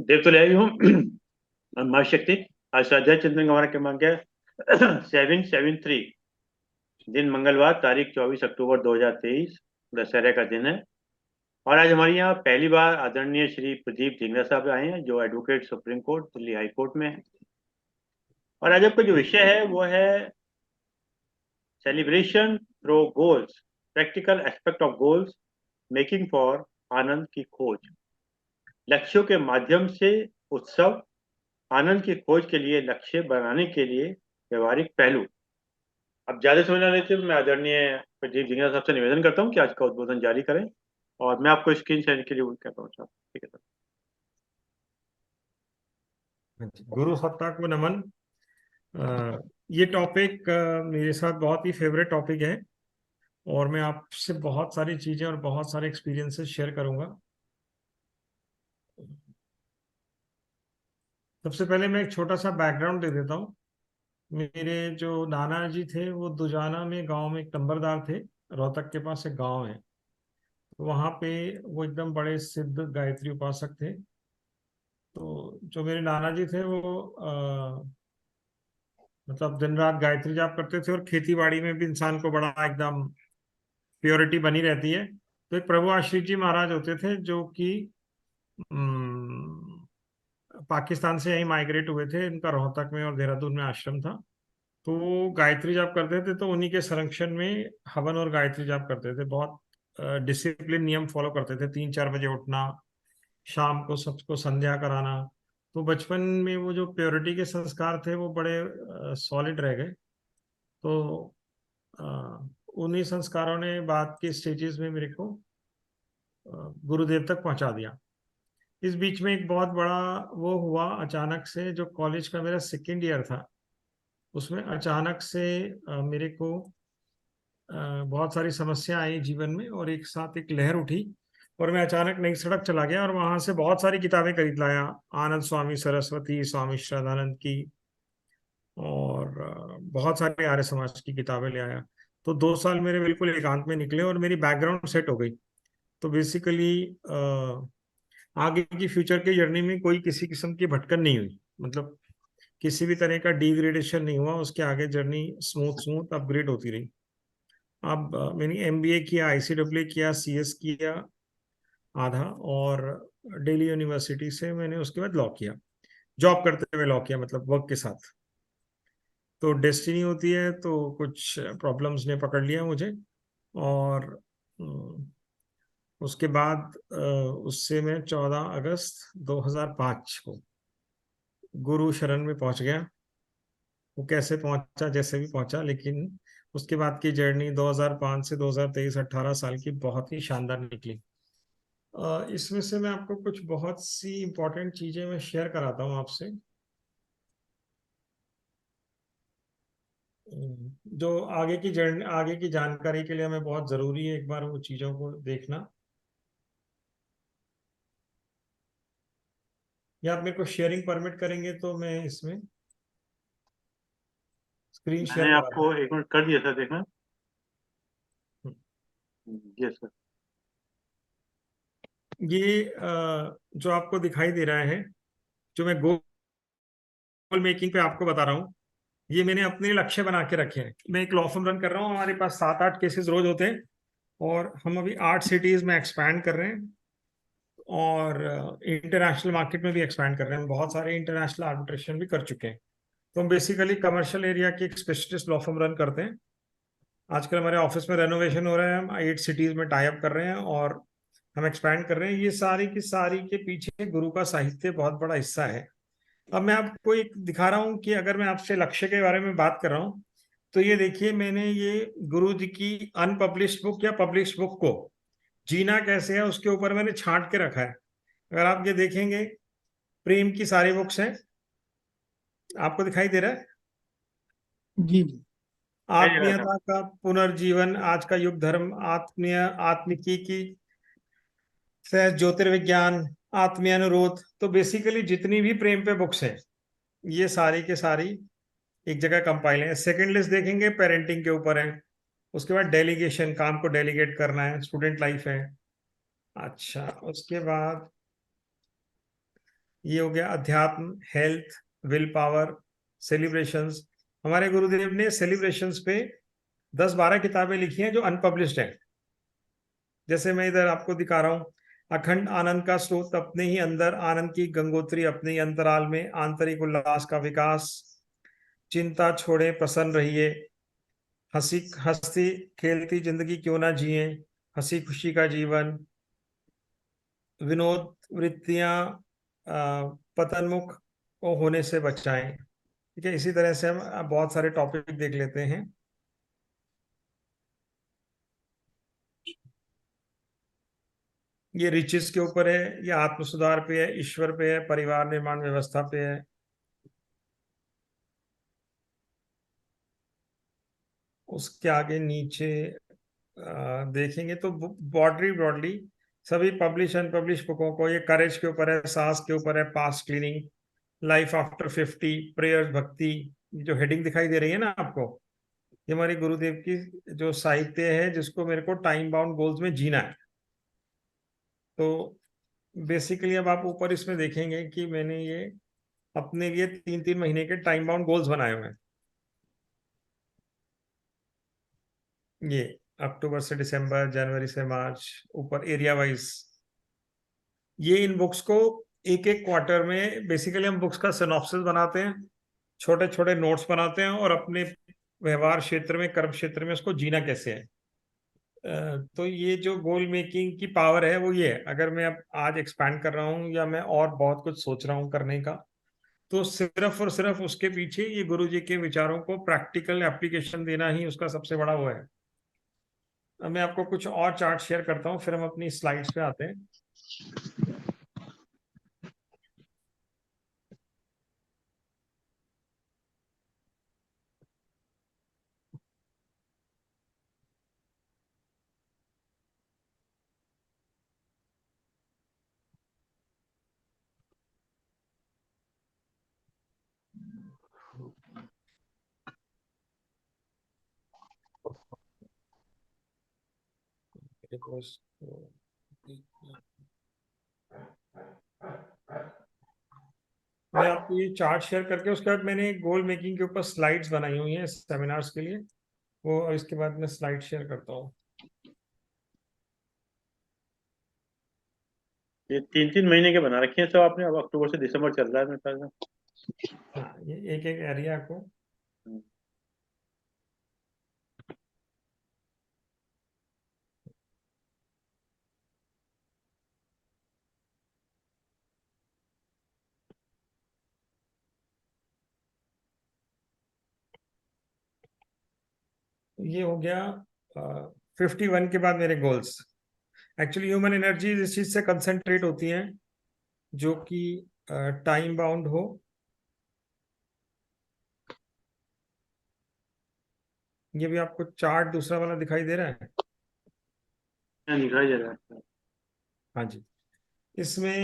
देव तो ले आई हूँ। महाशक्ति। आज स्वाध्याय चिंतन हमारा क्रमांक है 773। दिन मंगलवार, तारीख 24 अक्टूबर 2023। दशहरे का दिन है। और आज हमारे यहाँ पहली बार आदरणीय श्री प्रदीप ढींगरा साहब आए हैं, जो advocate supreme court Delhi high court में है। और आज आपका जो विषय है वो है celebration through goals, practical aspect of goals, making for आनंद की खोज। लक्ष्यों के माध्यम से उत्सव, आनंद की खोज के लिए लक्ष्य बनाने के लिए व्यवहारिक पहलू। अब ज्यादा समय न लेते हुए मैं आदरणीय प्रदीप जिंगरा साहब से निवेदन करता हूँ कि आज का उद्बोधन जारी करें। और मैं आपको स्क्रीन शेयर के लिए कहता हूँ साहब। ठीक है सर। गुरु सत्ता को नमन। ये टॉपिक मेरे साथ बहुत ही फेवरेट टॉपिक है और मैं आपसे बहुत सारी चीजें और बहुत सारे एक्सपीरियंसेस शेयर करूंगा। सबसे पहले मैं एक छोटा सा बैकग्राउंड दे देता हूँ। मेरे जो नाना जी थे वो दुजाना में गांव में एक नंबरदार थे। रोहतक के पास एक गांव है, तो वहां पे वो एकदम बड़े सिद्ध गायत्री उपासक थे। तो जो मेरे नाना जी थे वो मतलब दिन रात गायत्री जाप करते थे और खेती बाड़ी में भी इंसान को बड़ा एकदम प्योरिटी बनी रहती है। तो एक प्रभु आश्रित जी महाराज होते थे जो कि पाकिस्तान से यहीं माइग्रेट हुए थे। इनका रोहतक में और देहरादून में आश्रम था। तो वो गायत्री जाप करते थे, तो उन्हीं के संरक्षण में हवन और गायत्री जाप करते थे। बहुत डिसिप्लिन नियम फॉलो करते थे। 3-4 बजे उठना, शाम को सबको संध्या कराना। तो बचपन में वो जो प्योरिटी के संस्कार थे वो बड़े सॉलिड रह गए। तो अ, उन्हीं संस्कारों ने बाद के स्टेजेस में मेरे को गुरुदेव तक पहुंचा दिया। इस बीच में एक बहुत बड़ा वो हुआ अचानक से। जो कॉलेज का मेरा सेकेंड ईयर था उसमें अचानक से मेरे को बहुत सारी समस्या आई जीवन में और एक साथ एक लहर उठी और मैं अचानक नई सड़क चला गया और वहां से बहुत सारी किताबें खरीद लाया। आनंद स्वामी सरस्वती, स्वामी श्रद्धानंद की और बहुत सारे आर्य समाज की किताबें ले आया। तो 2 साल मेरे बिल्कुल एकांत में निकले और मेरी बैकग्राउंड सेट हो गई। तो बेसिकली आगे की फ्यूचर की जर्नी में कोई किसी किस्म की भटकन नहीं हुई। मतलब किसी भी तरह का डिग्रेडेशन नहीं हुआ। उसके आगे जर्नी स्मूथ स्मूथ अपग्रेड होती रही। अब मैंने एमबीए किया, आईसीडब्ल्यू किया, सीएस किया आधा, और दिल्ली यूनिवर्सिटी से मैंने उसके बाद लॉ किया। जॉब करते हुए लॉ किया, मतलब वर्क के साथ। तो डेस्टिनी होती है तो कुछ प्रॉब्लम्स ने पकड़ लिया मुझे। और उसके बाद उससे मैं 14 अगस्त 2005 को गुरु शरण में पहुंच गया। वो कैसे पहुंचा, जैसे भी पहुंचा, लेकिन उसके बाद की जर्नी 2005 से 2023 18 साल की बहुत ही शानदार निकली। इसमें से मैं आपको कुछ बहुत सी इंपॉर्टेंट चीजें मैं शेयर कराता हूँ आपसे। जो आगे की जर्नी, आगे की जानकारी के लिए हमें बहुत जरूरी है एक बार वो चीजों को देखना। या आप मेरे को शेयरिंग परमिट करेंगे तो मैं इसमें स्क्रीन शेयर मैंने करा आपको एक मिनट कर दिया सर, देखना। दूँ। Yes sir. ये जो आपको दिखाई दे रहा है, जो मैं गोल मेकिंग पे आपको बता रहा हूँ, ये मैंने अपने लक्ष्य बना के रखे हैं। मैं एक लॉ फर्म रन कर रहा हूँ, हमारे पास 7-8 केसेस रोज होते हैं और हम अभी 8 सिटीज में एक्सपैंड कर रहे हैं और इंटरनेशनल मार्केट में भी एक्सपैंड कर रहे हैं। हम बहुत सारे इंटरनेशनल आर्बिट्रेशन भी कर चुके हैं। तो हम बेसिकली कमर्शियल एरिया की एक स्पेशलिस्ट लॉ फर्म रन करते हैं। आजकल हमारे ऑफिस में रेनोवेशन हो रहा है, हम 8 सिटीज में टाई अप कर रहे हैं और हम एक्सपैंड कर रहे हैं। ये सारी की सारी के पीछे गुरु का साहित्य बहुत बड़ा हिस्सा है। अब मैं आपको एक दिखा रहा हूँ कि अगर मैं आपसे लक्ष्य के बारे में बात कर रहा हूँ तो ये देखिए, मैंने ये गुरु जी की अनपब्लिश्ड बुक या पब्लिश्ड बुक को जीना कैसे है उसके ऊपर मैंने छांट के रखा है। अगर आप ये देखेंगे, प्रेम की सारी बुक्स हैं। आपको दिखाई दे रहा है? जी जी। सही जगह है आत्मीयता का पुनर्जीवन, आज का युग धर्म, आत्मीय आत्मिकी की सहज ज्योतिर्विज्ञान, आत्मीय अनुरोध। तो बेसिकली जितनी भी प्रेम पे बुक्स हैं ये सारी के सारी एक जगह कंपाइल है। सेकंड लिस्ट देखेंगे, पेरेंटिंग के ऊपर है। उसके बाद डेलीगेशन, काम को डेलीगेट करना है, स्टूडेंट लाइफ है। अच्छा, उसके बाद ये हो गया अध्यात्म, हेल्थ, विल पावर, सेलिब्रेशंस। हमारे गुरुदेव ने सेलिब्रेशंस पे 10-12 किताबें लिखी हैं जो अनपब्लिश्ड हैं। जैसे मैं इधर आपको दिखा रहा हूँ, अखंड आनंद का स्रोत अपने ही अंदर, आनंद की गंगोत्री अपने ही अंतराल में, आंतरिक उल्लास का विकास, चिंता छोड़े प्रसन्न रहिए, हंसी खेलती जिंदगी क्यों ना जिए, हंसी खुशी का जीवन, विनोद वृत्तियां पतनमुख को होने से बचाएं। ठीक है, इसी तरह से हम बहुत सारे टॉपिक देख लेते हैं। ये रिचेस के ऊपर है, ये आत्म सुधार पे है, ईश्वर पे है, परिवार निर्माण व्यवस्था पे है। उसके आगे नीचे देखेंगे तो ब्रॉडली सभी पब्लिश अनपब्लिश बुकों को, ये करेज के ऊपर है, साहस के ऊपर है, past cleaning, life after 50, prayer, भक्ति। जो हेडिंग दिखाई दे रही है ना आपको, ये हमारी गुरुदेव की जो साहित्य है, जिसको मेरे को टाइम बाउंड गोल्स में जीना है। तो बेसिकली अब आप ऊपर इसमें देखेंगे कि मैंने ये अपने लिए 3-3 महीने के टाइम बाउंड गोल्स बनाए हुए हैं। ये अक्टूबर से दिसंबर, जनवरी से मार्च, ऊपर एरिया वाइज। ये इन बुक्स को एक एक क्वार्टर में बेसिकली हम बुक्स का सिनॉप्सिस बनाते हैं, छोटे छोटे नोट्स बनाते हैं, और अपने व्यवहार क्षेत्र में, कर्म क्षेत्र में उसको जीना कैसे है। तो ये जो गोल मेकिंग की पावर है वो ये है। अगर मैं अब आज एक्सपैंड कर रहा हूँ या मैं और बहुत कुछ सोच रहा हूँ करने का, तो सिर्फ और सिर्फ उसके पीछे ये गुरु जी के विचारों को प्रैक्टिकल एप्लीकेशन देना ही उसका सबसे बड़ा वो है। अब मैं आपको कुछ और चार्ट शेयर करता हूँ, फिर हम अपनी स्लाइड्स पे आते हैं। मैं आपको ये चार्ट शेयर करके, उसके बाद मैंने गोल मेकिंग के ऊपर स्लाइड्स बनाई हुई हैं सेमिनार्स के लिए, वो इसके बाद मैं स्लाइड शेयर करता हूँ। ये 3-3 महीने के बना रखे हैं सब आपने। अब अक्टूबर से दिसंबर चल रहा है मेरे ख्याल से। हाँ, ये एक एक एरिया को। ये हो गया 51 के बाद मेरे गोल्स। एक्चुअली ह्यूमन एनर्जी इस चीज से कंसंट्रेट होती है जो कि टाइम बाउंड हो। ये भी आपको चार्ट दूसरा वाला दिखाई दे रहा है। दिखाई दे रहा है। हाँ जी, इसमें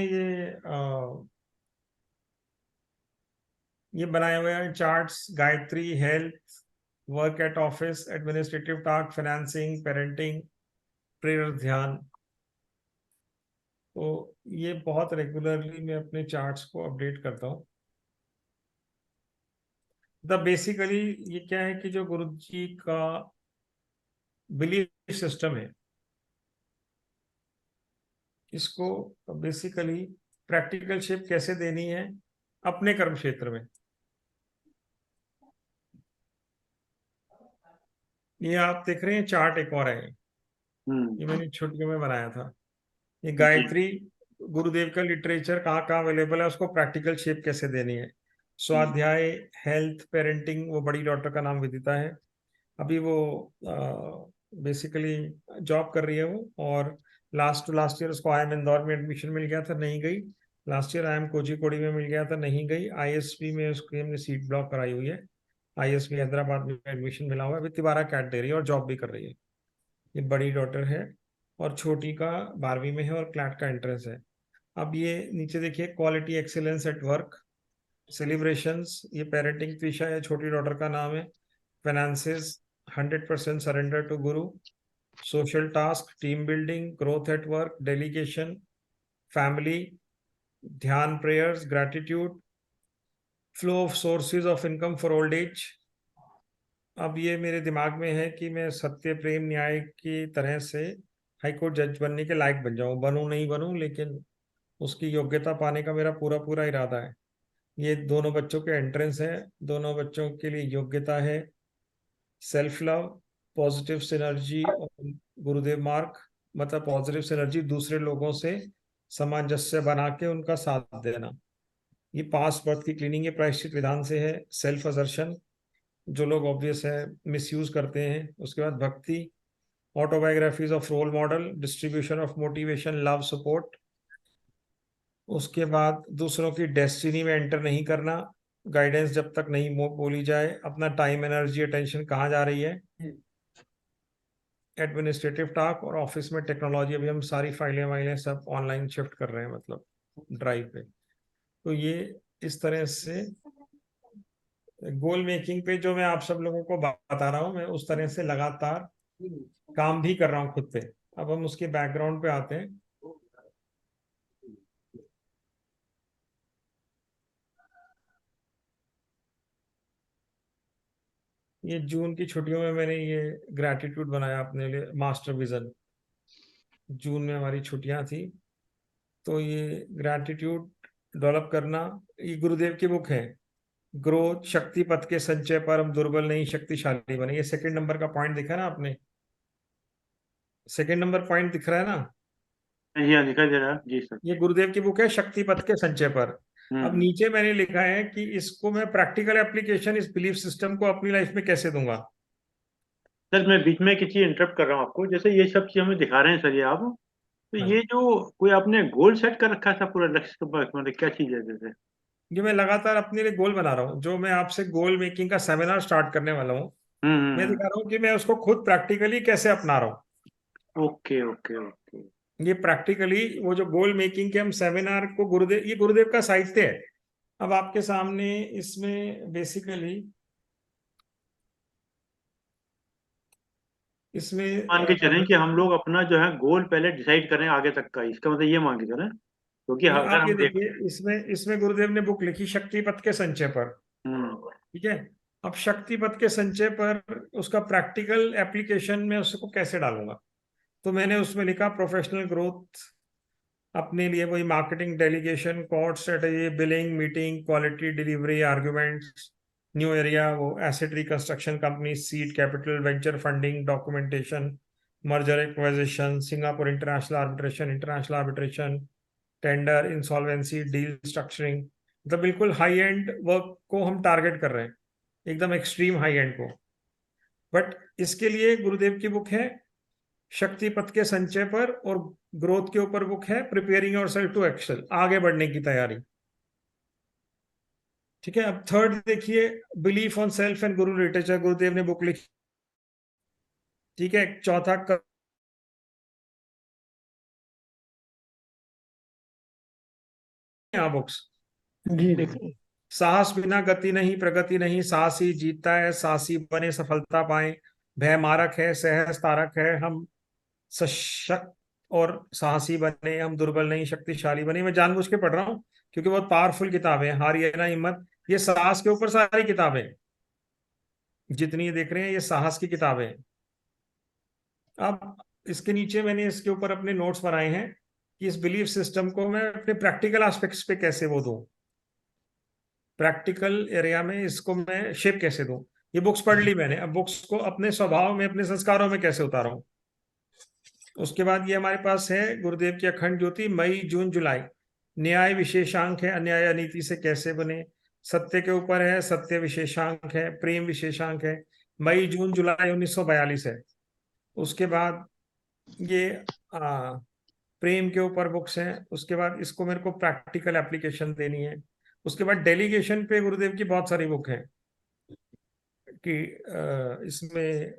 ये बनाए हुए हैं charts, Gayatri, health, work at office, administrative task, financing, parenting, prayer, ध्यान। तो ये बहुत रेगुलरली मैं अपने चार्ट्स को अपडेट करता हूँ। बेसिकली ये क्या है कि जो गुरु जी का बिलीफ सिस्टम है, इसको बेसिकली प्रैक्टिकल शेप कैसे देनी है अपने कर्म क्षेत्र में। ये आप देख रहे हैं चार्ट, एक और है, ये मैंने छुट्टियों में बनाया था। ये गायत्री गुरुदेव का लिटरेचर कहाँ कहाँ अवेलेबल है, उसको प्रैक्टिकल शेप कैसे देनी है। स्वाध्याय, हेल्थ, पेरेंटिंग, वो बड़ी डॉक्टर का नाम विदिता है। अभी वो बेसिकली जॉब कर रही है वो, और लास्ट टू लास्ट ईयर उसको IIM इंदौर में एडमिशन मिल गया था, नहीं गई। लास्ट ईयर IIM कोझीकोडी में मिल गया था, नहीं गई। ISB में उसकी हमने सीट ब्लॉक कराई हुई है। ISB हैदराबाद में एडमिशन मिला हुआ है, अभी तिबारा कैट दे रही है और जॉब भी कर रही है। ये बड़ी डॉटर है, और छोटी का 12वीं में है और क्लैट का एंट्रेंस है। अब ये नीचे देखिए, quality excellence at work, celebrations, ये पेरेंटिंग त्रिशा है, छोटी डॉटर का नाम है। Finances, 100% surrender to guru, social task, team building, growth at work, delegation, family, ध्यान, prayers, gratitude, flow of sources of income for old age. अब ये मेरे दिमाग में है कि मैं सत्य, प्रेम, न्याय की तरह से हाई कोर्ट जज बनने के लायक बन जाऊं, बनूं नहीं बनूं, लेकिन उसकी योग्यता पाने का मेरा पूरा पूरा इरादा है। ये दोनों बच्चों के एंट्रेंस है, दोनों बच्चों के लिए योग्यता है सेल्फ लव, पॉजिटिव सिनर्जी और गुरुदेव मार्ग, मतलब पॉजिटिव सिनर्जी, दूसरे लोगों से सामंजस्य बना के उनका साथ देना। ये पास बर्थ की क्लीनिंग, ये प्रायश्चित विधान से है। सेल्फ असर्शन, जो लोग ऑब्वियस है मिसयूज करते हैं। उसके बाद भक्ति, autobiographies of role model, distribution of motivation, love, support. उसके बाद दूसरों की डेस्टिनी में एंटर नहीं करना, गाइडेंस जब तक नहीं बोली जाए, अपना टाइम, एनर्जी, अटेंशन कहाँ जा रही है। एडमिनिस्ट्रेटिव टास्क और ऑफिस में टेक्नोलॉजी, अभी हम सारी फाइलें वाइलें सब ऑनलाइन शिफ्ट कर रहे हैं, मतलब ड्राइव पे। तो ये इस तरह से गोल मेकिंग पे जो मैं आप सब लोगों को बता रहा हूँ, मैं उस तरह से लगातार काम भी कर रहा हूँ खुद पे। अब हम उसके बैकग्राउंड पे आते हैं। ये जून की छुट्टियों में मैंने ये ग्रैटिट्यूड बनाया अपने लिए, मास्टर विजन। जून में हमारी छुट्टियां थी, तो ये ग्रैटिट्यूड डेवलप करना, ये गुरुदेव की बुक है, ग्रोथ शक्ति पथ के संचय पर हम दुर्बल नहीं शक्तिशाली बने। ये सेकंड नंबर का पॉइंट दिखा ना आपने, सेकंड नंबर पॉइंट दिख रहा है ना। जी हाँ, दिखाई दे रहा है जी सर। ये गुरुदेव की बुक है शक्ति पथ के संचय पर। अब हम्म। नीचे मैंने लिखा है कि इसको मैं प्रैक्टिकल एप्लीकेशन इस बिलीफ सिस्टम को अपनी लाइफ में कैसे दूंगा। सर मैं बीच में किसी इंटरप्ट कर रहा हूँ आपको, जैसे ये सब चीज हमें दिखा रहे हैं सर ये आप, तो हाँ, ये जो कोई आपने गोल सेट कर रखा था पूरा लक्ष्य के पास, मतलब क्या चीज है जैसे। ये मैं लगातार अपने लिए गोल बना रहा हूँ। जो मैं आपसे गोल मेकिंग का सेमिनार स्टार्ट करने वाला हूँ, मैं हम्म। दिखा रहा हूँ कि मैं उसको खुद प्रैक्टिकली कैसे अपना रहा हूँ। Okay okay okay. ये प्रैक्टिकली वो जो गोल मेकिंग के हम सेमिनार को, गुरुदेव, ये गुरुदेव का साहित्य है। अब आपके सामने इसमें बेसिकली इसमें मान के चलें कि हम लोग अपना जो है गोल पहले डिसाइड करें आगे तक का, इसका मतलब ये मान के चलें, क्योंकि नहीं, अगर आप ये हम देख। देखिए, इसमें इसमें गुरुदेव ने बुक लिखी शक्ति पथ के संचय पर। हम्म। ठीक है। अब शक्ति पथ के संचय पर उसका प्रैक्टिकल एप्लीकेशन में उसको कैसे डालूंगा, तो मैंने उसमें लिखा प्रोफेशनल ग्रोथ अपने लिए, वही marketing, delegation, cost strategy, billing, meeting, quality, delivery, arguments, new area, वो asset reconstruction company, seed capital, venture funding, documentation, merger acquisition, Singapore international arbitration, tender, insolvency, deal structuring. मतलब बिल्कुल हाई एंड वर्क को हम target कर रहे हैं, एकदम extreme high and को। बट इसके लिए गुरुदेव की बुक है शक्ति पथ के संचय पर, और ग्रोथ के ऊपर बुक है प्रिपेयरिंग योरसेल्फ टू एक्सेल, आगे बढ़ने की तैयारी। ठीक है। अब थर्ड देखिए, belief on self and Guru literature, गुरुदेव ने बुक लिखी। ठीक है। चौथा यहाँ बुक्स जी देखो, साहस बिना गति नहीं, प्रगति नहीं, साहसी जीतता है, साहसी बने सफलता पाए, भय मारक है, सहस तारक है, हम सशक्त और साहसी बने, हम दुर्बल नहीं शक्तिशाली बने। मैं जानबूझ के पढ़ रहा हूँ क्योंकि बहुत पावरफुल किताबें हैं। हारिए ना हिम्मत, ये साहस के ऊपर सारी किताबें हैं, जितनी ये देख रहे हैं ये साहस की किताबें हैं। अब इसके नीचे मैंने इसके ऊपर अपने नोट्स बनाए हैं कि इस बिलीफ सिस्टम को मैं अपने प्रैक्टिकल एस्पेक्ट्स पे कैसे वो दूं, प्रैक्टिकल एरिया में इसको मैं शेप कैसे दूं। ये बुक्स पढ़ ली मैंने, अब बुक्स को अपने स्वभाव में, अपने संस्कारों में कैसे उतारूं। उसके बाद ये हमारे पास है गुरुदेव की अखंड ज्योति, मई जून जुलाई। न्याय विशेषांक है, अन्याय अनीति से कैसे बने। सत्य के ऊपर है, सत्य विशेषांक है, प्रेम विशेषांक है, मई जून जुलाई 1942 है। उसके बाद ये प्रेम के ऊपर बुक्स हैं। उसके बाद इसको मेरे को प्रैक्टिकल एप्लीकेशन देनी है। उसके बाद डेलीगेशन पे गुरुदेव की बहुत सारी बुक है कि इसमें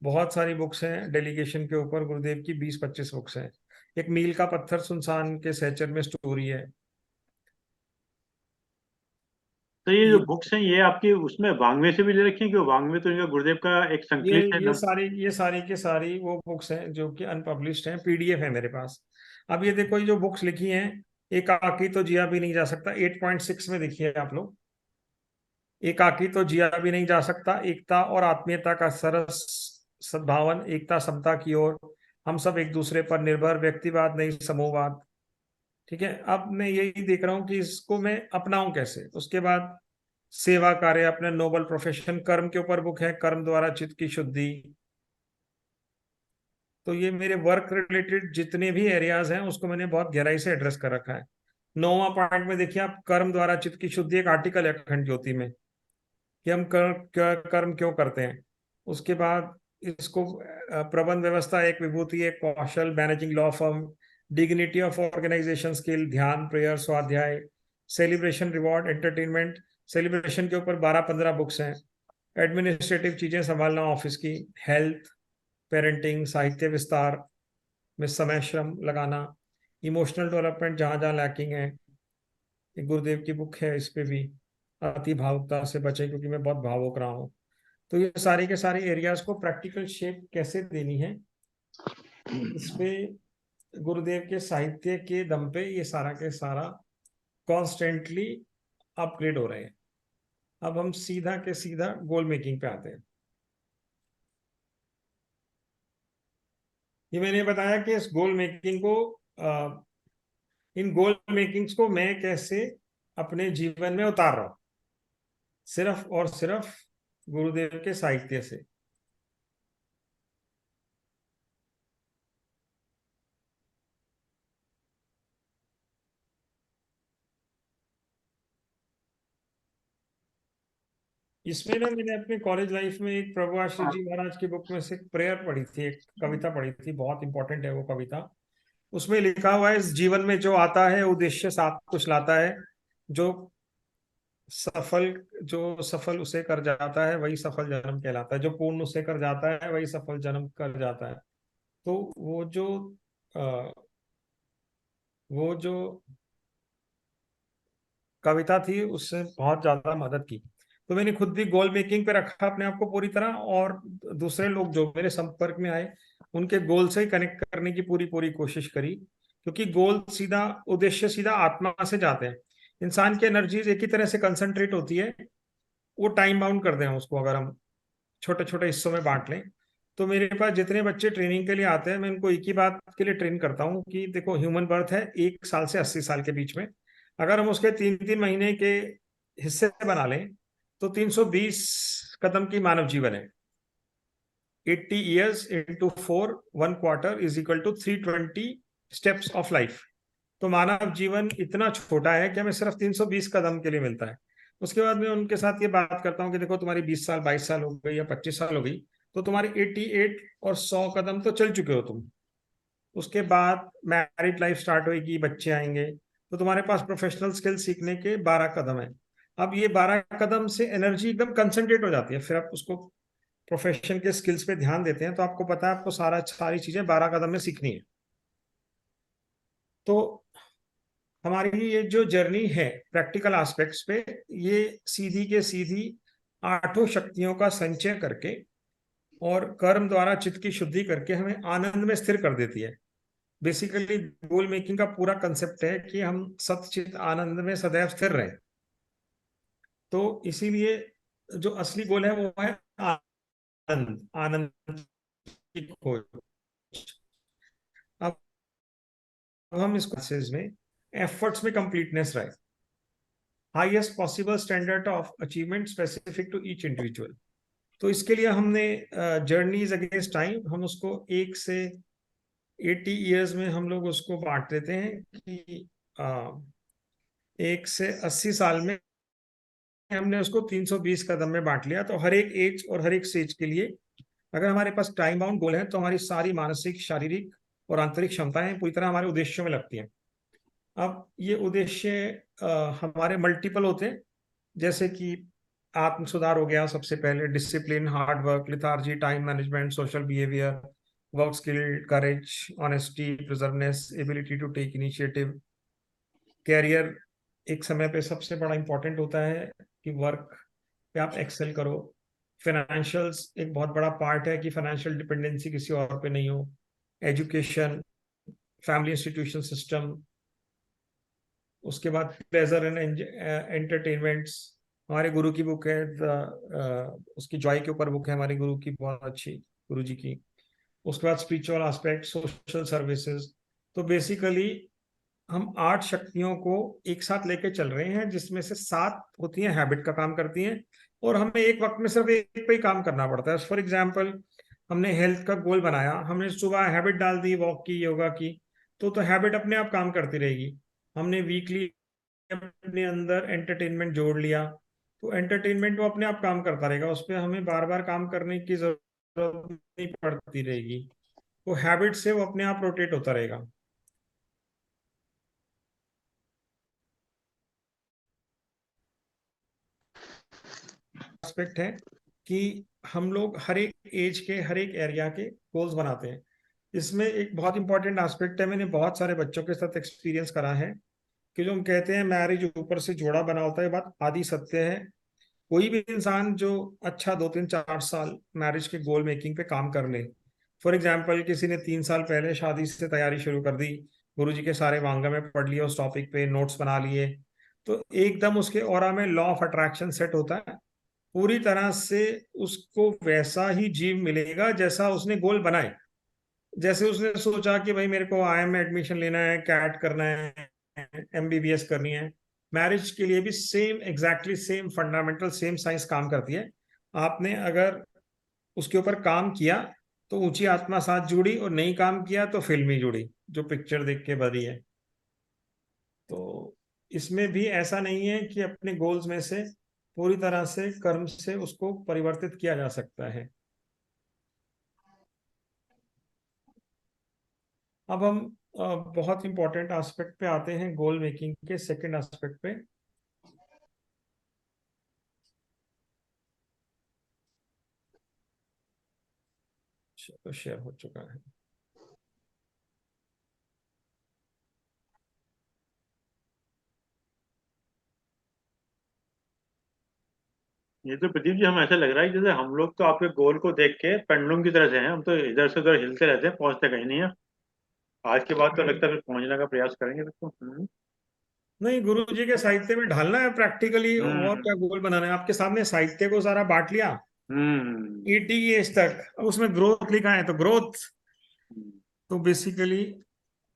बहुत सारी बुक्स हैं डेलीगेशन के ऊपर, गुरुदेव की 20-25 बुक्स हैं। एक मील का पत्थर सुनसान के सहचर में स्टोरी है। तो ये जो ये बुक्स हैं ये आपकी उसमें वांग्मय से भी ले रखी हैं, क्यों वांग्मय तो इनका गुरुदेव का एक ये संकलित है ये ना। सारी ये सारी के सारी वो बुक्स हैं जो कि अनपब्लिश्ड हैं, पीडीएफ है मेरे पास। अब ये देखो, ये जो बुक्स लिखी हैं एकाकी तो जिया भी नहीं जा सकता, 8.6 में देखिए आप लोग, एकाकी तो जिया भी नहीं जा सकता, एकता और आत्मीयता का सरस सद्भावन, एकता समता की ओर, हम सब एक दूसरे पर निर्भर, व्यक्तिवाद नहीं समूहवाद। ठीक है, अब मैं यही देख रहा हूँ कि इसको मैं अपनाऊं कैसे। उसके बाद सेवा कार्य, अपने नोबल प्रोफेशन, कर्म के ऊपर बुक है, कर्म द्वारा चित्त की शुद्धि। तो ये मेरे वर्क रिलेटेड जितने भी एरियाज हैं उसको मैंने बहुत गहराई से एड्रेस कर रखा है। 9वां पॉइंट में देखिए आप, कर्म द्वारा चित्त की शुद्धि, एक आर्टिकल है अखंड ज्योति में कि हम कर्म क्यों करते हैं। उसके बाद इसको प्रबंध व्यवस्था एक विभूति, एक कौशल, managing law firm, dignity of organization skill, ध्यान, प्रेयर, स्वाध्याय, सेलिब्रेशन, रिवॉर्ड, एंटरटेनमेंट। सेलिब्रेशन के ऊपर 12-15 बुक्स हैं। एडमिनिस्ट्रेटिव चीजें संभालना ऑफिस की, हेल्थ, पेरेंटिंग, साहित्य विस्तार में समय श्रम लगाना, इमोशनल डेवलपमेंट जहां जहां लैकिंग है। एक गुरुदेव की बुक है, इस पे भी, अति भावुकता से बचे क्योंकि मैं बहुत भावुक रहा हूँ। तो ये सारे के सारे एरियाज को प्रैक्टिकल शेप कैसे देनी है, इस पे गुरुदेव के साहित्य के दम पे ये सारा के सारा कॉन्स्टेंटली अपग्रेड हो रहे हैं। अब हम सीधा के सीधा गोल मेकिंग पे आते हैं। ये मैंने बताया कि इस गोल मेकिंग को इन गोल मेकिंग्स को मैं कैसे अपने जीवन में उतार रहा हूं, सिर्फ और सिर्फ गुरुदेव के साहित्य से। इसमें ना मैंने अपने कॉलेज लाइफ में एक प्रभु आशीष जी महाराज की बुक में से एक प्रेयर पढ़ी थी, एक कविता पढ़ी थी, बहुत इंपॉर्टेंट है वो कविता। उसमें लिखा हुआ है, इस जीवन में जो आता है उद्देश्य साथ कुछ लाता है, जो सफल जो सफल उसे कर जाता है वही सफल जन्म कहलाता है, जो पूर्ण उसे कर जाता है वही सफल जन्म कर जाता है। तो अ, वो जो कविता थी उससे बहुत ज्यादा मदद की। तो मैंने खुद भी गोल मेकिंग पे रखा अपने आप को पूरी तरह, और दूसरे लोग जो मेरे संपर्क में आए उनके गोल से कनेक्ट करने की पूरी पूरी कोशिश करी, क्योंकि गोल सीधा, उद्देश्य सीधा आत्मा से जाते हैं। इंसान की एनर्जीज एक ही तरह से कंसंट्रेट होती है, वो टाइम बाउंड कर दें उसको, अगर हम छोटे छोटे हिस्सों में बांट लें। तो मेरे पास जितने बच्चे ट्रेनिंग के लिए आते हैं, मैं उनको एक ही बात के लिए ट्रेन करता हूँ कि देखो, ह्यूमन बर्थ है 1 साल से 80 साल के बीच में, अगर हम उसके 3-3 महीने के हिस्से बना लें तो 320 कदम की मानव जीवन है। 80 years into 4, 1/4 is equal to 320 steps of life। तो मानव जीवन इतना छोटा है कि हमें सिर्फ 320 कदम के लिए मिलता है। उसके बाद मैं उनके साथ ये बात करता हूँ कि देखो, तुम्हारी 20 साल 22 साल हो गई या 25 साल हो गई, तो तुम्हारी 88 और 100 कदम तो चल चुके हो तुम। उसके बाद मैरिड लाइफ स्टार्ट होगी, बच्चे आएंगे, तो तुम्हारे पास प्रोफेशनल स्किल सीखने के 12 कदम है। अब ये 12 कदम से एनर्जी एकदम कंसंट्रेट हो जाती है, फिर आप उसको प्रोफेशन के स्किल्स पे ध्यान देते हैं, तो आपको पता है आपको सारी चीजें 12 कदम में सीखनी है। तो हमारी ये जो जर्नी है प्रैक्टिकल एस्पेक्ट्स पे, ये सीधी के सीधी 8 शक्तियों का संचय करके और कर्म द्वारा चित्त की शुद्धि करके हमें आनंद में स्थिर कर देती है। बेसिकली गोल मेकिंग का पूरा कंसेप्ट है कि हम सतचित आनंद में सदैव स्थिर रहें। तो इसीलिए जो असली गोल है वो है आनंद, आनंद की खोज। अब हम इस क्लासेस में एफर्ट्स में कंप्लीटनेस रहे, highest possible standard of achievement specific to each individual. तो इसके लिए हमने जर्नीज अगेंस्ट टाइम, हम उसको 1 से 80 years में हम लोग उसको बांट देते हैं कि 1 से 80 साल में हमने उसको 320 कदम में बांट लिया। तो हर एक एज और हर एक स्टेज के लिए अगर हमारे पास टाइम बाउंड गोल है, तो हमारी सारी मानसिक, शारीरिक और आंतरिक क्षमताएं पूरी तरह हमारे उद्देश्यों में लगती हैं। अब ये उद्देश्य हमारे मल्टीपल होते हैं, जैसे कि आत्म सुधार हो गया सबसे पहले, discipline, hard work, lethargy, time management, social behaviour, work skill, courage, honesty, perseverance, ability to take initiative. Career एक समय पे सबसे बड़ा इंपॉर्टेंट होता है कि वर्क पे आप एक्सेल करो। फाइनेंशियल्स एक बहुत बड़ा पार्ट है कि फाइनेंशियल डिपेंडेंसी किसी और पे नहीं हो। एजुकेशन, फैमिली इंस्टीट्यूशन सिस्टम, उसके बाद प्लेजर एंड एंटरटेनमेंट्स, हमारे गुरु की बुक है उसकी जॉय के ऊपर बुक है हमारे गुरु की, बहुत अच्छी, गुरु जी की। उसके बाद स्पिरिचुअल एस्पेक्ट, सोशल सर्विसेज। तो बेसिकली हम 8 शक्तियों को एक साथ लेके चल रहे हैं, जिसमें से 7 होती हैं हैबिट का काम करती हैं, और हमें एक वक्त में सिर्फ एक पे ही काम करना पड़ता है। फॉर एग्जाम्पल, हमने हेल्थ का गोल बनाया, हमने सुबह हैबिट डाल दी वॉक की, योगा की, तो हैबिट अपने आप काम करती रहेगी। हमने वीकली अपने अंदर एंटरटेनमेंट जोड़ लिया, तो एंटरटेनमेंट वो अपने आप काम करता रहेगा, उस पर हमें बार बार काम करने की जरूरत नहीं पड़ती रहेगी। वो हैबिट से वो अपने आप रोटेट होता रहेगा। एस्पेक्ट है कि हम लोग हर एक एज के, हर एक एरिया के गोल्स बनाते हैं। इसमें एक बहुत इंपॉर्टेंट एस्पेक्ट है, मैंने बहुत सारे बच्चों के साथ एक्सपीरियंस करा है, कि जो हम कहते हैं मैरिज ऊपर से जोड़ा बना होता है, ये बात आदि सत्य है। कोई भी इंसान जो अच्छा 2 3 4 साल मैरिज के गोल मेकिंग पे काम कर ले, फॉर एग्जाम्पल किसी ने 3 साल पहले शादी से तैयारी शुरू कर दी, गुरुजी के सारे वांगा में पढ़ लिया, उस टॉपिक पे नोट्स बना लिए, तो एकदम उसके ऑरा में लॉ ऑफ अट्रैक्शन सेट होता है, पूरी तरह से उसको वैसा ही जीव मिलेगा जैसा उसने गोल बनाए। जैसे उसने सोचा कि भाई मेरे को आईआईएम में एडमिशन लेना है, कैट करना है, एमबीबीएस करनी है, मैरिज के लिए भी same, exactly same fundamental same science काम करती है। आपने अगर उसके ऊपर काम किया तो ऊंची आत्मा साथ जुड़ी, और नहीं काम किया तो फिल्मी जुड़ी, जो पिक्चर देख के बनी है। तो इसमें भी ऐसा नहीं है कि अपने गोल्स में से पूरी तरह से कर्म से उसको परिवर्तित किया जा सकता है। अब हम बहुत इंपॉर्टेंट एस्पेक्ट पे आते हैं, गोल मेकिंग के सेकंड एस्पेक्ट पे। शेयर हो चुका है। ये तो प्रदीप जी, हम ऐसा लग रहा है जैसे हम लोग तो आपके गोल को देख के पेंडुलम की तरह से हैं, हम तो इधर से उधर हिलते रहते हैं, पहुंचते कहीं नहीं है। आज के बाद तो लगता है फिर पहुंचने का प्रयास करेंगे सबको। नहीं, गुरु जी के साहित्य में ढालना है प्रैक्टिकली, और हम्म क्या गोल बनाना है। आपके सामने साहित्य को सारा बांट लिया हम्म 80 एज तक, अब उसमें ग्रोथ लिखा है तो ग्रोथ। हम्म तो बेसिकली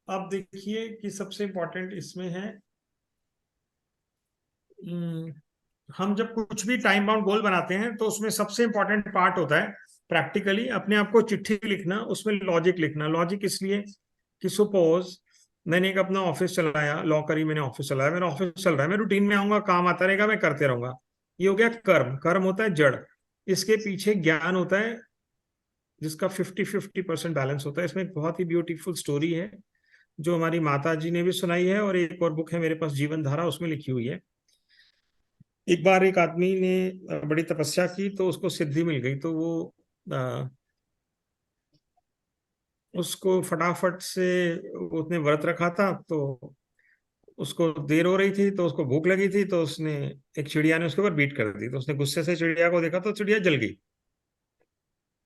आप देखिए कि सबसे इंपॉर्टेंट इसमें है, हम्म, हम जब कुछ भी टाइम बाउंड गोल बनाते हैं तो उसमें सबसे इंपॉर्टेंट पार्ट होता है प्रैक्टिकली अपने आप को चिट्ठी लिखना, उसमें लॉजिक लिखना। लॉजिक इसलिए कि सपोज मैंने एक अपना ऑफिस चलाया, लॉ करी, मैंने ऑफिस चलाया, मेरा ऑफिस चल रहा है, मैं रूटीन में आऊंगा, काम आता रहेगा, मैं करते रहूंगा। ये हो गया कर्म। कर्म होता है जड़, इसके पीछे ज्ञान होता है जिसका 50-50% बैलेंस होता है। इसमें एक बहुत ही ब्यूटीफुल स्टोरी है जो हमारी माता जी ने भी सुनाई है, और एक और बुक है मेरे पास, जीवन धारा, उसमें लिखी हुई है। एक बार एक आदमी ने बड़ी तपस्या की तो उसको सिद्धि मिल गई, तो वो उसको फटाफट से, उसने व्रत रखा था तो उसको देर हो रही थी, तो उसको भूख लगी थी, तो उसने, एक चिड़िया ने उसके ऊपर बीट कर दी, तो उसने गुस्से से चिड़िया को देखा तो चिड़िया जल गई।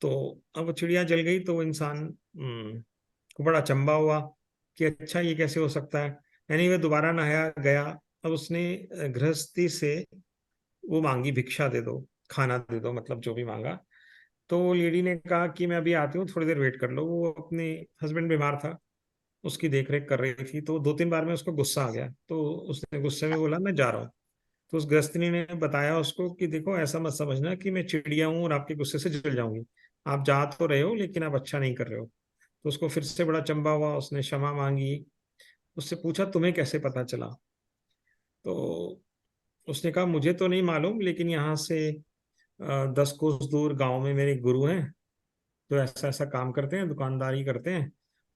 तो अब वो चिड़िया जल गई तो वो इंसान को बड़ा अचंभा हुआ कि अच्छा ये कैसे हो सकता है। एनीवे दोबारा नहाया गया। अब उसने गृहस्थी से वो मांगी, भिक्षा दे दो, खाना दे दो, मतलब जो भी मांगा। तो लेडी ने कहा कि मैं अभी आती हूँ, थोड़ी देर वेट कर लो। वो अपने हस्बैंड बीमार था, उसकी देख रेख कर रही थी, तो 2 3 बार में उसको गुस्सा आ गया, तो उसने गुस्से में बोला मैं जा रहा हूँ। तो उस गृहस्थनी ने बताया उसको कि देखो ऐसा मत समझना कि मैं चिड़िया हूँ और आपके गुस्से से जल जाऊंगी, आप जा तो रहे हो लेकिन आप अच्छा नहीं कर रहे हो। तो उसको फिर से बड़ा चंबा हुआ, उसने क्षमा मांगी। उससे पूछा तुम्हें कैसे पता चला? तो उसने कहा मुझे तो नहीं मालूम, लेकिन यहाँ से 10 कोस दूर गांव में मेरे गुरु हैं, तो ऐसा ऐसा काम करते हैं, दुकानदारी करते हैं।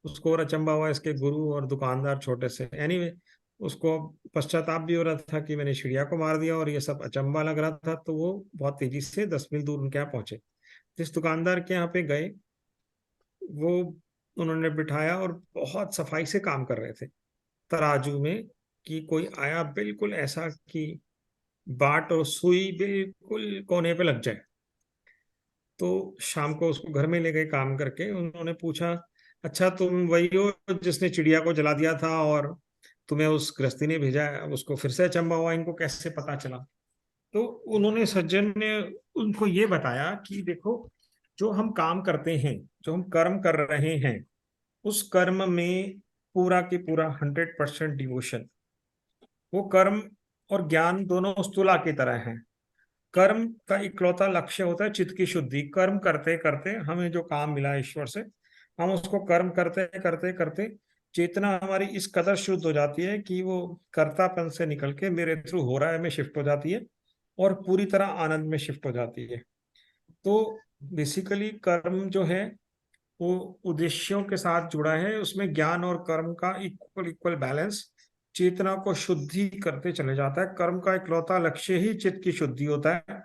उसको और अचंभा हुआ, इसके गुरु और दुकानदार छोटे से। एनीवे उसको पश्चाताप भी हो रहा था कि मैंने चिड़िया को मार दिया, और ये सब अचंभा लग रहा था, तो वो बहुत तेजी से 10 मील दूर उनके यहाँ पहुंचे। जिस दुकानदार के यहाँ पे गए, वो उन्होंने बिठाया और बहुत सफाई से काम कर रहे थे तराजू में, कि कोई आया बिल्कुल ऐसा कि बाट और सुई बिल्कुल कोने पे लग जाए। तो शाम को उसको घर में ले गए काम करके, उन्होंने पूछा अच्छा तुम वही हो जिसने चिड़िया को जला दिया था और तुम्हें उस गृहस्थी ने भेजा है। अब उसको फिर से अचंभा हुआ, इनको कैसे पता चला। तो उन्होंने, सज्जन ने उनको ये बताया कि देखो, जो हम काम करते हैं, जो हम कर्म कर रहे हैं, उस कर्म में पूरा की पूरा 100% डिवोशन। वो कर्म और ज्ञान दोनों उस तुला की तरह हैं। कर्म का इकलौता लक्ष्य होता है चित्त की शुद्धि। कर्म करते करते हमें जो काम मिला है ईश्वर से, हम उसको कर्म करते करते करते चेतना हमारी इस कदर शुद्ध हो जाती है कि वो कर्तापन से निकल के मेरे थ्रू हो रहा है में शिफ्ट हो जाती है, और पूरी तरह आनंद में शिफ्ट हो जाती है। तो बेसिकली कर्म जो है वो उद्देश्यों के साथ जुड़ा है, उसमें ज्ञान और कर्म का इक्वल इक्वल बैलेंस चेतना को शुद्धि करते चले जाता है। कर्म का इकलौता लक्ष्य ही चित्त की शुद्धि होता है।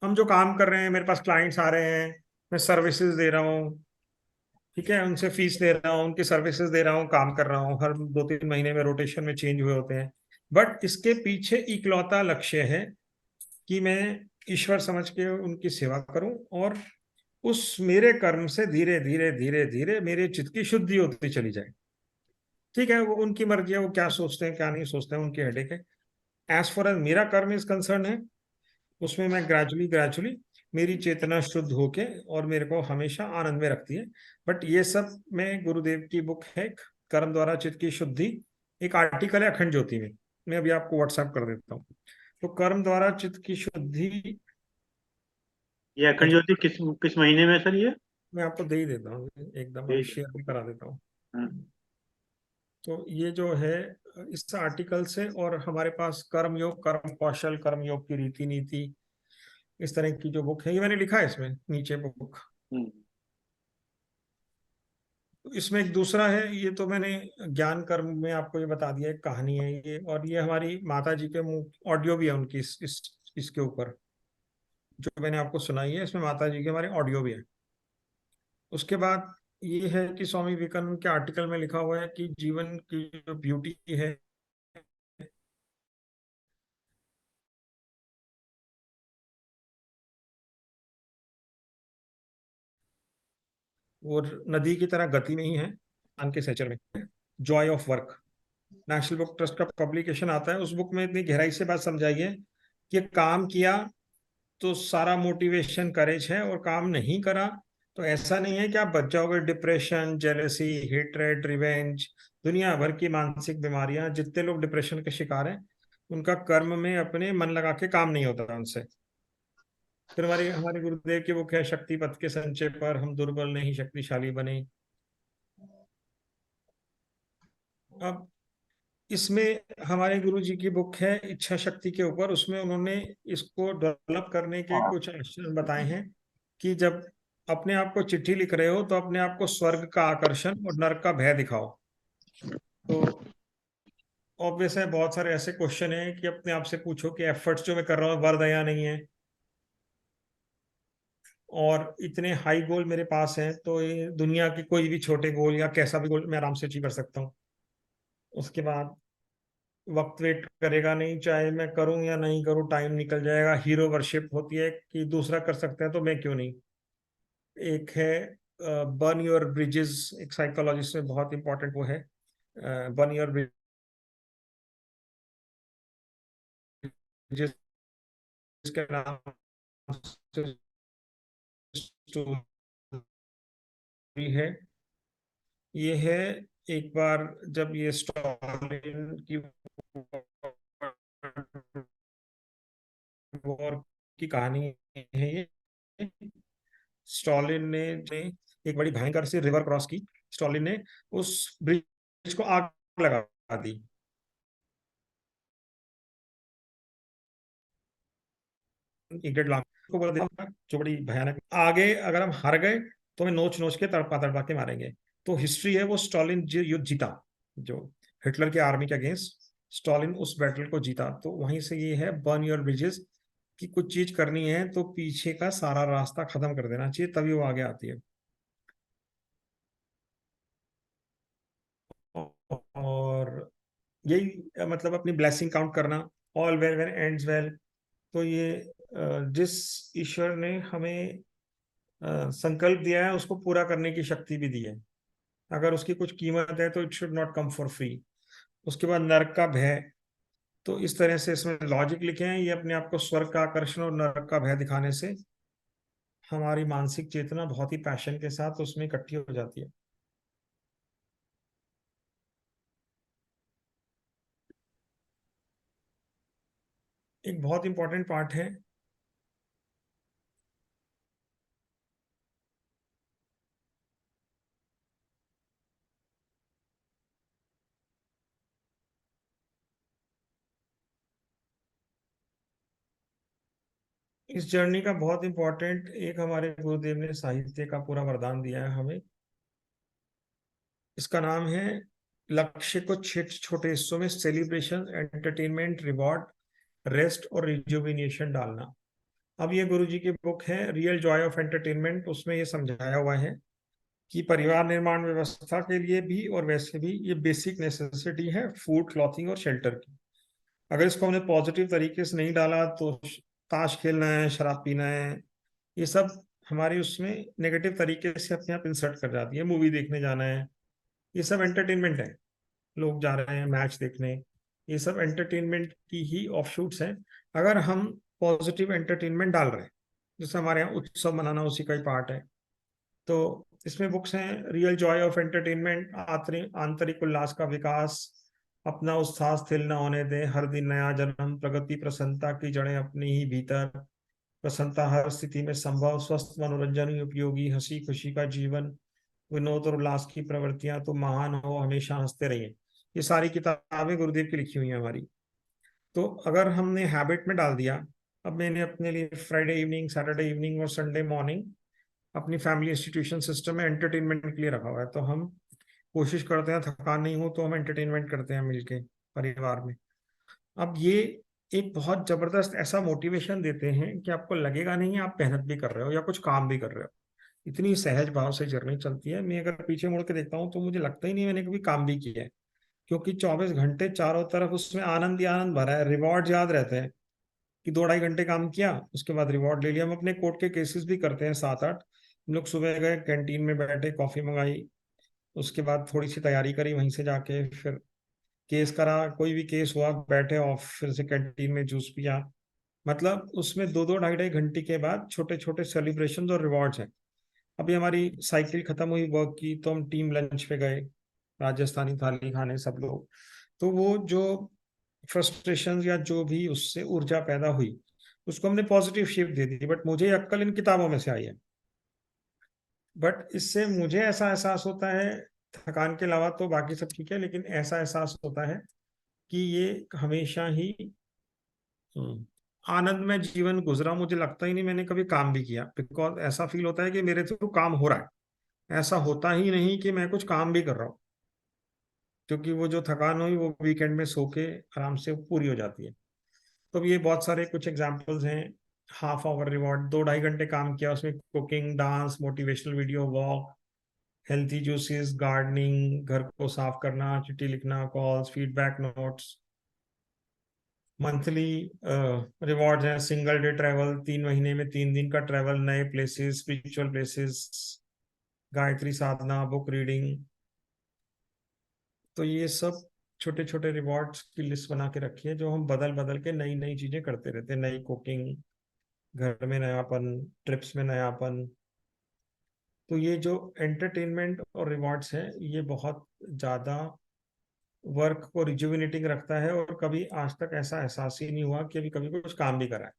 हम जो काम कर रहे हैं, मेरे पास क्लाइंट्स आ रहे हैं, मैं सर्विसेज दे रहा हूँ, ठीक है, उनसे फीस ले रहा हूँ, उनकी सर्विसेज दे रहा हूँ, काम कर रहा हूँ, हर 2-3 महीने में रोटेशन में चेंज हुए होते हैं। बट इसके पीछे इकलौता लक्ष्य है कि मैं ईश्वर समझ के उनकी सेवा करूं, और उस मेरे कर्म से धीरे धीरे धीरे धीरे मेरे चित्त की शुद्धि होती चली जाए। ठीक है, वो उनकी मर्जी है, वो क्या सोचते हैं क्या नहीं सोचते हैं, उनकी हेडेक है। एज फार एज मेरा कर्म इज कंसर्न है, उसमें मैं ग्रेजुअली ग्रेजुअली मेरी चेतना शुद्ध होके और मेरे को हमेशा आनंद में रखती है। बट ये सब मैं गुरुदेव की बुक है कर्म द्वारा चित्त की शुद्धि, एक आर्टिकल है अखंड ज्योति में, मैं अभी आपको व्हाट्सएप कर देता हूँ। तो कर्म द्वारा चित्त की शुद्धि, ये अखंड ज्योति किस किस महीने में है सर ये? मैं आपको दे ही देता हूँ, एकदम अभी ठीक है। शेयर भी करा देता हूँ। हम्म। तो ये जो है इस आर्टिकल से, और हमारे पास कर्म योग, कर्म कौशल, कर्म योग की रीति नीति, इस तरह की जो बुक है, ये मैंने लिखा है इसमें नीचे बुक। हम्म। इसमें एक दूसरा है, ये तो मैंने ज्ञान कर्म में आपको ये बता दिया, एक कहानी है ये, और ये हमारी माता जी के मुंह ऑडियो भी है उनकी इसके ऊपर, जो मैंने आपको सुनाई है, इसमें माता जी के हमारे ऑडियो भी है। उसके बाद ये है कि स्वामी विवेकानंद के आर्टिकल में लिखा हुआ है कि जीवन की जो ब्यूटी है, वो नदी की तरह गति में ही है, ज्ञान के सेचर में। Joy of work, national book trust का पब्लिकेशन आता है, उस बुक में इतनी गहराई से बात समझाई है कि काम किया तो सारा मोटिवेशन करेज है, और काम नहीं करा तो ऐसा नहीं है कि आप बच जाओगे। डिप्रेशन, जेलसी, हेट्रेड, रिवेंज, दुनिया भर की मानसिक बीमारियां, जितने लोग डिप्रेशन के शिकार हैं, उनका कर्म में अपने मन लगा के काम नहीं होता उनसे। फिर हमारे हमारे गुरुदेव की बुक है शक्ति पथ के संचय पर, हम दुर्बल नहीं शक्तिशाली बने। अब इसमें हमारे गुरु जी की बुक है इच्छा शक्ति के ऊपर, उसमें उन्होंने इसको डेवलप करने के कुछ एक्शन बताए हैं कि जब अपने आप को चिट्ठी लिख रहे हो तो अपने आप को स्वर्ग का आकर्षण और नरक का भय दिखाओ। तो ऑब्वियस है, बहुत सारे ऐसे क्वेश्चन हैं कि अपने आप से पूछो कि एफर्ट्स जो मैं कर रहा हूँ वर्थ है या नहीं है, और इतने हाई गोल मेरे पास हैं तो ये दुनिया के कोई भी छोटे गोल या कैसा भी गोल मैं आराम से अचीव कर सकता हूँ। उसके बाद वक्त वेट करेगा नहीं, चाहे मैं करूं या नहीं करूं, टाइम निकल जाएगा। हीरो वर्शिप होती है कि दूसरा कर सकता है तो मैं क्यों नहीं। एक है बर्न योर ब्रिजेस, एक साइकोलॉजिस्ट में बहुत इंपॉर्टेंट वो है, बर्न योर ब्रिजेस के नाम से स्टोरी है। ये है, एक बार जब ये स्टॉलिन की वॉर की कहानी है ये। स्टॉलिन ने एक बड़ी भयंकर सी रिवर क्रॉस की, स्टॉलिन ने उस ब्रिज को आग लगा दी। एक 1.5 लाख को बोला देखा, जो बड़ी भयानक, आगे अगर हम हार गए तो हमें नोच नोच के तड़पा तड़पा के मारेंगे। तो हिस्ट्री है वो स्टॉलिन युद्ध जीता, जो हिटलर के आर्मी के अगेंस्ट स्टॉलिन उस बैटल को जीता। तो वहीं से ये है बर्न योर ब्रिजेस, कि कुछ चीज करनी है तो पीछे का सारा रास्ता खत्म कर देना चाहिए, तभी वो आगे आती है। और यही मतलब अपनी ब्लेसिंग काउंट करना, all well well ends well. तो ये जिस ईश्वर ने हमें संकल्प दिया है उसको पूरा करने की शक्ति भी दी है। अगर उसकी कुछ कीमत है तो it should not come for free. उसके बाद नरक का भय। तो इस तरह से इसमें लॉजिक लिखे हैं, ये अपने आप को स्वर्ग का आकर्षण और नरक का भय दिखाने से हमारी मानसिक चेतना बहुत ही पैशन के साथ उसमें इकट्ठी हो जाती है। एक बहुत इंपॉर्टेंट पार्ट है इस जर्नी का, बहुत इंपॉर्टेंट एक हमारे गुरुदेव ने साहित्य का पूरा वरदान दिया है हमें। इसका नाम है लक्ष्य को छोटे हिस्सों में सेलिब्रेशन, एंटरटेनमेंट, रिवॉर्ड, रेस्ट और रिजुविनेशन डालना। अब ये गुरु जी की बुक है रियल जॉय ऑफ एंटरटेनमेंट। उसमें ये समझाया हुआ है कि परिवार निर्माण व्यवस्था के लिए भी और वैसे भी ये बेसिक नेसेसिटी है फूड, क्लॉथिंग और शेल्टर की। अगर इसको हमने पॉजिटिव तरीके से नहीं डाला तो ताश खेलना है, शराब पीना है, ये सब हमारी उसमें नेगेटिव तरीके से अपने आप इंसर्ट कर जाती है। मूवी देखने जाना है, ये सब एंटरटेनमेंट है। लोग जा रहे हैं मैच देखने, ये सब एंटरटेनमेंट की ही ऑफशूट्स हैं। अगर हम पॉजिटिव एंटरटेनमेंट डाल रहे हैं, जैसे हमारे यहाँ उत्सव मनाना उसी का ही पार्ट है, तो इसमें बुक्स हैं रियल जॉय ऑफ एंटरटेनमेंट, आंतरिक उल्लास का विकास, अपना उत्साह स्थिर न होने दें, हर दिन नया जन्म, प्रगति, प्रसन्नता की जड़ें अपनी ही भीतर, प्रसन्नता हर स्थिति में संभव, स्वस्थ मनोरंजन ही उपयोगी, हंसी खुशी का जीवन, विनोद और उल्लास की प्रवृत्तियां तो महान हो, हमेशा हंसते रहिए। ये सारी किताबें गुरुदेव की लिखी हुई हैं हमारी। तो अगर हमने हैबिट में डाल दिया, अब मैंने अपने लिए फ्राइडे इवनिंग, सैटरडे इवनिंग और संडे मॉर्निंग अपनी फैमिली इंस्टीट्यूशन सिस्टम में एंटरटेनमेंट के लिए रखा हुआ है। तो हम कोशिश करते हैं थकान नहीं हो तो हम एंटरटेनमेंट करते हैं मिलके परिवार में। अब ये एक बहुत जबरदस्त ऐसा मोटिवेशन देते हैं कि आपको लगेगा नहीं आप मेहनत भी कर रहे हो या कुछ काम भी कर रहे हो। इतनी सहज भाव से जर्नी चलती है। मैं अगर पीछे मुड़ के देखता हूँ तो मुझे लगता ही नहीं मैंने कभी काम भी किया है, क्योंकि 24 घंटे चारों तरफ उसमें आनंद ही आनंद भरा है। रिवॉर्ड याद रहते हैं कि 2-2.5 घंटे काम किया, उसके बाद रिवॉर्ड ले लिया। हम अपने कोर्ट के केसेस भी करते हैं 7-8। हम लोग सुबह गए, कैंटीन में बैठे, कॉफी मंगाई, उसके बाद थोड़ी सी तैयारी करी, वहीं से जाके फिर केस करा, कोई भी केस हुआ, बैठे और फिर से कैंटीन में जूस पिया। मतलब उसमें 2-2 ढाई-ढाई घंटे के बाद छोटे छोटे सेलिब्रेशन और रिवॉर्ड्स हैं। अभी हमारी साइकिल खत्म हुई वर्क की तो हम टीम लंच पे गए, राजस्थानी थाली खाने सब लोग। तो वो जो फ्रस्ट्रेशन या जो भी उससे ऊर्जा पैदा हुई, उसको हमने positive shift they the. But मुझे अक्कल इन किताबों में से आई है। बट इससे मुझे ऐसा एहसास होता है, थकान के अलावा तो बाकी सब ठीक है, लेकिन ऐसा एहसास होता है कि ये हमेशा ही आनंद में जीवन गुजरा। मुझे लगता ही नहीं मैंने कभी काम भी किया, बिकॉज ऐसा फील होता है कि मेरे थ्रू काम हो रहा है। ऐसा होता ही नहीं कि मैं कुछ काम भी कर रहा हूँ, क्योंकि वो जो थकान हुई वो वीकेंड में सो के आराम से पूरी हो जाती है। तो ये बहुत सारे कुछ एग्जांपल्स हैं। हाफ आवर रिवॉर्ड, 2-2.5 घंटे काम किया, उसमें cooking, dance, motivational video, walk, healthy juices, gardening, घर को साफ करना, चिट्ठी लिखना, calls, feedback notes. Monthly rewards हैं सिंगल डे ट्रैवल, 3 महीने में 3 दिन का ट्रैवल, नए प्लेसेस, स्पिरिचुअल प्लेसेस, गायत्री साधना, बुक रीडिंग। तो ये सब छोटे छोटे रिवॉर्ड्स की लिस्ट बना के रखी है, जो हम बदल बदल के नई नई चीजें करते रहते हैं। नई कुकिंग, घर में नयापन, ट्रिप्स में नयापन। तो ये जो एंटरटेनमेंट और रिवॉर्ड्स है, ये बहुत ज्यादा वर्क को रिजुविनेटिंग रखता है। और कभी आज तक ऐसा एहसास ही नहीं हुआ कि अभी कभी कुछ काम भी करा है।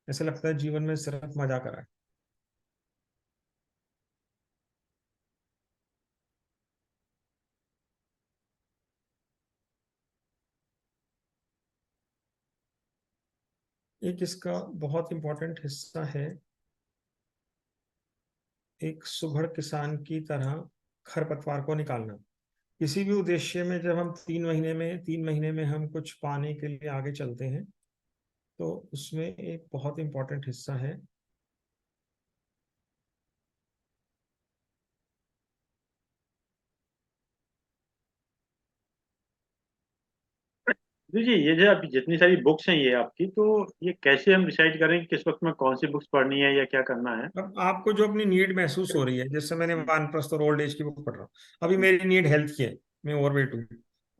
ऐसा लगता है जीवन में सिर्फ मजा करा है। एक इसका बहुत इंपॉर्टेंट हिस्सा है, एक सुघड़ किसान की तरह खरपतवार को निकालना। किसी भी उद्देश्य में जब हम 3 महीने में हम कुछ पाने के लिए आगे चलते हैं, तो उसमें एक बहुत इंपॉर्टेंट हिस्सा है। जी, ये जो अभी जितनी सारी बुक्स हैं ये आपकी, तो ये कैसे हम डिसाइड करें कि किस वक्त में कौन सी बुक्स पढ़नी है या क्या करना है? अब आपको जो अपनी नीड महसूस हो रही है, जैसे मैंने वानप्रस्थ और ओल्ड एज की बुक पढ़ रहा हूँ, अभी मेरी नीड हेल्थ की है, मैं ओवरवेट हूँ,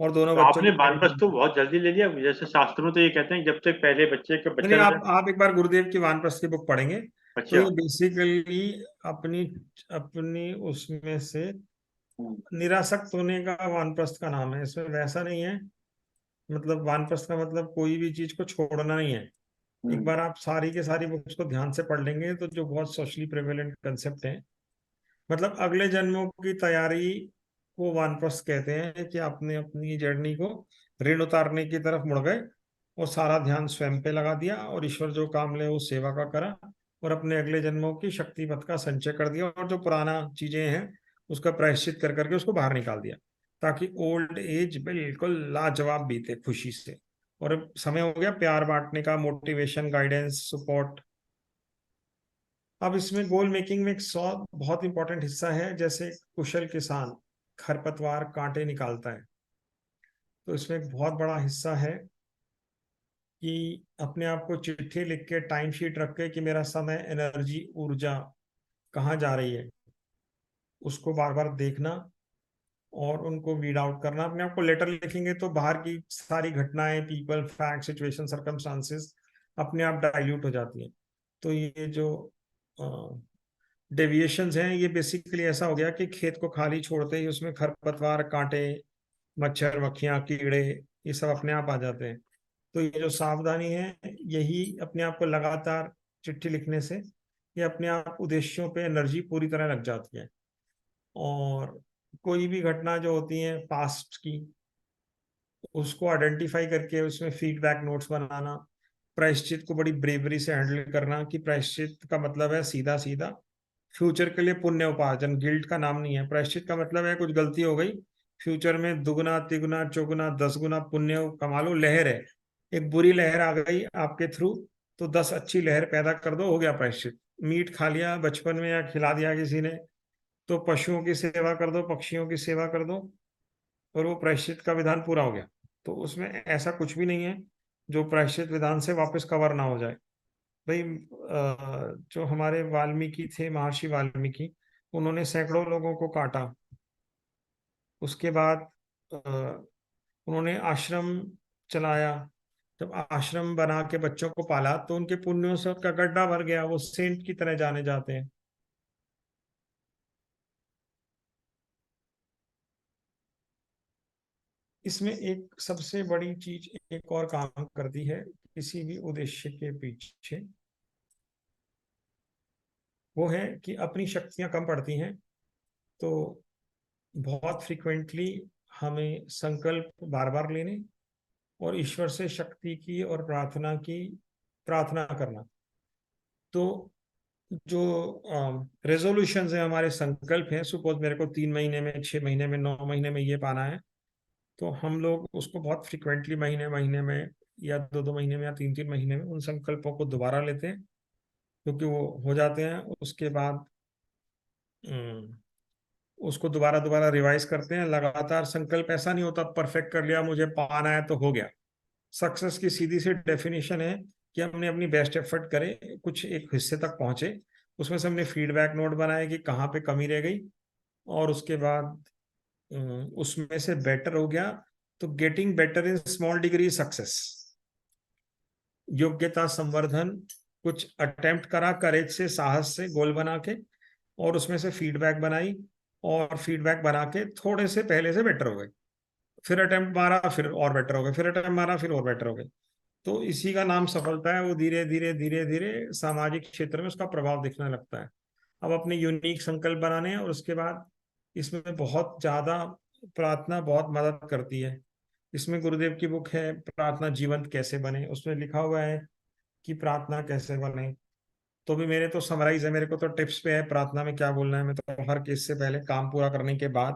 और दोनों तो बच्चों आपने की वानप्रस्थ तो बहुत जल्दी ले लिया, जैसे शास्त्रों तो ये कहते हैं जब तक पहले बच्चे के बच्चा नहीं, न आप एक बार गुरुदेव की वानप्रस्थ की बुक पढ़ेंगे तो अच्छा। ये बेसिकली अपनी अपनी उसमें से निरासक्त होने का वानप्रस्थ का नाम है। इसमें वैसा नहीं है, मतलब वानप्रस्थ का मतलब कोई भी चीज को छोड़ना नहीं है। एक बार आप सारी के सारी बुक्स को ध्यान से पढ़ लेंगे तो जो बहुत सोशली प्रेवेलेंट कंसेप्ट है, मतलब अगले जन्मों की तैयारी को वानप्रस्थ कहते हैं, कि आपने अपनी जर्नी को ऋण उतारने की तरफ मुड़ गए और सारा ध्यान स्वयं पे लगा दिया और ईश्वर जो काम ले उस सेवा का करा और अपने अगले जन्मों की शक्ति पथ का संचय कर दिया और जो पुराना चीजें हैं उसका प्रायश्चित कर करके उसको बाहर निकाल दिया, ताकि ओल्ड एज बिल्कुल लाजवाब बीते खुशी से। और अब समय हो गया प्यार बांटने का, मोटिवेशन, गाइडेंस, सपोर्ट। अब इसमें गोल मेकिंग में एक बहुत इंपॉर्टेंट हिस्सा है। जैसे कुशल किसान खरपतवार कांटे निकालता है, तो इसमें एक बहुत बड़ा हिस्सा है कि अपने आप को चिट्ठी लिख के, टाइम शीट रख के कि मेरा समय, एनर्जी, ऊर्जा कहाँ जा रही है, उसको बार बार देखना और उनको वीड आउट करना। अपने आप को लेटर लिखेंगे तो बाहर की सारी घटनाएं, पीपल, फैक्ट, सिचुएशन, सर्कमस्टांसेस अपने आप डाइल्यूट हो जाती हैं। तो ये जो डेविएशंस हैं, ये बेसिकली ऐसा हो गया कि खेत को खाली छोड़ते ही उसमें खरपतवार, कांटे, मच्छर, मक्खियां, कीड़े, ये सब अपने आप आ जाते हैं। तो ये जो सावधानी है, यही अपने आप को लगातार चिट्ठी लिखने से ये अपने आप उद्देश्यों पे एनर्जी पूरी तरह लग जाती है। और कोई भी घटना जो होती है पास्ट की, उसको आइडेंटिफाई करके उसमें फीडबैक नोट्स बनाना, प्रायश्चित को बड़ी ब्रेवरी से हैंडल करना, कि प्रायश्चित का मतलब है सीधा सीधा फ्यूचर के लिए पुण्य उपार्जन, गिल्ट का नाम नहीं है। प्रायश्चित का मतलब है कुछ गलती हो गई, फ्यूचर में दुगना, तिगुना, चौगुना, 10 गुना पुण्य कमा लो। लहर है, एक बुरी लहर आ गई आपके थ्रू, तो 10 अच्छी लहर पैदा कर दो, हो गया प्रायश्चित। मीट खा लिया बचपन में या खिला दिया किसी ने, तो पशुओं की सेवा कर दो, पक्षियों की सेवा कर दो, और वो प्रायश्चित का विधान पूरा हो गया। तो उसमें ऐसा कुछ भी नहीं है जो प्रायश्चित विधान से वापस कवर ना हो जाए। भाई जो हमारे वाल्मीकि थे, महर्षि वाल्मीकि, उन्होंने सैकड़ों लोगों को काटा। उसके बाद उन्होंने आश्रम चलाया। जब आश्रम बना के बच्चों को पाला तो उनके पुण्यों से उनका गड्ढा भर गया, वो सेंट की तरह जाने जाते हैं। इसमें एक सबसे बड़ी चीज एक और काम करती है किसी भी उद्देश्य के पीछे, वो है कि अपनी शक्तियां कम पड़ती हैं, तो बहुत फ्रिक्वेंटली हमें संकल्प बार बार लेने और ईश्वर से शक्ति की और प्रार्थना की प्रार्थना करना। तो जो रेजोल्यूशन है, हमारे संकल्प हैं, सपोज मेरे को 3 महीने में, 6 महीने में, 9 महीने में ये पाना है, तो हम लोग उसको बहुत फ्रिक्वेंटली महीने महीने में या 2 2 महीने में या 3 3 महीने में उन संकल्पों को दोबारा लेते हैं, क्योंकि वो हो जाते हैं। उसके बाद उसको दोबारा दोबारा रिवाइज करते हैं लगातार। संकल्प ऐसा नहीं होता परफेक्ट कर लिया, मुझे पाना है तो हो गया। सक्सेस की सीधी सी डेफिनेशन है कि हमने अपनी बेस्ट एफर्ट करे, कुछ एक हिस्से तक पहुंचे, उसमें से हमने फीडबैक नोट बनाए कि कहाँ पे कमी रह गई, और उसके बाद उसमें से बेटर हो गया। तो getting better in small degree success, योग्यता संवर्धन, कुछ अटेम्प्ट करा, करेज से, साहस से, गोल बना के, और उसमें से फीडबैक बनाई, और फीडबैक बना के थोड़े से पहले से बेटर हो गए, फिर अटेम्प्ट मारा, फिर और बेटर हो गए, फिर अटेम्प्ट मारा, फिर और बेटर हो गए। तो इसी का नाम सफलता है। वो धीरे धीरे धीरे धीरे सामाजिक क्षेत्र में उसका प्रभाव दिखने लगता है। अब अपने यूनिक संकल्प बनाने हैं, और उसके बाद इसमें बहुत ज्यादा प्रार्थना बहुत मदद करती है। इसमें गुरुदेव की बुक है प्रार्थना जीवंत कैसे बने, उसमें लिखा हुआ है कि प्रार्थना कैसे बने। तो भी मेरे तो समराइज है, मेरे को तो टिप्स पे है प्रार्थना में क्या बोलना है। मैं तो हर केस से पहले काम पूरा करने के बाद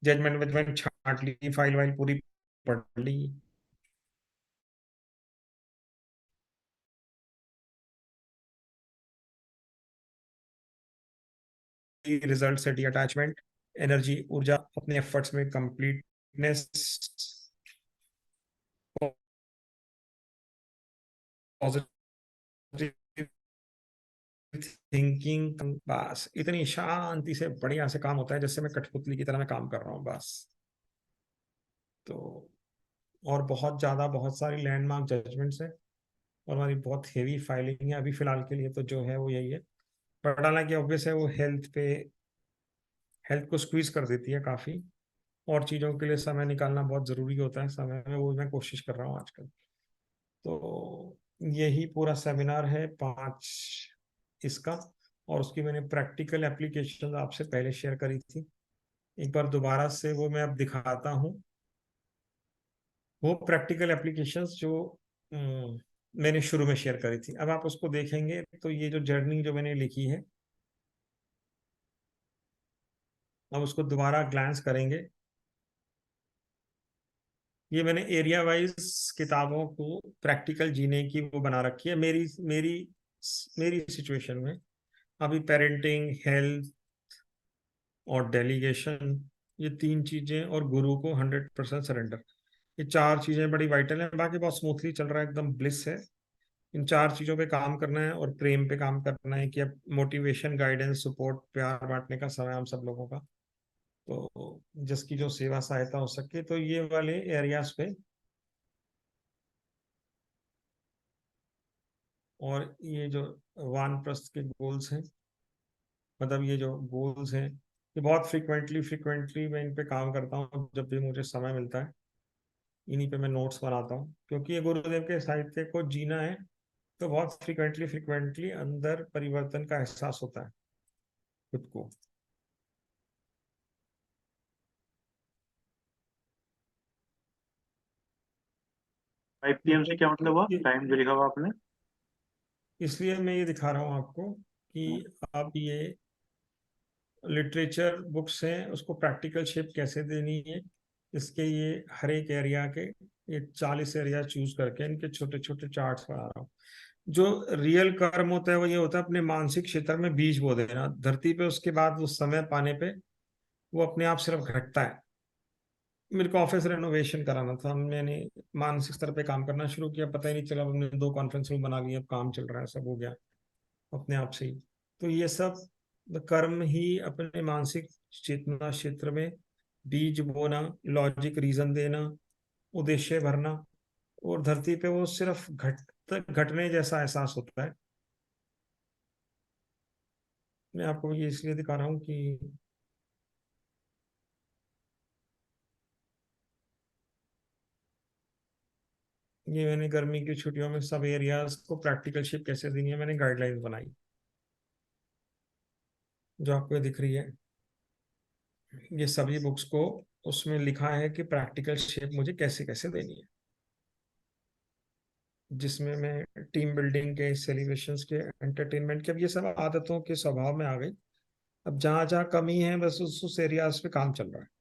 जजमेंट वजमेंट छांट ली, फाइल वाइल पूरी पढ़ ली। रिजल्ट से डी अटैचमेंट, एनर्जी, ऊर्जा, अपने एफर्ट्स में कंप्लीटनेस, पॉजिटिव थिंकिंग। बस इतनी शांति से बढ़िया से काम होता है, जैसे मैं कठपुतली की तरह मैं काम कर रहा हूँ बस। तो और बहुत ज़्यादा बहुत सारी लैंडमार्क जजमेंट्स है और हमारी बहुत हेवी फाइलिंग है अभी फिलहाल के लिए, तो जो है वो यही है। बट हालांकि ऑब्वियस है वो हेल्थ को स्क्वीज कर देती है काफ़ी, और चीज़ों के लिए समय निकालना बहुत ज़रूरी होता है, समय में वो मैं कोशिश कर रहा हूँ आजकल। तो यही पूरा सेमिनार है 5 इसका, और उसकी मैंने प्रैक्टिकल एप्लीकेशन आपसे पहले शेयर करी थी। एक बार दोबारा से वो मैं अब दिखाता हूँ, वो प्रैक्टिकल एप्लीकेशंस जो मैंने शुरू में शेयर करी थी। अब आप उसको देखेंगे तो ये जो जर्नी जो मैंने लिखी है, अब उसको दोबारा ग्लांस करेंगे। ये मैंने एरिया वाइज किताबों को प्रैक्टिकल जीने की वो बना रखी है मेरी मेरी मेरी सिचुएशन में। अभी पेरेंटिंग, हेल्थ और डेलीगेशन, ये 3 चीजें, और गुरु को 100% सरेंडर, ये 4 चीजें बड़ी वाइटल हैं। बाकी बहुत स्मूथली चल रहा है, एकदम ब्लिस है। इन 4 चीजों पे काम करना है और प्रेम पे काम करना है कि अब मोटिवेशन, गाइडेंस, सपोर्ट, प्यार बांटने का समय हम सब लोगों का, तो जिसकी जो सेवा सहायता हो सके, तो ये वाले एरियाज पे। और ये जो वानप्रस्थ के गोल्स हैं, मतलब ये जो गोल्स हैं, ये बहुत फ्रिक्वेंटली मैं इन पे काम करता हूँ जब भी मुझे समय मिलता है। इन्हीं पे मैं नोट्स बनाता हूँ, क्योंकि ये गुरुदेव के साहित्य को जीना है, तो बहुत फ्रिक्वेंटली अंदर परिवर्तन का एहसास होता है खुद को। 5 PM से क्या मतलब हुआ, टाइम जो लिखा हुआ आपने? इसलिए मैं ये दिखा रहा हूँ आपको कि आप ये लिटरेचर बुक्स हैं उसको प्रैक्टिकल शेप कैसे देनी है, इसके ये हर एक एरिया के ये 40 एरिया चूज करके इनके छोटे छोटे चार्ट्स बना रहा हूँ। जो रियल कर्म होता है वो ये होता है अपने मानसिक क्षेत्र में बीज बो देना धरती पे, उसके बाद उस समय पाने पे वो अपने आप सिर्फ घटता है। मेरे को ऑफिस रेनोवेशन कराना था, मैंने मानसिक स्तर पे काम करना शुरू किया, पता ही नहीं चला, हमने 2 कॉन्फ्रेंस रूम बना लिए, अब काम चल रहा है, सब हो गया अपने आप से ही। तो ये सब कर्म ही अपने मानसिक चेतना क्षेत्र में बीज बोना, लॉजिक रीजन देना, उद्देश्य भरना, और धरती पे वो सिर्फ घटने जैसा एहसास होता है। मैं आपको ये इसलिए दिखा रहा हूँ कि ये मैंने गर्मी की छुट्टियों में सब एरियाज को प्रैक्टिकल शेप कैसे देनी है, मैंने गाइडलाइंस बनाई जो आपको दिख रही है। ये सभी बुक्स को उसमें लिखा है कि प्रैक्टिकल शेप मुझे कैसे कैसे देनी है, जिसमें मैं टीम बिल्डिंग के, सेलिब्रेशंस के, एंटरटेनमेंट के, अब ये सब आदतों के स्वभाव में आ गई। अब जहाँ जहाँ कमी है बस उस एरियाज पे काम चल रहा है।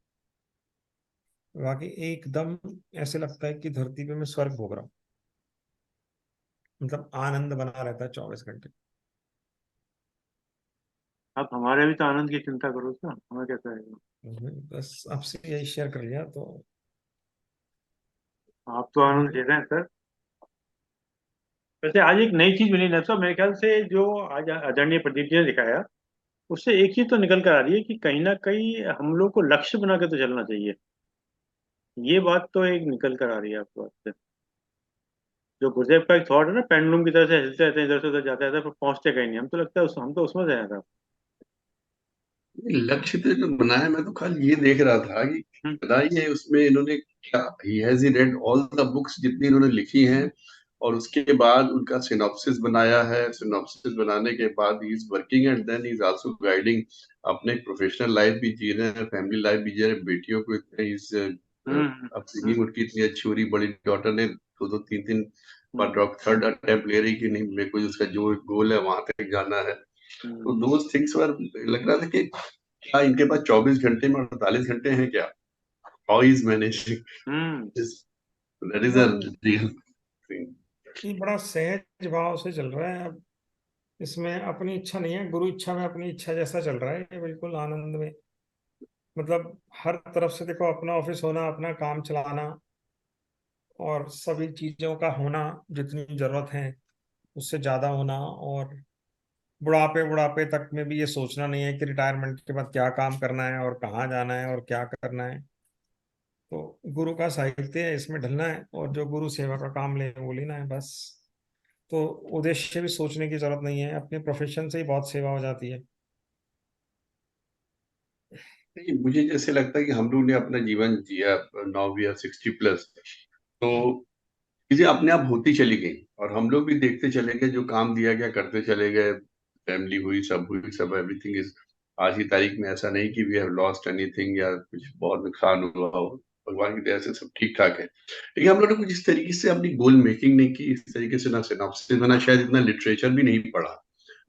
बाकी एकदम ऐसे लगता है कि धरती पे मैं स्वर्ग भोग रहा हूँ, मतलब आनंद बना रहता है 24 घंटे। आप हमारे भी तो आनंद की चिंता करो सर, हमें कैसा है? बस आपसे यही शेयर कर लिया तो। आप तो आनंद ले रहे हैं सर। वैसे आज एक नई चीज मिली ना, मेरे ख्याल से जो आज आदरणीय प्रदीप जी ने दिखाया, उससे एक चीज तो निकल कर आ रही है कि कहीं ना कहीं हम लोग को लक्ष्य बना के तो चलना चाहिए। ये बात तो एक निकल कर आ रही है आपकी बात से। जो गुरुदेव का एक थॉट है ना, पेंडुलम की तरह से हिलते रहते हैं, इधर से उधर जाते रहते हैं, पर पहुंचते कहीं नहीं। हम तो लगता है हम तो उसमें जाया था। लक्ष्य तो जो बनाया, मैं तो खाली ये देख रहा था कि हम्म। बताइए है उसमें इन्होंने क्या, he has read all the books जितनी इन्होंने लिखी हैं, और उसके बाद उनका सिनॉप्सिस बनाया है। सिनॉप्सिस बनाने के बाद he is working and then he is also guiding. अपने प्रोफेशनल लाइफ भी जी रहे हैं, फैमिली लाइफ भी जी रहे हैं, बेटियों को इतने इस हम्म। अपनी उनकी इतनी अच्छी हो रही, बड़ी डॉटर ने 2-2 3-3 हम्म। बार थर्ड अटेम्प्ट ले रही कि नहीं, मेरे को उसका जो गोल है वहां तक जाना है। तो दोज थिंग्स वर, लग रहा था कि क्या इनके पास 24 घंटे में 48 घंटे हैं क्या? How is managing hmm. This? That is a नहीं, रियल थिंग। ये बड़ा सहज भाव से चल रहा है। अब इसमें अपनी इच्छा नहीं है, गुरु इच्छा में अपनी इच्छा जैसा चल रहा है ये, बिल्कुल आनंद में। मतलब हर तरफ से देखो, अपना ऑफिस होना, अपना काम चलाना, और सभी चीजों का होना, जितनी जरूरत है उससे ज्यादा होना, और बुढ़ापे बुढ़ापे तक में भी ये सोचना नहीं है कि रिटायरमेंट के बाद क्या काम करना है और कहाँ जाना है और क्या करना है। तो गुरु का साहित्य है, इसमें ढलना है और जो गुरु सेवा का काम ले वो लेना है बस। तो उद्देश्य भी सोचने की जरूरत नहीं है, अपने प्रोफेशन से ही बहुत सेवा हो जाती है। नहीं, मुझे जैसे लगता है कि हम लोग ने अपना जीवन जिया, नाउ वी आर 60+, तो चीजें अपने आप होती चली गई और हम लोग भी देखते चले गए, जो काम दिया गया करते चले गए, फैमिली हुई, सब एवरीथिंग इज। आज की तारीख में ऐसा नहीं कि वी हैव लॉस्ट एनीथिंग या कुछ बहुत नुकसान हुआ हो। भगवान की दया से सब ठीक ठाक है, लेकिन हम लोगों ने कुछ इस तरीके से अपनी गोल मेकिंग नहीं की, इस तरीके से ना सिनॉप्सिस बना, शायद इतना लिटरेचर भी नहीं पढ़ा,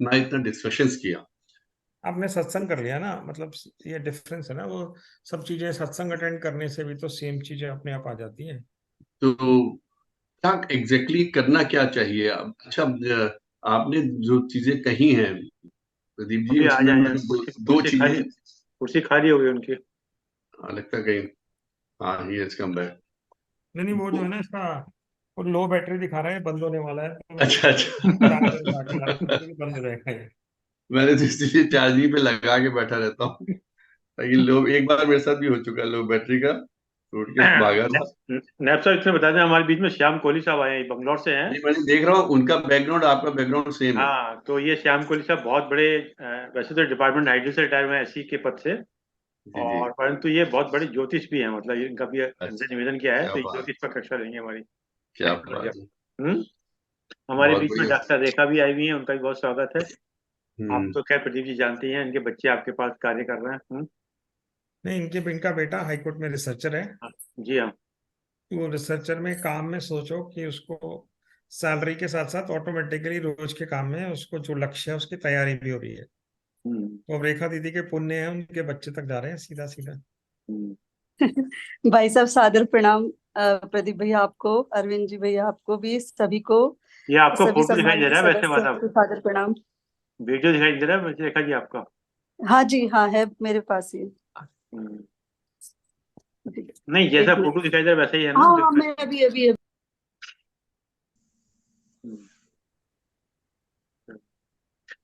ना इतना डिस्कशंस किया। आपने सत्संग कर लिया ना, मतलब ये डिफरेंस है ना, वो सब चीजें सत्संग अटेंड करने से भी तो सेम चीजें अपने आप आ जाती हैं। तो क्या एग्जैक्टली करना क्या चाहिए अच्छा, आपने जो चीजें कही हैं प्रदीप जी, अभी आ उसमें जाए, मैं कुर्सी दो कुर्सी चीजें, खाली, कुर्सी खाली हो गई उनकी। लगता है कहीं, हाँ ही हैज कम बैक। नहीं नहीं, वो जो है ना इसका, वो लो बैटरी दिखा रहा है, बंद होने वाला है, तो मैंने अच्छा इसको अच्छा। चार्जर उठा के ला रखा है, क्योंकि बंद हो जाएगा ये। मैंने तो इसलिए चार्जिंग पे लगा के बैठा रहता हूँ, ताकि लो, एक बार मेरे साथ भी हो चुका है, लो बैटरी का टूट के भागा था। नैब साहब इसमें बता दें, हमारे बीच में श्याम कोहली साहब आए हैं, बंगलौर से हैं। नहीं, मैंने देख रहा हूँ उनका बैकग्राउंड आपका बैकग्राउंड सेम है। हाँ, तो ये श्याम कोहली साहब बहुत बड़े वैसे तो डिपार्टमेंट हाइड्रो से रिटायर हुए हैं, एससी के पद से। जी जी। और परंतु ये बहुत बड़े ज्योतिष भी हैं, मतलब इनका भी अच्छा, हमसे निवेदन किया है, क्या तो ये बात, ज्योतिष पर कक्षा लेंगे हमारी। क्या एस्ट्रोलॉजी। बात है। हम्म। हमारे बहुत बीच में बढ़िया। डॉक्टर रेखा भी आई हुई है, उनका भी बहुत स्वागत है। आप हम्म। तो खैर प्रदीप जी जानते ही हैं, इनके बच्चे आपके पास कार्य कर रहे हैं। नहीं, इनका बेटा हाईकोर्ट में रिसर्चर है। हाँ, जी हाँ। वो रिसर्चर में काम में सोचो कि उसको सैलरी के साथ साथ ऑटोमेटिकली रोज के काम में उसको जो लक्ष्य है उसकी तैयारी भी हो रही है। हम्म, तो अब रेखा दीदी के पुण्य है, उनके बच्चे तक जा रहे हैं सीधा सीधा। हम्म। भाई साहब सादर प्रणाम। प्रदीप भैया आपको, अरविंद जी भैया आपको भी, सभी को, ये आपको सभी फोटो दिखाई दे सम्मानित रहा है वैसे सदस्यों वाला, को सादर प्रणाम। वीडियो दिखाई दे रहा है वैसे रेखा जी आपका। हाँ जी, हाँ है मेरे पास ही। हम्म। जी, नहीं, जैसा एक फोटो मिनट। दिखाई दे रहा है वैसा ही है ना, हाँ जो हाँ, मैं अभी हम्म।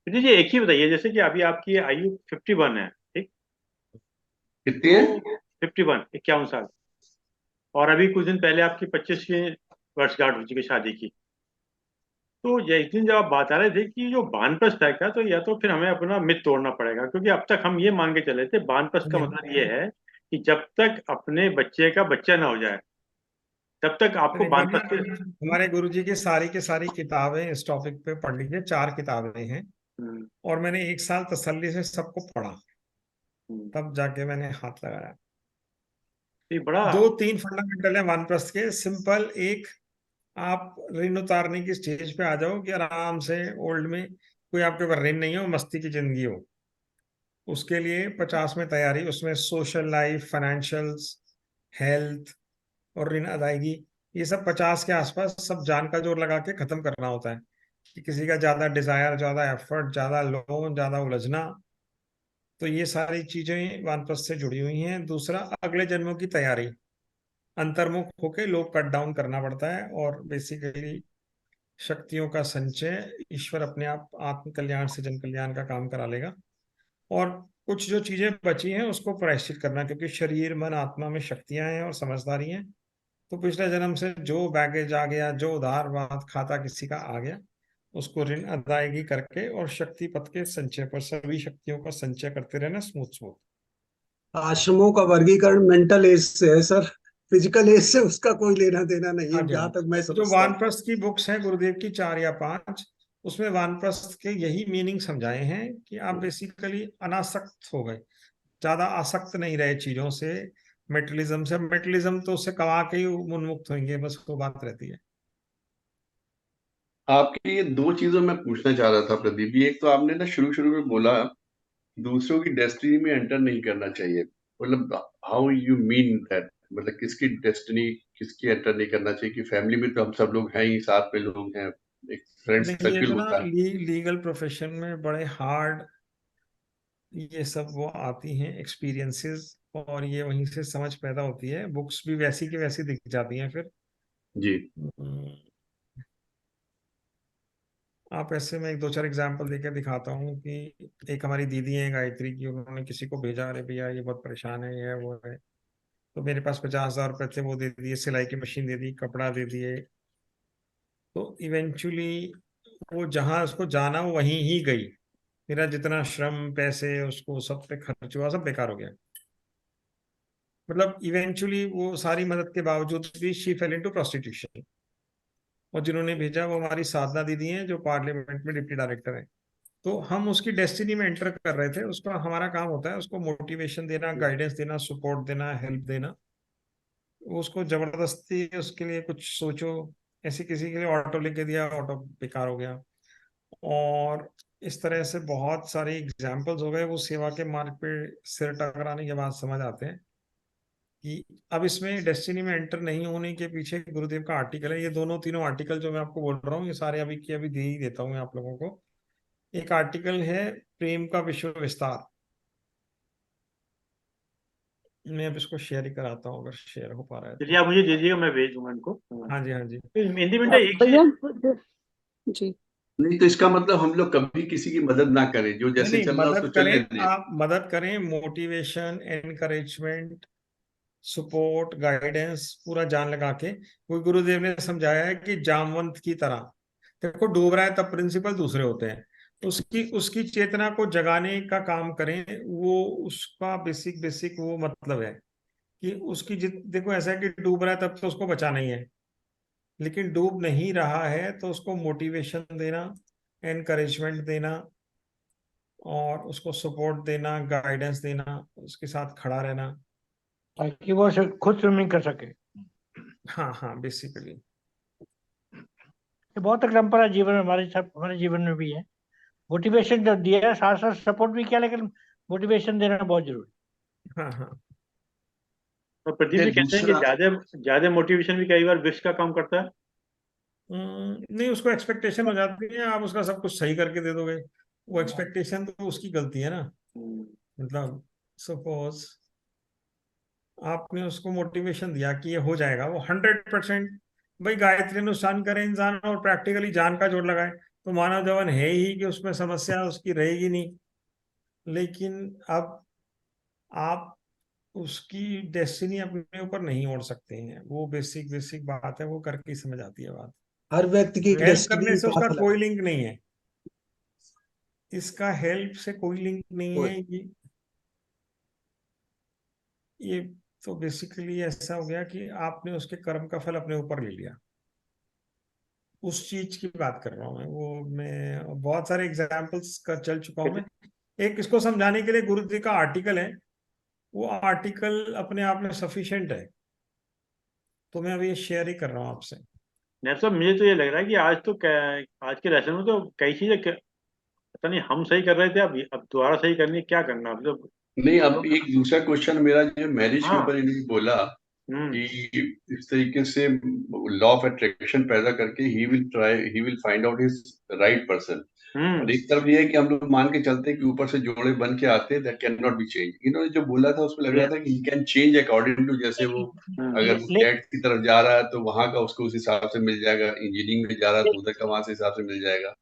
जी जी, एक ही बताइए, जैसे कि अभी आपकी आयु 51 है, ठीक? कितनी है? तो 51, 51 साल। और अभी कुछ दिन पहले आपकी 25वीं वर्षगांठ हो चुकी शादी की। तो ये एक दिन जब आप बता रहे थे कि जो वानप्रस्थ है क्या, तो या तो फिर हमें अपना मिथ तोड़ना पड़ेगा, क्योंकि अब तक हम ये मान के चले थे वानप्रस्थ का नहीं, मतलब ये है कि जब तक अपने बच्चे का बच्चा ना हो जाए तब तक आपको एक बार ना वानप्रस्थ के। हमारे गुरुजी की सारी किताबें इस टॉपिक पे पढ़ लीजिए, 4 किताबें हैं। हम्म, और मैंने एक साल तसल्ली से सबको पढ़ा, हम्म। तब जाके मैंने हाथ लगाया। ये बड़ा। 2-3 फंडामेंटल है वानप्रस्थ के, सिंपल। एक, आप ऋण उतारने की स्टेज पे आ जाओ कि आराम से ओल्ड में कोई आपके ऊपर ऋण नहीं हो, मस्ती की जिंदगी हो। उसके लिए 50 में तैयारी, उसमें सोशल लाइफ, फाइनेंशियल्स, हेल्थ और ऋण अदायगी, ये सब 50 के आसपास सब जान का जोर लगा के खत्म करना होता है। कि किसी का ज्यादा डिजायर, ज्यादा एफर्ट, ज्यादा लोन, ज्यादा उलझना, तो ये सारी चीजें वानप्रस्थ से जुड़ी हुई हैं। दूसरा, अगले जन्मों की तैयारी, अंतर्मुख होके लोग कट डाउन करना पड़ता है, और बेसिकली शक्तियों का संचय, ईश्वर अपने आप आत्म कल्याण से जन कल्याण का काम करा लेगा। और कुछ जो चीजें बची हैं उसको प्रायश्चित करना, क्योंकि शरीर मन आत्मा में शक्तियां हैं और समझदारी हैं। तो पिछले जन्म से जो बैगेज आ गया, जो उधार बात खाता किसी का आ गया, उसको ऋण अदायगी करके और शक्ति पथ के संचय पर सभी शक्तियों का संचय करते रहना, स्मूथ स्मूथ। आश्रमों का वर्गीकरण मेंटल एज से है सर, फिजिकल एज से उसका कोई लेना देना नहीं हाँ है जी, हाँ। जहां तक मैं जो समझता हूँ। वानप्रस्थ की बुक्स हैं गुरुदेव की, 4 या 5, उसमें वानप्रस्थ के यही मीनिंग समझाए हैं कि आप बेसिकली अनासक्त हो गए, ज्यादा आसक्त नहीं रहे चीजों से, मेटलिज्म से। मेटलिज्म तो उससे कमा के ही उन्मुक्त होंगे, बस वो बात रहती है। आपके ये दो चीजों में पूछना चाह रहा था प्रदीप जी, एक तो आपने ना शुरू शुरू में बोला दूसरों की डेस्टिनी में एंटर नहीं करना चाहिए, मतलब हाउ यू मीन दैट, मतलब किसकी डेस्टिनी, किसकी एंटर नहीं करना चाहिए, कि फैमिली में तो हम सब लोग हैं ही, साथ में लोग हैं, एक फ्रेंड नहीं, ये सर्किल तो ना होता है। लीगल प्रोफेशन में बड़े हार्ड ये सब वो आती हैं एक्सपीरियंसेस, और ये वहीं से समझ पैदा होती है। बुक्स भी वैसी की वैसी दिख जाती हैं फिर। जी। हम्म, आप ऐसे में 1-2-4 एग्जांपल देकर दिखाता हूँ कि एक हमारी दीदी है गायत्री की, उन्होंने किसी को भेजा, अरे भैया ये बहुत परेशान है, ये है वो है। तो मेरे पास 50,000 रुपए थे, वो दे दिए, सिलाई की मशीन दे दी, कपड़ा दे दिए। तो इवेंचुअली वो जहां उसको जाना वो वहीं ही गई। मेरा जितना श्रम, पैसे उसको सब पे खर्च हुआ, सब बेकार हो गया। मतलब इवेंचुअली वो सारी मदद के बावजूद भी शी फेल इनटू प्रोस्टिट्यूशन। और जिन्होंने भेजा वो हमारी साधना दीदी हैं, जो पार्लियामेंट में डिप्टी डायरेक्टर है। तो हम उसकी डेस्टिनी में एंटर कर रहे थे। उसका हमारा काम होता है उसको मोटिवेशन देना, गाइडेंस देना, सपोर्ट देना, हेल्प देना। उसको जबरदस्ती उसके लिए कुछ सोचो, ऐसे किसी के लिए ऑटो लेके दिया, ऑटो बेकार हो गया। और इस तरह से बहुत सारे एग्जाम्पल्स हो गए। वो सेवा के मार्ग पे सिर टकराने के बाद समझ आते हैं कि अब इसमें डेस्टिनी में एंटर नहीं होने के पीछे गुरुदेव का आर्टिकल है। ये दोनों तीनों आर्टिकल जो मैं आपको बोल रहा हूँ, ये सारे अभी के अभी दे ही देता हूँ मैं आप लोगों को। एक आर्टिकल है प्रेम का विश्व विस्तार। मैं अब इसको शेयर ही कराता हूँ, अगर शेयर हो पा रहा है चलिए तो। आप मुझे दीजिएगा, मैं भेज दूंगा इनको। हाँ जी, हाँ जी। हिंदी में एक भैया चीज, जी, नहीं तो इसका मतलब हम लोग कभी किसी की मदद ना करें, जो नहीं जैसे नहीं, चल रहा है उसको मदद चलने करें, दें। आप मदद करें, मोटिवेशन, एनकरेजमेंट, सपोर्ट, गाइडेंस पूरा जान लगा के। कोई गुरुदेव ने समझाया है कि जामवंत की तरह, देखो डूब रहा है तब प्रिंसिपल दूसरे होते हैं। उसकी उसकी चेतना को जगाने का काम करें, वो उसका बेसिक बेसिक वो मतलब है कि उसकी देखो ऐसा है कि डूब रहा है तब तो उसको बचाना ही है। लेकिन डूब नहीं रहा है तो उसको मोटिवेशन देना, एनकरेजमेंट देना, और उसको सपोर्ट देना, गाइडेंस देना, उसके साथ खड़ा रहना। ताकि वो खुद स्विमिंग कर सके। हाँ हाँ, बेसिकली। ये बहुत एग्जाम्पल है जीवन में, हमारे जीवन में भी है। मोटिवेशन जो दिया, साथ साथ सपोर्ट भी किया, लेकिन मोटिवेशन देना बहुत जरूरी। हाँ हाँ। और प्रदीप जी कहते हैं कि दूसरा, ज्यादा ज्यादा मोटिवेशन भी कई बार विष का काम करता है। नहीं, उसको एक्सपेक्टेशन हो जाती है, आप उसका सब कुछ सही करके दे दोगे। वो एक्सपेक्टेशन तो उसकी गलती है ना। हम्म, मतलब सपोज आपने उसको मोटिवेशन दिया कि ये हो जाएगा, वो 100%। भाई गायत्री अनुष्ठान करे इंसान और प्रैक्टिकली जान का जोड़ लगाए, तो मानव जीवन है ही कि उसमें समस्या उसकी रहेगी नहीं। लेकिन अब आप उसकी डेस्टिनी अपने ऊपर नहीं ओढ़ सकते हैं। वो बेसिक बेसिक बात है, वो करके ही समझ आती है बात। हर व्यक्ति की हेल्प डेस्टिनी करने से उसका पाथ अलग कोई है। लिंक नहीं है। इसका हेल्प से कोई लिंक नहीं है। ये तो बेसिकली ऐसा हो गया कि आपने उसके कर्म का फल अपने ऊपर ले लिया। उस चीज की बात कर रहा हूँ मैं। वो मैं बहुत सारे एग्जाम्पल्स का चल चुका हूँ मैं। एक इसको समझाने के लिए गुरु जी का आर्टिकल है, वो आर्टिकल अपने आप में सफिशिएंट है। तो मैं अभी ये शेयर ही कर रहा हूँ आपसे। नहीं साहब, मुझे तो ये लग रहा है कि आज के लेसन में तो कई चीजें पता नहीं हम सही कर रहे थे, अब दोबारा सही करनी है, क्या करना मतलब। नहीं अब एक दूसरा क्वेश्चन मेरा जो मैरिज के हाँ। ऊपर इन्होंने बोला हम्म। कि इस तरीके से लॉ ऑफ अट्रैक्शन पैदा करके he will find out his right person. Hmm. और एक तरफ ये है कि हम लोग मान के चलते हैं कि ऊपर से जोड़े बन के आते हैं, that can not be change. इन्होंने जो बोला था उसमें लग रहा ये- था कि he can change according to, जैसे वो हम्म। अगर वो कैट की तरफ जा रहा है तो वहां का उसको उस हिसाब से मिल जाएगा, इंजीनियरिंग में जा रहा है तो उधर का वहां से हिसाब से मिल जाएगा।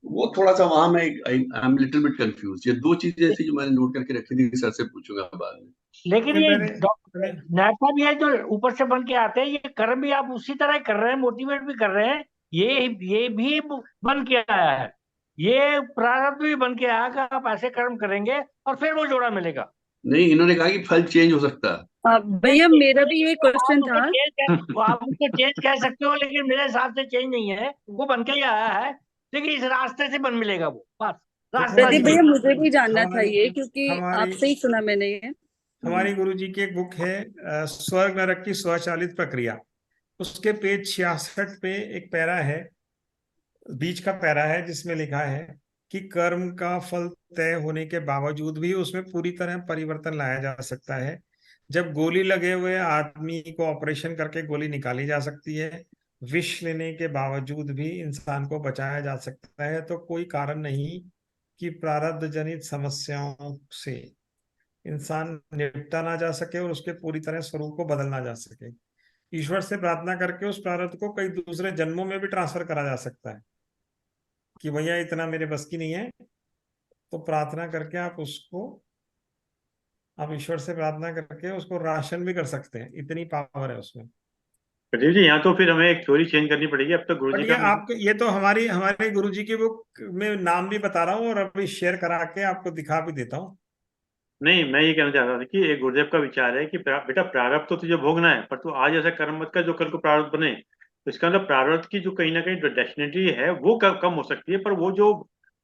वो थोड़ा सा वहां मैं I am little bit confuse. ये दो चीजें ऐसी जो मैंने नोट करके रखी थी, सर से पूछूंगा बाद में। लेकिन नहीं, ये मैंने नायका भी है जो ऊपर से बन के आते हैं, ये कर्म भी आप उसी तरह कर रहे हैं, मोटिवेट भी कर रहे हैं। ये भी बन के आया है, ये प्रारब्ध भी बन के आया कि आप ऐसे कर्म करेंगे और फिर वो जोड़ा मिलेगा। नहीं, इन्होंने कहा कि फल चेंज हो सकता है। भैया मेरा भी ये क्वेश्चन था। आप उसको चेंज कह सकते हो, लेकिन मेरे हिसाब से चेंज नहीं है, वो बन के ही आया है। लेकिन इस रास्ते से बन मिलेगा वो, बस रास्ता प्रदीप ये भैया है। मुझे भी जानना था हमारी ये, क्योंकि हमारी आपसे ही सुना मैंने ये। हमारी गुरु जी की एक बुक है, स्वर्ग नरक की स्वचालित प्रक्रिया। उसके पेज 66 पे एक पैरा है, बीच का पैरा है, जिसमें लिखा है कि कर्म का फल तय होने के बावजूद भी उसमें पूरी तरह परिवर्तन लाया जा सकता है। जब गोली लगे हुए आदमी को ऑपरेशन करके गोली निकाली जा सकती है, विष लेने के बावजूद भी इंसान को बचाया जा सकता है, तो कोई कारण नहीं कि प्रारब्ध जनित समस्याओं से इंसान निपटा ना जा सके और उसके पूरी तरह स्वरूप को बदलना जा सके। ईश्वर से प्रार्थना करके उस प्रारब्ध को कई दूसरे जन्मों में भी ट्रांसफर करा जा सकता है कि भैया इतना मेरे बस की नहीं है। तो प्रार्थना करके आप उसको आप ईश्वर से प्रार्थना करके उसको राशन भी कर सकते हैं, इतनी पावर है उसमें। प्रदीप जी, यहाँ तो फिर हमें एक थ्योरी चेंज करनी पड़ेगी। अब तक गुरुजी बट का ये आपके, ये तो हमारी हमारे गुरुजी की बुक में नाम भी बता रहा हूँ और अभी शेयर करा के आपको दिखा भी देता हूँ। नहीं, मैं ये कहना चाह रहा था कि एक गुरुदेव का विचार है कि बेटा प्रारब्ध तो तुझे भोगना है, पर तू आज ऐसा कर्म मत कर जो कल को प्रारब्ध बने। तो इसका मतलब प्रारब्ध की जो कहीं ना कहीं जो डेस्टिनेटरी है वो कम हो सकती है, पर वो जो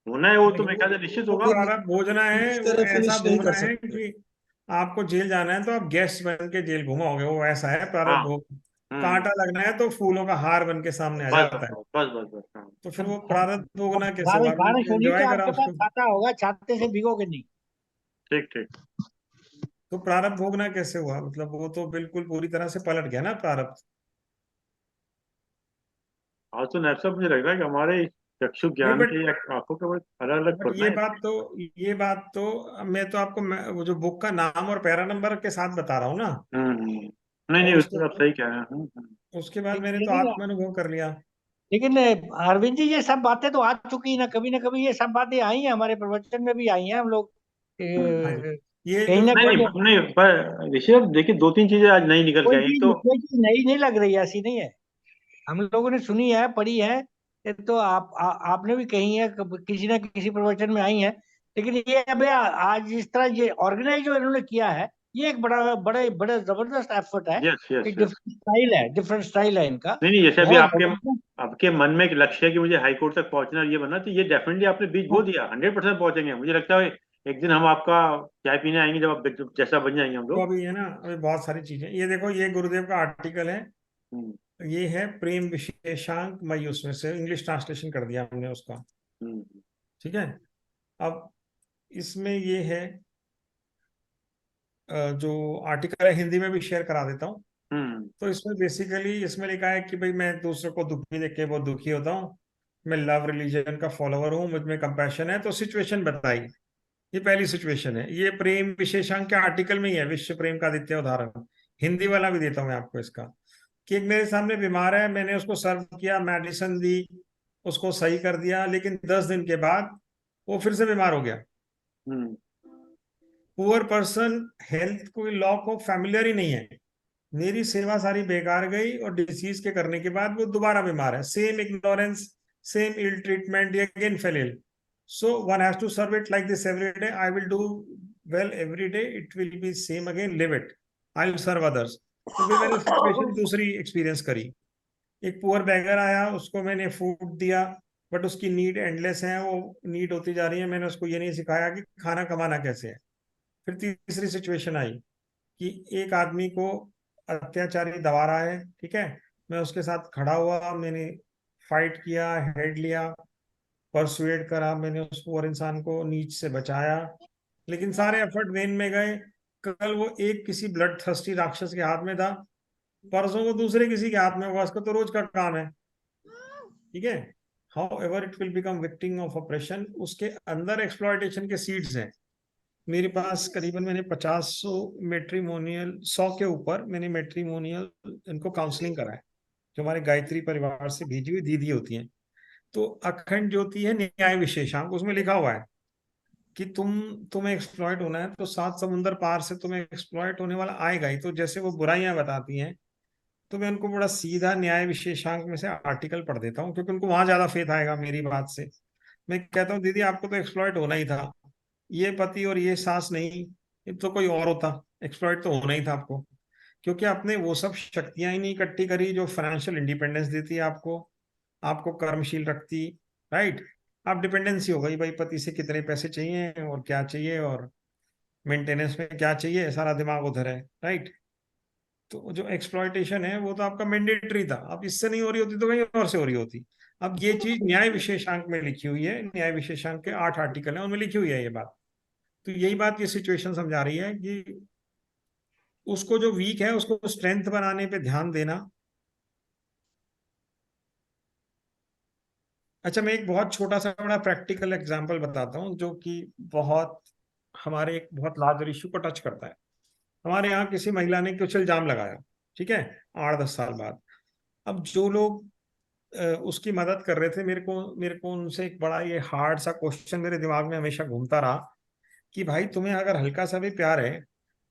होना है वो तो नहीं, मेरे ख्याल से निश्चित वो होगा। ये प्रारब्ध भोजना है, इस वो तरह ऐसा फिनिश नहीं भोगना कर है सकते। कि आपको जेल जाना है तो आप गेस्ट बन के जेल घुमाओगे, वो ऐसा है हाँ। प्रारब्ध भोग। हम्म। कांटा लगना है तो फूलों का हार बन के सामने आ बस जाता है। बस बस बस, हाँ। तो फिर वो अब प्रारब्ध भोगना कैसे गाने हुआ, गाने सुनिए एंजॉय तो करा आपके पास उसको। छाता होगा, छाते से भिगोगे नहीं। ठीक ठीक। तो प्रारब्ध भोगना कैसे हुआ, मतलब वो तो बिल्कुल पूरी तरह से पलट गया ना प्रारब्ध। आज तो नैप साहब मुझे लग रहा है कि हमारे चक्षु नहीं ज्ञान बट के या आंखों के अलग अलग बट खुलना है। ये बात तो मैं तो आपको वो जो बुक का नाम और पैरा नंबर के साथ बता रहा हूँ ना। नहीं नहीं, और उसके उसमें आप सही कह रहे हैं। उसके बाद मैंने तो लेकिन आत्मानुभव कर लिया। लेकिन अरविंद जी, ये सब बातें तो आ चुकी है ना कभी ये सब बातें आई हैं, हमारे प्रवचन में भी आई हैं। हम लोग हाँ जी, कहीं ये जो ना नहीं कहीं नहीं नहीं, पर ऋषि साहब देखिए, दो तीन चीजें आज नई निकल के आई। एक तो कोई चीज नई नहीं लग रही है, ऐसी नहीं है। हम लोगों ने सुनी है, पढ़ी है। ये तो आपने भी कही है, किसी ना किसी प्रवचन में आई है। लेकिन ये अबे आज इस तरह ये ऑर्गेनाइज जो इन्होंने किया है, ये एक बड़ा बड़े बड़े जबरदस्त एफर्ट है। यस यस एक यस। डिफरेंट स्टाइल है इनका। नहीं नहीं, जैसे अभी बहुत आपके जबरदस्त। आपके मन में एक लक्ष्य है कि मुझे हाई कोर्ट तक पहुंचना है, ये बनना, तो ये डेफिनेटली आपने बीज बो दिया। 100% पहुंचेंगे, मुझे लगता है। एक दिन हम आपका चाय पीने आएंगे, जब आप जैसा बन जाएंगे हम तो लोग। अभी है ना, अभी बहुत सारी चीजें, ये देखो ये गुरुदेव का आर्टिकल है। हम्म ये है प्रेम विशेषांक मई, उसमें से इंग्लिश ट्रांसलेशन कर दिया हमने उसका। हम्म ठीक है। अब इसमें ये है, जो आर्टिकल है हिंदी में भी शेयर करा देता हूँ। हम्म तो इसमें बेसिकली इसमें लिखा है कि भाई मैं दूसरे को दुखी देख के बहुत दुखी होता हूँ। मैं लव रिलीजन का फॉलोअर हूँ, मुझ में कंपैशन है। तो सिचुएशन बताई, ये पहली सिचुएशन है। ये प्रेम विशेषांक के आर्टिकल में ही है, विश्व प्रेम का आदित्य उदाहरण। हिंदी वाला भी देता हूँ मैं आपको इसका। कि एक मेरे सामने बीमार है, मैंने उसको सर्व किया, मेडिसिन दी, उसको सही कर दिया, लेकिन 10 दिन के बाद वो फिर से बीमार हो गया। हम्म पुअर पर्सन, हेल्थ कोई लॉक ऑफ फैमिलियर ही नहीं है। मेरी सेवा सारी बेकार गई और डिसीज के करने के बाद वो दोबारा बीमार है। Same ignorance, same ill treatment, again fell ill. So one has to serve it like this every day. I will do well every day, it will be same again, leave it, I will serve others. तो फिर मैंने situation दूसरी experience करी। एक poor bagger आया, उसको मैंने food दिया, बट उसकी नीड एंडलेस है, वो नीड होती जा रही है। मैंने उसको ये नहीं सिखाया कि खाना कमाना कैसे है। फिर तीसरी सिचुएशन आई कि एक आदमी को अत्याचारी दबा रहा है, ठीक है। मैं उसके साथ खड़ा हुआ, मैंने फाइट किया, हेड लिया, परसुएड करा, मैंने उस पुअर इंसान को नीच से बचाया। लेकिन सारे एफर्ट वेन में गए। कल वो एक किसी ब्लड थर्स्टी राक्षस के हाथ में था, परसों वो दूसरे किसी के हाथ में होगा, उसका तो रोज का काम है। ठीक है। How ever it will become victim of operation, उसके अंदर एक्सप्लॉयटेशन के सीड्स हैं। मेरे पास करीबन मैंने 50 मेट्रीमोनियल, 100 के ऊपर मैंने मेट्रीमोनियल इनको काउंसलिंग करा है, जो हमारे गायत्री परिवार से भेजी हुई दीदी होती हैं। तो अखंड ज्योति है न्याय विशेषांक, उसमें लिखा हुआ है कि तुम्हें एक्सप्लॉइट होना है तो 7 समुंदर पार से तुम्हें एक्सप्लॉइट होने वाला आएगा ही। तो जैसे वो बुराइयां बताती हैं, तो मैं उनको बड़ा सीधा न्याय विशेषांक में से आर्टिकल पढ़ देता हूँ, क्योंकि उनको वहां ज्यादा फेथ आएगा मेरी बात से। मैं कहता हूँ दीदी आपको तो एक्सप्लॉइट होना ही था, ये पति और ये सास नहीं, ये तो कोई और होता, एक्सप्लॉइट तो होना ही था आपको। क्योंकि आपने वो सब शक्तियां ही नहीं इकट्ठी करी जो फाइनेंशियल इंडिपेंडेंस देती है आपको, आपको कर्मशील रखती। राइट। आप डिपेंडेंसी हो गई भाई, पति से कितने पैसे चाहिए और क्या चाहिए और मेंटेनेंस में क्या चाहिए, सारा दिमाग उधर है। राइट। तो जो एक्सप्लॉयटेशन है वो तो आपका मैंडेटरी था, अब इससे नहीं हो रही होती तो कहीं और से हो रही होती। अब ये चीज न्याय विशेषांक में लिखी हुई है, न्याय विशेषांक के 8 आर्टिकल हैं, उनमें लिखी हुई है ये बात। तो यही बात ये सिचुएशन समझा रही है कि उसको जो वीक है उसको स्ट्रेंथ बनाने पे ध्यान देना। अच्छा, मैं एक बहुत छोटा सा बड़ा प्रैक्टिकल एग्जांपल बताता हूँ, जो कि बहुत हमारे एक बहुत लार्जर इशू को टच करता है। हमारे यहाँ किसी महिला ने कुछ इल्जाम लगाया, ठीक है, 8-10 साल बाद। अब जो लोग उसकी मदद कर रहे थे, मेरे को उनसे एक बड़ा ये हार्ड सा क्वेश्चन मेरे दिमाग में हमेशा घूमता रहा कि भाई तुम्हें अगर हल्का सा भी प्यार है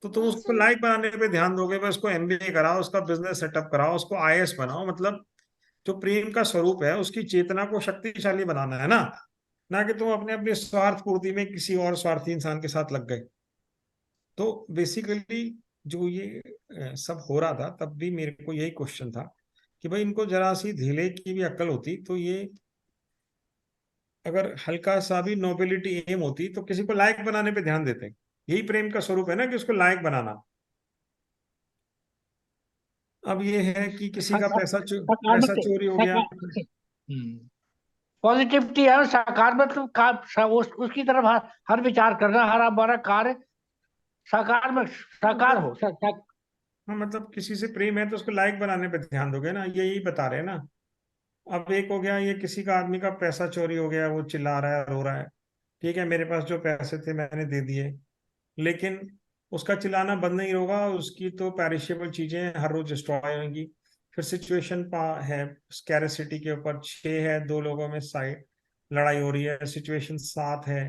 तो तुम उसको लायक बनाने पे ध्यान दोगे, बस उसको एमबीए कराओ, उसका बिजनेस सेटअप कराओ, उसको आईएएस बनाओ। मतलब जो प्रेम का स्वरूप है उसकी चेतना को शक्तिशाली बनाना है ना, ना कि तुम अपने अपने स्वार्थ पूर्ति में किसी और स्वार्थी इंसान के साथ लग गए। तो बेसिकली जो ये सब हो रहा था, तब भी मेरे को यही क्वेश्चन था कि भाई इनको जरा सी धीले की भी अक्ल होती तो ये, अगर हल्का सा भी नोबिलिटी एम होती तो किसी को लायक बनाने पे ध्यान देते। यही प्रेम का स्वरूप है ना, कि उसको लायक बनाना। अब ये है कि किसी का पैसा चोरी हो गया। पॉजिटिविटी है, सकारात्मक उसकी तरफ हर विचार करना, हर हमारा कार्य साकार में साकार हो। हाँ, मतलब किसी से प्रेम है तो उसको लायक बनाने पे ध्यान दोगे ना, यही बता रहे हैं ना। अब एक हो गया, ये किसी का आदमी का पैसा चोरी हो गया, वो चिल्ला रहा है, रो रहा है। ठीक है, मेरे पास जो पैसे थे मैंने दे दिए, लेकिन उसका चिल्लाना बंद नहीं होगा। उसकी तो पेरिशेबल चीजें हर रोज डिस्ट्रॉय होंगी। फिर सिचुएशन है स्कैरेसिटी के ऊपर, 6 है, 2 लोगों में साइड लड़ाई हो रही है। सिचुएशन 7 है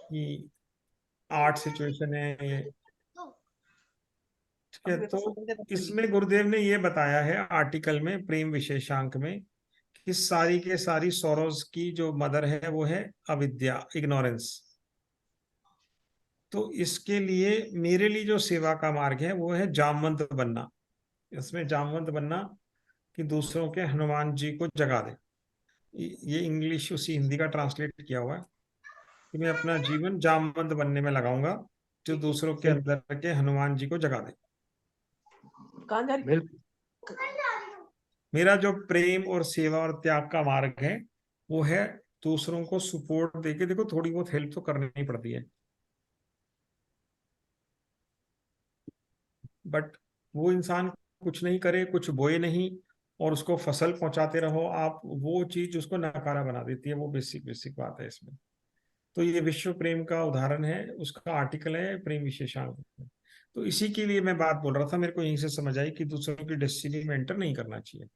कि 8 सिचुएशन है ये। ठीक है, तो इसमें गुरुदेव ने ये बताया है आर्टिकल में, प्रेम विशेषांक में, कि सारी के सारी सोरोज की जो मदर है वो है अविद्या, इग्नोरेंस। तो इसके लिए मेरे लिए जो सेवा का मार्ग है वो है जामवंत बनना। इसमें जामवंत बनना कि दूसरों के हनुमान जी को जगा दे। ये इंग्लिश उसी हिंदी का ट्रांसलेट किया हुआ है कि मैं अपना जीवन जामवंत बनने में लगाऊंगा, जो दूसरों के अंदर के हनुमान जी को जगा दे। मेरा जो प्रेम और सेवा और त्याग का मार्ग है वो है दूसरों को सपोर्ट देके। देखो, थोड़ी बहुत हेल्प तो करनी ही पड़ती है, बट वो इंसान कुछ नहीं करे, कुछ बोए नहीं, और उसको फसल पहुंचाते रहो आप, वो चीज उसको नकारा बना देती है। वो बेसिक बेसिक बात है इसमें। तो ये विश्व प्रेम का उदाहरण है, उसका आर्टिकल है प्रेम विशेषांक। तो इसी के लिए मैं बात बोल रहा था, मेरे को यहीं से समझ आई कि दूसरों की डेस्टिनी में एंटर नहीं करना चाहिए।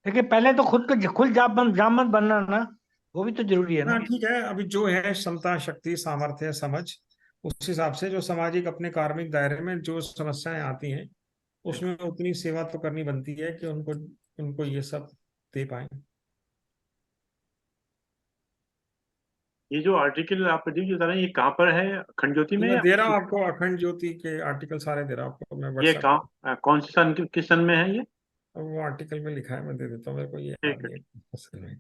देखिए, पहले तो खुद जामवंत बनना ना, वो भी तो जरूरी है ना। हाँ, ठीक है, अभी जो है क्षमता, शक्ति, सामर्थ्य, समझ, उस हिसाब से जो सामाजिक अपने कार्मिक दायरे में जो समस्याएं आती हैं उसमें उतनी सेवा तो करनी बनती है कि उनको उनको ये सब दे पाए। ये जो आर्टिकल आप प्रदीप जी बता रहे हैं, ये कहाँ पर है? अखंड ज्योति में मैं या दे रहा हूँ आपको, अखंड ज्योति के आर्टिकल सारे दे रहा हूँ आपको मैं ये व्हाट्सएप पे। कहाँ, कौन से सन, किस सन में है ये? वो आर्टिकल में लिखा है, मैं दे देता हूँ, मेरे को ये याद ठीक है। नहीं है असल में।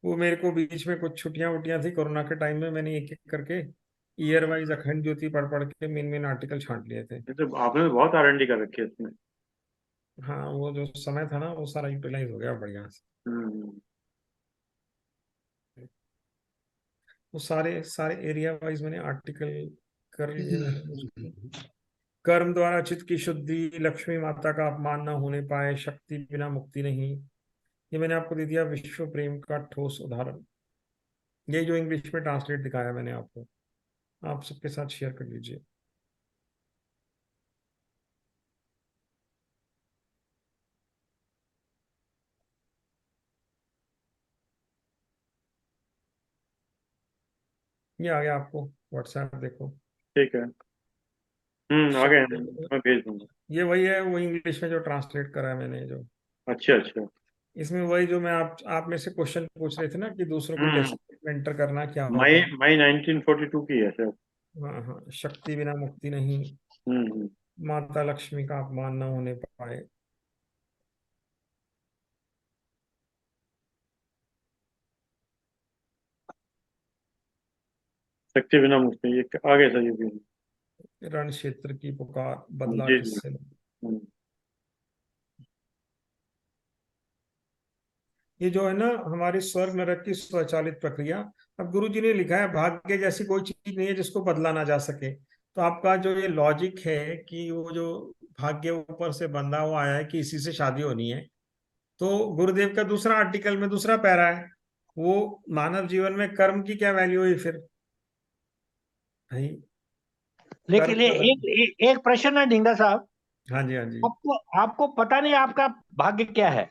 वो मेरे को बीच में कुछ छुट्टियां उटियां थी कोरोना के टाइम में, मैंने एक एक करके ईयर वाइज अखंड ज्योति पढ़ पढ़ के मेन मेन आर्टिकल छांट लिए थे। ये तो आपने बहुत R&D कर रखी है इसमें। हाँ, वो जो समय था ना वो सारा यूटिलाइज हो गया बढ़िया से। हम्म। वो सारे सारे एरिया वाइज मैंने आर्टिकल कर लिए मैंने। कर्म द्वारा चित्त की शुद्धि, लक्ष्मी माता का अपमान न होने पाए, शक्ति बिना मुक्ति नहीं। ये मैंने आपको दे दिया विश्व प्रेम का ठोस उदाहरण। ये जो इंग्लिश में ट्रांसलेट दिखाया मैंने आपको, आप सबके साथ शेयर कर लीजिए। ये आ गया आपको व्हाट्सएप, देखो। ठीक है। आ गए हैं, मैं भेज दूंगा। ये वही है, वो इंग्लिश में जो ट्रांसलेट करा है मैंने जो। अच्छा अच्छा। इसमें वही जो मैं आप में से क्वेश्चन पूछ रहे थे ना कि दूसरों की हम्म। डेस्टिनी में एंटर करना क्या मई होता है। मई 1942 की है सर। हाँ हाँ, शक्ति बिना मुक्ति नहीं, हम्म। माता लक्ष्मी का अपमान न होने पाए। शक्ति बिना मुक्ति, ये आगे सर, ये भी। रण क्षेत्र की पुकार, बदला जी जी। किससे। हम्म। ये जो है ना हमारी स्वर्ग नरक की स्वचालित प्रक्रिया। अब गुरु जी ने लिखा है भाग्य जैसी कोई चीज नहीं है जिसको बदला ना जा सके। तो आपका जो ये लॉजिक है कि वो जो भाग्य ऊपर से बंधा हुआ आया है कि इसी से शादी होनी है, तो गुरुदेव का दूसरा आर्टिकल में दूसरा पैरा है, वो मानव जीवन में कर्म की क्या वैल्यू है फिर भाई। लेकिन एक प्रश्न है ढींगा साहब। हाँ जी, हाँ जी। आपको आपको पता नहीं आपका भाग्य क्या है,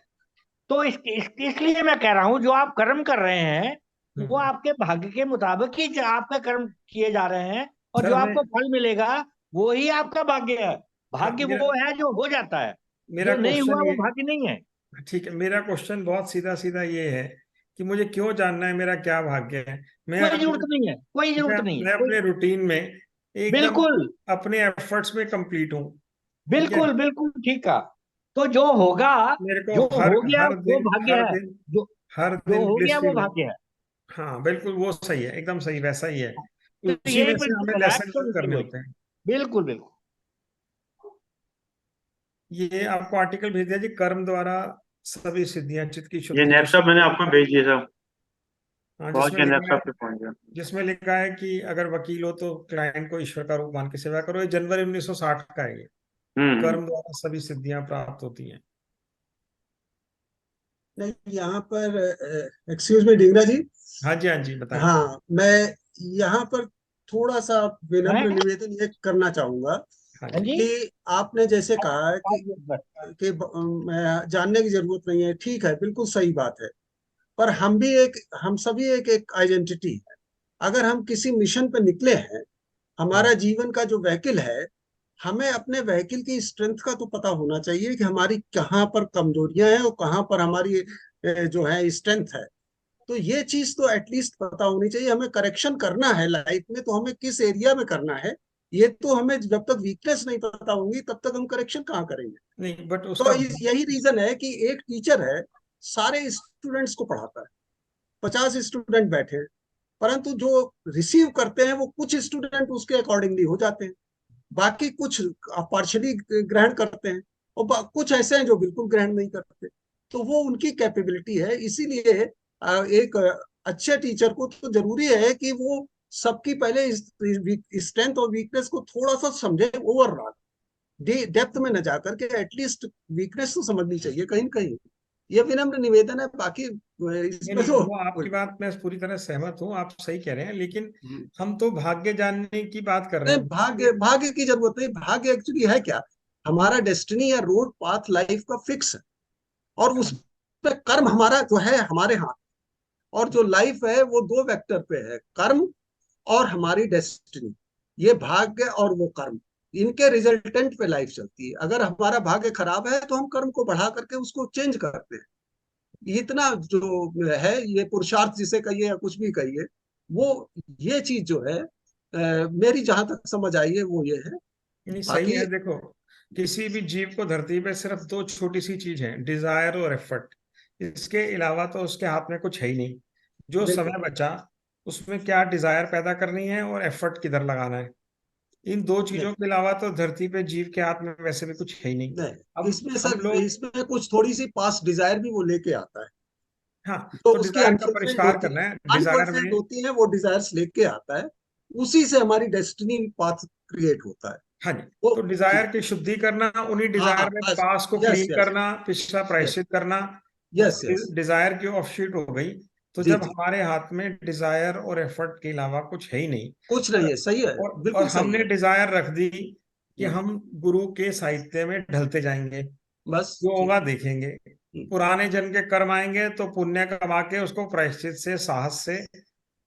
तो इसलिए मैं कह रहा हूं, जो आप कर्म कर रहे हैं वो आपके भाग्य के मुताबिक ही जो आपके कर्म किए जा रहे हैं, और सर जो हमें आपको फल मिलेगा वो ही आपका भाग्य है। भाग्य मेरा वो है जो हो जाता है, मेरा जो नहीं हुआ क्वेश्चन वो ये भाग्य नहीं है। ठीक है, मेरा क्वेश्चन बहुत सीधा सीधा ये है कि मुझे क्यों जानना है मेरा क्या भाग्य है। मैं कोई अपने जरूरत नहीं है, कोई जरूरत नहीं है, मैं कोई। अपने रूटीन में एकदम बिल्कुल अपने एफर्ट्स में कंप्लीट हूँ। ठीक है, बिल्कुल बिल्कुल ठीक कहा। तो जो होगा, मेरे को जो हर हो गया हर वो दिन भाग्य हर है। दिन जो हर जो दिन हो गया वो ब्लिसफुल हो। भाग्य है। हाँ बिल्कुल, वो सही है, एकदम सही, वैसा ही है। तो उसी यही में से हमें प्रिंसिपल है, लेसन लर्न एब्सोल्युटली करने वही। होते हैं। बिल्कुल बिल्कुल। ये आपको आर्टिकल भेज दिया जी, कर्म द्वारा सभी सिद्धियां, चित्त की ये शुद्धि नैब की साहब मैंने सिद्धि। आपको भेज दिया था, हाँ, पहुंच गया नैब साहब पे, पहुंच गया। जिसमें लिखा है कि अगर वकील हो तो क्लाइंट को ईश्वर का रूप मान के सेवा करो। ये जनवरी 1960 का है ये। हम्म। कर्म द्वारा सभी सिद्धियां प्राप्त होती हैं। नहीं, यहाँ पर एक्सक्यूज मी ढींगरा जी। हाँ जी, हाँ जी, बताएं। हाँ, मैं यहाँ पर थोड़ा सा विनम्र हैं? निवेदन ये करना चाहूंगा हाँ हाँ जी, जी। कि आपने जैसे कहा है बस। जानने की जरूरत नहीं है, ठीक है, बिल्कुल सही बात है। पर हम सभी एक आइडेंटिटी है। अगर हम किसी मिशन पे निकले हैं, हाँ हमारा जीवन का जो व्हीकल है, हमें अपने व्हीकल की स्ट्रेंथ का तो पता होना चाहिए कि हमारी कहाँ पर कमजोरियां हैं और कहाँ पर हमारी जो है स्ट्रेंथ है। तो ये चीज तो एटलीस्ट पता होनी चाहिए। हमें करेक्शन करना है लाइफ में, तो हमें किस एरिया में करना है, ये तो हमें जब तक वीकनेस नहीं पता होंगी तब तक हम करेक्शन कहाँ करेंगे। नहीं, बट तो उसका यही रीजन है कि एक टीचर है, सारे स्टूडेंट्स को पढ़ाता है, 50 स्टूडेंट बैठे हैं, परंतु जो रिसीव करते हैं वो कुछ स्टूडेंट उसके अकॉर्डिंगली हो जाते हैं, बाकी कुछ पार्शली ग्रहण करते हैं, और कुछ ऐसे हैं जो बिल्कुल ग्रहण नहीं करते। तो वो उनकी कैपेबिलिटी है। इसीलिए एक अच्छे टीचर को तो जरूरी है कि वो सबकी पहले स्ट्रेंथ और वीकनेस को थोड़ा सा समझे, ओवरऑल डेप्थ में न जाकर के एटलीस्ट वीकनेस तो समझनी चाहिए कहीं न कहीं। ये विनम्र निवेदन है, बाकी नहीं इसमें नहीं, तो वो आपकी बात मैं पूरी तरह सहमत हूँ, आप सही कह रहे हैं, लेकिन हम्म। हम तो भाग्य जानने की बात कर रहे नहीं, हैं। भाग्य की जरूरत नहीं। भाग्य एक्चुअली है क्या? हमारा डेस्टिनी या रोड पाथ लाइफ का फिक्स है, और उस हाँ, पे कर्म हमारा जो है हमारे हाथ। और जो लाइफ है वो दो वेक्टर पे है, कर्म और हमारी डेस्टिनी। ये भाग्य और वो कर्म, इनके रिजल्टेंट पे लाइफ चलती है। अगर हमारा भाग्य खराब है तो हम कर्म को बढ़ा करके उसको चेंज करते हैं। इतना जो है, ये पुरुषार्थ जिसे कहिए या कुछ भी कहिए, वो ये चीज जो है मेरी जहां तक समझ आई है वो ये है। नहीं सही बाकी है। देखो, किसी भी जीव को धरती पे सिर्फ दो छोटी सी चीज है, डिजायर और एफर्ट। इसके अलावा तो उसके हाथ में कुछ है ही नहीं। जो बिल्कुल समय बचा उसमें क्या डिजायर पैदा करनी है और एफर्ट किधर लगाना है। इन दो नहीं चीजों के अलावा तो धरती पे जीव के हाथ में वैसे भी कुछ है ही नहीं। नहीं, अब इसमें हम सर, लोग, इसमें कुछ थोड़ी सी पास्ट डिजायर भी वो लेके आता है, हाँ, जो तो उसकी डिजायर का अनफुलफिल्ड परिष्कार होती करना है है, डिजायर में। अनफुलफिल्ड होती है, वो डिजायर्स लेके आता है। उसी से हमारी डेस्टिनी पाथ क्रिएट होता है। हाँ जी, वो तो जी, डिजायर की शुद्धि करना, उन्हीं हाँ डिजायर में बस, पास को यस क्लीन यस करना, पिछला यस प्रायश्चित करना, यस यस, डिजायर की ऑफशूट हो गई। तो जी जब जी, हमारे हाथ में डिजायर और एफर्ट के अलावा कुछ है ही नहीं, कुछ नहीं है, सही है, और बिल्कुल सही हमने है। डिजायर रख दी कि हम्म, हम गुरु के साहित्य में ढलते जाएंगे, बस जो ठीक। होगा देखेंगे। हम्म, पुराने जन्म के कर्म आएंगे तो पुण्य कमा के उसको प्रायश्चित से, साहस से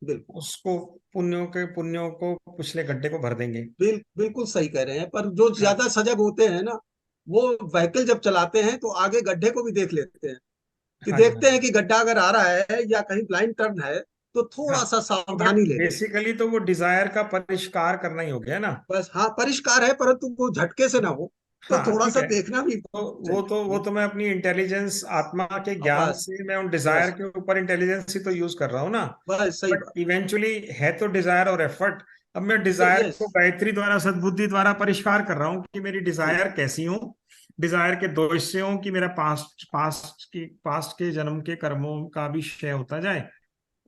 बिल्कुल उसको पुण्यों को पिछले गड्ढे को भर देंगे। बिल्कुल सही कह रहे हैं। पर जो हाँ, ज्यादा सजग होते हैं ना, वो व्हीकल जब चलाते हैं तो आगे गड्ढे को भी देख लेते हैं, कि हाँ जी, हाँ देखते हैं जी, कि गड्ढा अगर आ रहा है या कहीं ब्लाइंड टर्न है, तो हाँ। थोड़ा सा बट सावधानी ले लें। बेसिकली तो वो डिजायर का परिष्कार करना ही हो गया ना। बस हाँ, परिष्कार है, परंतु वो झटके से ना हो, तो हाँ थोड़ा ठीक सा है, देखना भी तो वो चाहिए। तो मैं अपनी इंटेलिजेंस, आत्मा के ज्ञान बस से मैं उन डिजायर बस के ऊपर इंटेलिजेंस ही तो यूज कर रहा हूँ ना। बस, सही बट बात। इवेंचुअली है तो डिजायर और एफर्ट। अब मैं डिजायर यस, को गायत्री द्वारा, सद्बुद्धि द्वारा परिष्कार कर रहा हूँ कि मेरी डिजायर कैसी हो। डिजायर के दो हिस्से हों कि मेरा पास्ट के जन्म के कर्मों का भी क्षय होता जाए,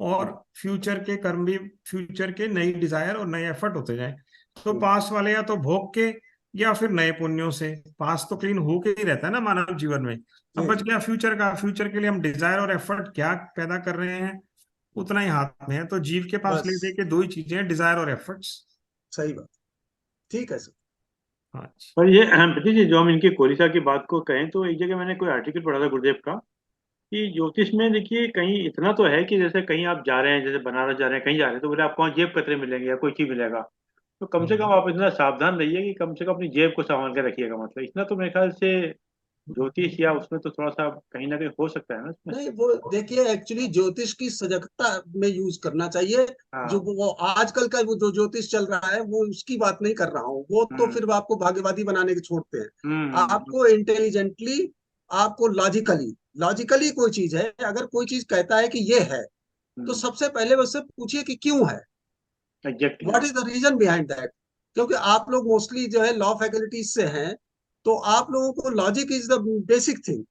और फ्यूचर के कर्म भी, फ्यूचर के नई डिजायर और नए एफर्ट होते जाए। तो पास्ट वाले या तो भोग के या फिर नए पुण्यों से। पास्ट तो क्लीन हो के ही रहता है ना मानव जीवन में। अब जी बच जी, गया फ्यूचर का। फ्यूचर के लिए हम डिजायर और एफर्ट क्या पैदा कर रहे हैं, उतना ही हाथ में है। तो जीव के पास ले दे बस के दो ही चीजें हैं, डिजायर और एफर्ट्स। सही बात, ठीक है सर। हाँ जी। और ये पति जी, जो हम इनकी कोलिसा की बात को कहें तो एक जगह मैंने कोई आर्टिकल पढ़ा था गुरुदेव का, कि ज्योतिष में देखिए कहीं इतना तो है कि जैसे कहीं आप जा रहे हैं, जैसे बनारस जा रहे हैं, कहीं जा रहे हैं, तो बोले आपको वहाँ जेब कतरे मिलेंगे या कोई चीज मिलेगा। तो कम से कम आप इतना सावधान रहिए कि कम से कम अपनी जेब को संभाल के रखिएगा, मतलब इतना तो मेरे ख्याल से ज्योतिष या उसमें तो थोड़ा सा कहीं ना कहीं हो सकता है ना उसमें। नहीं, वो देखिए एक्चुअली ज्योतिष की सजगता में यूज करना चाहिए। जो हाँ। वो आजकल का वो जो ज्योतिष चल रहा है वो उसकी बात नहीं कर रहा हूँ, वो तो हम्म फिर आपको भाग्यवादी बनाने के छोड़ते हैं। हम्म आपको इंटेलिजेंटली, आपको लॉजिकली, लॉजिकली कोई चीज है, अगर कोई चीज कहता है कि ये है, तो सबसे पहले उससे पूछिए कि क्यों है, exactly. What is the reason behind that. क्योंकि आप लोग मोस्टली जो है लॉ फैकल्टीज से हैं, तो आप लोगों को logic is the basic thing.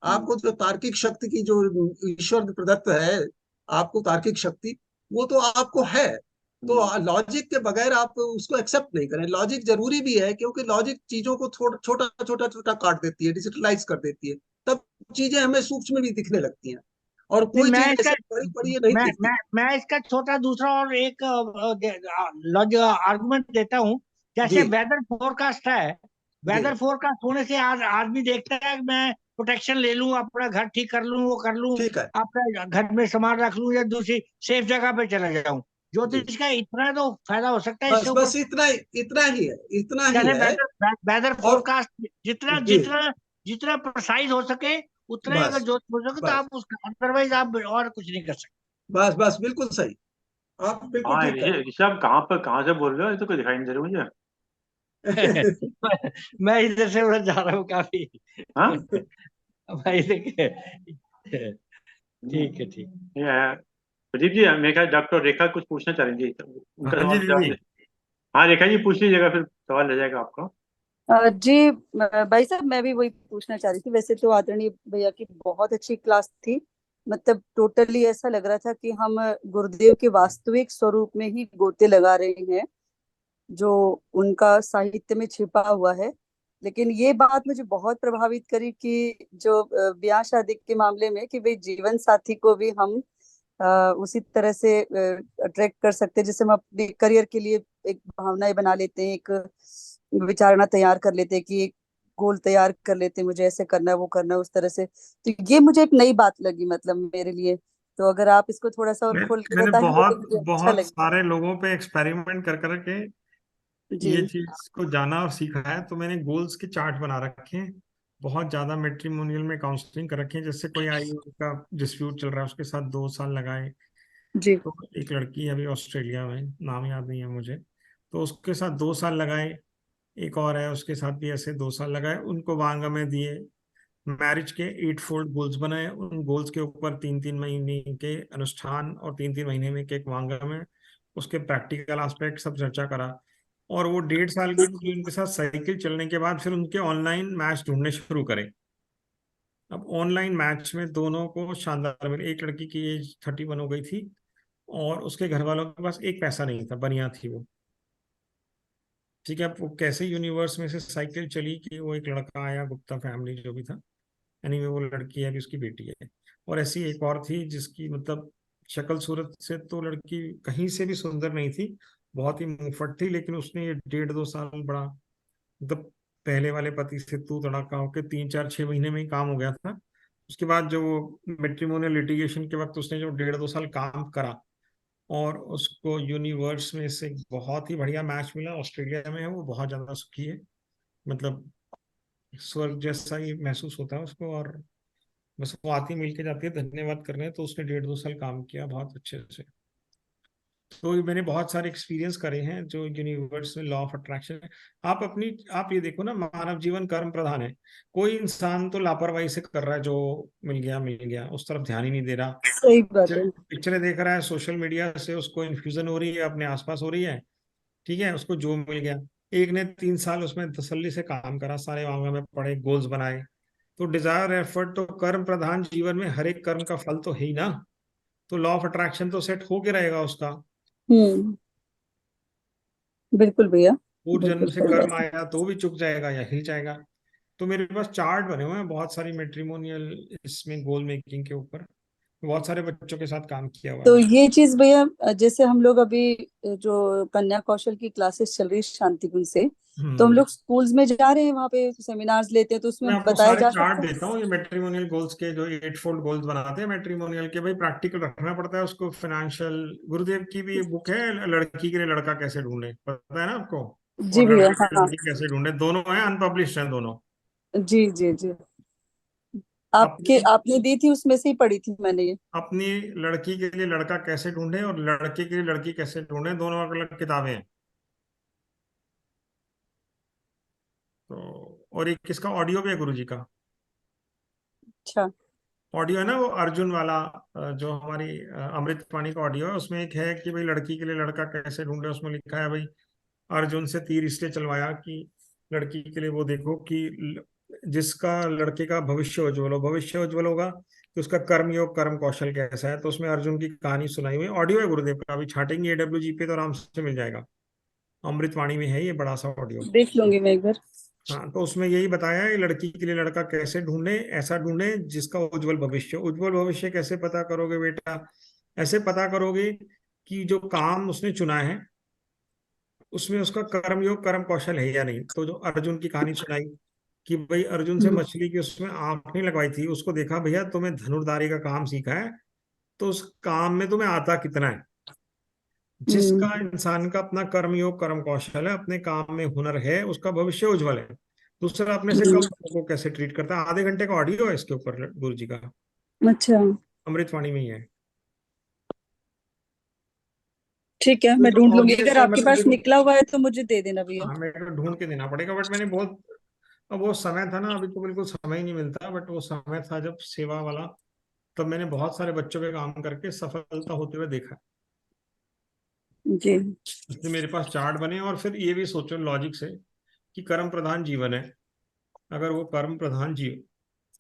आपको जो तार्किक शक्ति की जो ईश्वर प्रदत्त है, आपको तार्किक शक्ति, वो तो आपको है। तो लॉजिक के बगैर आप उसको एक्सेप्ट नहीं करें। लॉजिक जरूरी भी है, क्योंकि लॉजिक चीजों को छोटा छोटा छोटा काट देती है, डिजिटलाइज कर देती है, तब चीजें हमें सूक्ष्म भी दिखने लगती हैं, और नहीं, कोई मैं चीज इसका ऐसे बड़ी बड़ी नहीं मैं दिखती। मैं मैं इसका छोटा दूसरा और एक आर्गुमेंट देता हूँ। जी जैसे वेदर फोरकास्ट है, जी वेदर फोरकास्ट होने से आज आदमी देखता है कि मैं प्रोटेक्शन ले लूं, अपना घर ठीक कर लूं, वो कर लूं, ठीक है। अपना घर में सामान रख लूं या दूसरी सेफ जगह पे चला जाऊं। जी ज्योतिष का इतना तो फायदा हो सकता है, इससे बस ऊपर बस इतना ही है, इतना ही जैसे है। वेदर वेदर और फोरकास्ट जितना जी जितना जितना प्रिसाइज हो सके उतना ही अगर बस ज्योतिष हो सके तो बस आप उसका, अदरवाइज आप और कुछ नहीं कर सकते। बस बस बिल्कुल सही, आप बिल्कुल हाँ ठीक कह रहे ऋषभ, कहाँ से बोल रहे हो, ये तो कोई दिखाई नहीं दे रहा मुझे। हैं। मैं इधर से उधर जा रहा हूँ काफी। हाँ। भाई देखिए, ठीक है, ठीक। ये है। प्रदीप जी, मेरे ख्याल डॉक्टर रेखा कुछ पूछना चाह रही थी, उनका हाँ जी सवाल जवाब दीदी। दे। हाँ रेखा जी, पूछ लीजिएगा, फिर सवाल रह जाएगा आपका। जी भाई साहब, मैं भी वही पूछना चाह रही थी। वैसे तो आदरणीय भैया की बहुत अच्छी क्लास थी, मतलब टोटली ऐसा लग रहा था कि हम गुरुदेव के वास्तविक स्वरूप में ही गोते लगा रहे हैं, जो उनका साहित्य में छिपा हुआ है। लेकिन ये बात मुझे बहुत प्रभावित करी कि जो ब्याह शादी के मामले में, कि भाई जीवन साथी को भी हम उसी तरह से अट्रैक्ट कर सकते हैं जैसे हम अपने करियर के लिए एक भावनाएं बना लेते हैं, एक विचारणा तैयार कर लेते हैं कि एक गोल तैयार कर लेते हैं, मुझे ऐसे करना है, वो करना है, उस तरह से। तो ये मुझे एक नई बात लगी, मतलब मेरे लिए। तो अगर आप इसको थोड़ा सा और खोल के मैंने बताएंगे तो बहुत मुझे अच्छा बहुत लगेगा। सारे लोगों पे एक्सपेरिमेंट कर करके जी ये चीज को जाना और सीखा है। तो मैंने गोल्स के चार्ट बना रखे हैं, बहुत ज्यादा मैट्रिमोनियल में काउंसलिंग कर रखे हैं। जैसे कोई आई, उनका डिस्प्यूट चल रहा है, उसके साथ 2 साल लगाए। जी तो एक लड़की है अभी ऑस्ट्रेलिया में, नाम याद नहीं है मुझे, तो उसके साथ 2 साल लगाए। एक और है, उसके साथ भी ऐसे 2 साल लगाए, उनको वांगा में दिए। मैरिज के 8 फोल्ड गोल्स बनाए, उन गोल्स के ऊपर 3 3 महीने के अनुष्ठान और 3 3 महीने में के एक वांगा में उसके प्रैक्टिकल एस्पेक्ट सब चर्चा करा। और वो 1.5 साल की थी, उनके साथ साइकिल चलने के बाद फिर उनके ऑनलाइन मैच ढूंढने शुरू करे। अब ऑनलाइन मैच में दोनों को शानदार मिले। एक लड़की की एज 31 हो गई थी, और उसके घर वालों के पास एक पैसा नहीं था, बनिया थी वो। ठीक है, अब वो कैसे यूनिवर्स में से साइकिल चली कि वो एक लड़का आया, गुप्ता फैमिली जो भी था, एनीवे वो लड़की है, अभी उसकी बेटी है। और ऐसी एक और थी जिसकी मतलब शक्ल सूरत से तो लड़की कहीं से भी सुंदर नहीं थी, बहुत ही मुंहफट थी। लेकिन उसने ये 1.5 2 साल बड़ा, मतलब पहले वाले पति से तू तड़ाका होकर 3 4 6 महीने में ही काम हो गया था। उसके बाद जो मेट्रिमोनियल लिटिगेशन के वक्त उसने जो 1.5 2 साल काम करा, और उसको यूनिवर्स में से एक बहुत ही बढ़िया मैच मिला। ऑस्ट्रेलिया में है वो, बहुत ज्यादा सुखी है, मतलब स्वर्ग जैसा ही महसूस होता है उसको। और बस वो आती मिल के जाती है धन्यवाद करने। तो उसने 1.5 2 साल काम किया बहुत अच्छे से। तो ये मैंने बहुत सारे एक्सपीरियंस करे हैं जो यूनिवर्स में लॉ ऑफ अट्रैक्शन है। आप ये देखो ना, मानव जीवन कर्म प्रधान है। कोई इंसान तो लापरवाही से कर रहा है, जो मिल गया, उस तरफ ध्यान ही नहीं दे रहा। सही बात है। पिक्चरें देख रहा है, सोशल मीडिया से उसको इन्फ्यूजन हो रही है, अपने आसपास हो रही है। ठीक है, उसको जो मिल गया। एक ने 3 साल उसमें तसल्ली से काम करा, सारे वांगा में पढ़े, गोल्स बनाए। तो डिजायर एफर्ट तो कर्म प्रधान जीवन में हर एक कर्म का फल तो है ही ना। तो लॉ ऑफ अट्रैक्शन तो सेट होके रहेगा उसका। हम्म, बिल्कुल भैया, पूर्व जन्म बिल्कुल से सही कर्म बात है। आया तो भी चुक जाएगा या हिल जाएगा। तो मेरे पास चार्ट बने हुए हैं बहुत सारी मैट्रिमोनियल, इसमें गोल मेकिंग के ऊपर। बहुत सारे बच्चों के साथ काम किया हुआ तो है। ये चीज भैया, जैसे हम लोग अभी जो कन्या कौशल की क्लासेस चल रही है शांतिकुंज से, तो हम लोग स्कूल्स में जा रहे हैं, वहां पे सेमिनार्स लेते हैं, तो मैं उसमें आपको बताया सारे जा चार्ट सकता देता हूँ, ये मैट्रिमोनियल गोल्स के जो 8 फोल्ड गोल्स बनाते हैं मैट्रिमोनियल के, भाई प्रैक्टिकल रखना पड़ता है उसको। फाइनेंशियल, गुरुदेव की भी बुक है, लड़की के लिए लड़का कैसे ढूंढे, पता है ना आपको, है। जी और भैया, लड़के के लिए हाँ। लड़की कैसे ढूंढे, दोनों हैं, अनपब्लिश्ड हैं दोनों। जी जी जी। आपके अपनी आपने दी थी, उसमें से ही पढ़ी थी मैंने ये। अपनी लड़की के लिए लड़का कैसे ढूंढे और लड़के के लिए लड़की कैसे ढूंढे, दोनों अलग अलग किताबें हैं। तो और एक किसका ऑडियो भी है गुरु जी का, अच्छा। ऑडियो है ना वो अर्जुन वाला, जो हमारी अमृतवाणी का ऑडियो है, उसमें एक है कि भाई लड़की के लिए लड़का कैसे ढूंढे, उसमें लिखा है भाई अर्जुन से तीर इसलिए चलवाया कि लड़की के लिए वो देखो कि जिसका लड़के का भविष्य उज्जवल हो, भविष्य उज्जवल होगा कि उसका कर्म योग कर्म कौशल कैसा है। तो उसमें अर्जुन की कहानी सुनाई हुई, ऑडियो है गुरुदेव का, अभी छाटेंगे AWG पे तो आराम से मिल जाएगा, अमृतवाणी में है ये बड़ा सा ऑडियो। देख लूंगी मैं एक बार। हाँ, तो उसमें यही बताया है लड़की के लिए लड़का कैसे ढूंढे, ऐसा ढूंढे जिसका उज्जवल भविष्य। उज्जवल भविष्य कैसे पता करोगे बेटा, ऐसे पता करोगे कि जो काम उसने चुना है उसमें उसका कर्म योग कर्म कौशल है या नहीं। तो जो अर्जुन की कहानी सुनाई कि भाई अर्जुन से हम्म मछली की उसमें आंख नहीं लगवाई थी, उसको देखा भैया तुम्हें धनुर्धारी का काम सीखा है तो उस काम में तुम्हें आता कितना है। हम्म जिसका इंसान का अपना कर्म योग कर्म कौशल है, अपने काम में हुनर है, उसका भविष्य उज्जवल है। दूसरा अपने से कम हम्म। लोगों को कैसे ट्रीट करता है, आधे घंटे का ऑडियो है इसके ऊपर गुरु जी का, अच्छा, अमृतवाणी में ही है। ठीक है, तो मैं जो ढूंढ लूंगी, ऑडियो अगर है आपके मतलब पास देखो, निकला हुआ है तो मुझे दे देना भैया। हाँ मेरे को ढूंढ के देना पड़ेगा, बट मैंने बहुत, अब वो समय था ना, अभी तो बिल्कुल समय ही नहीं मिलता, बट वो समय था जब सेवा वाला, तब मैंने बहुत सारे बच्चों पे काम करके सफलता होते हुए देखा। जी। इसलिए मेरे पास चार्ट बने। और फिर ये भी सोचो लॉजिक से कि कर्म प्रधान जीवन है, अगर वो कर्म प्रधान जीव,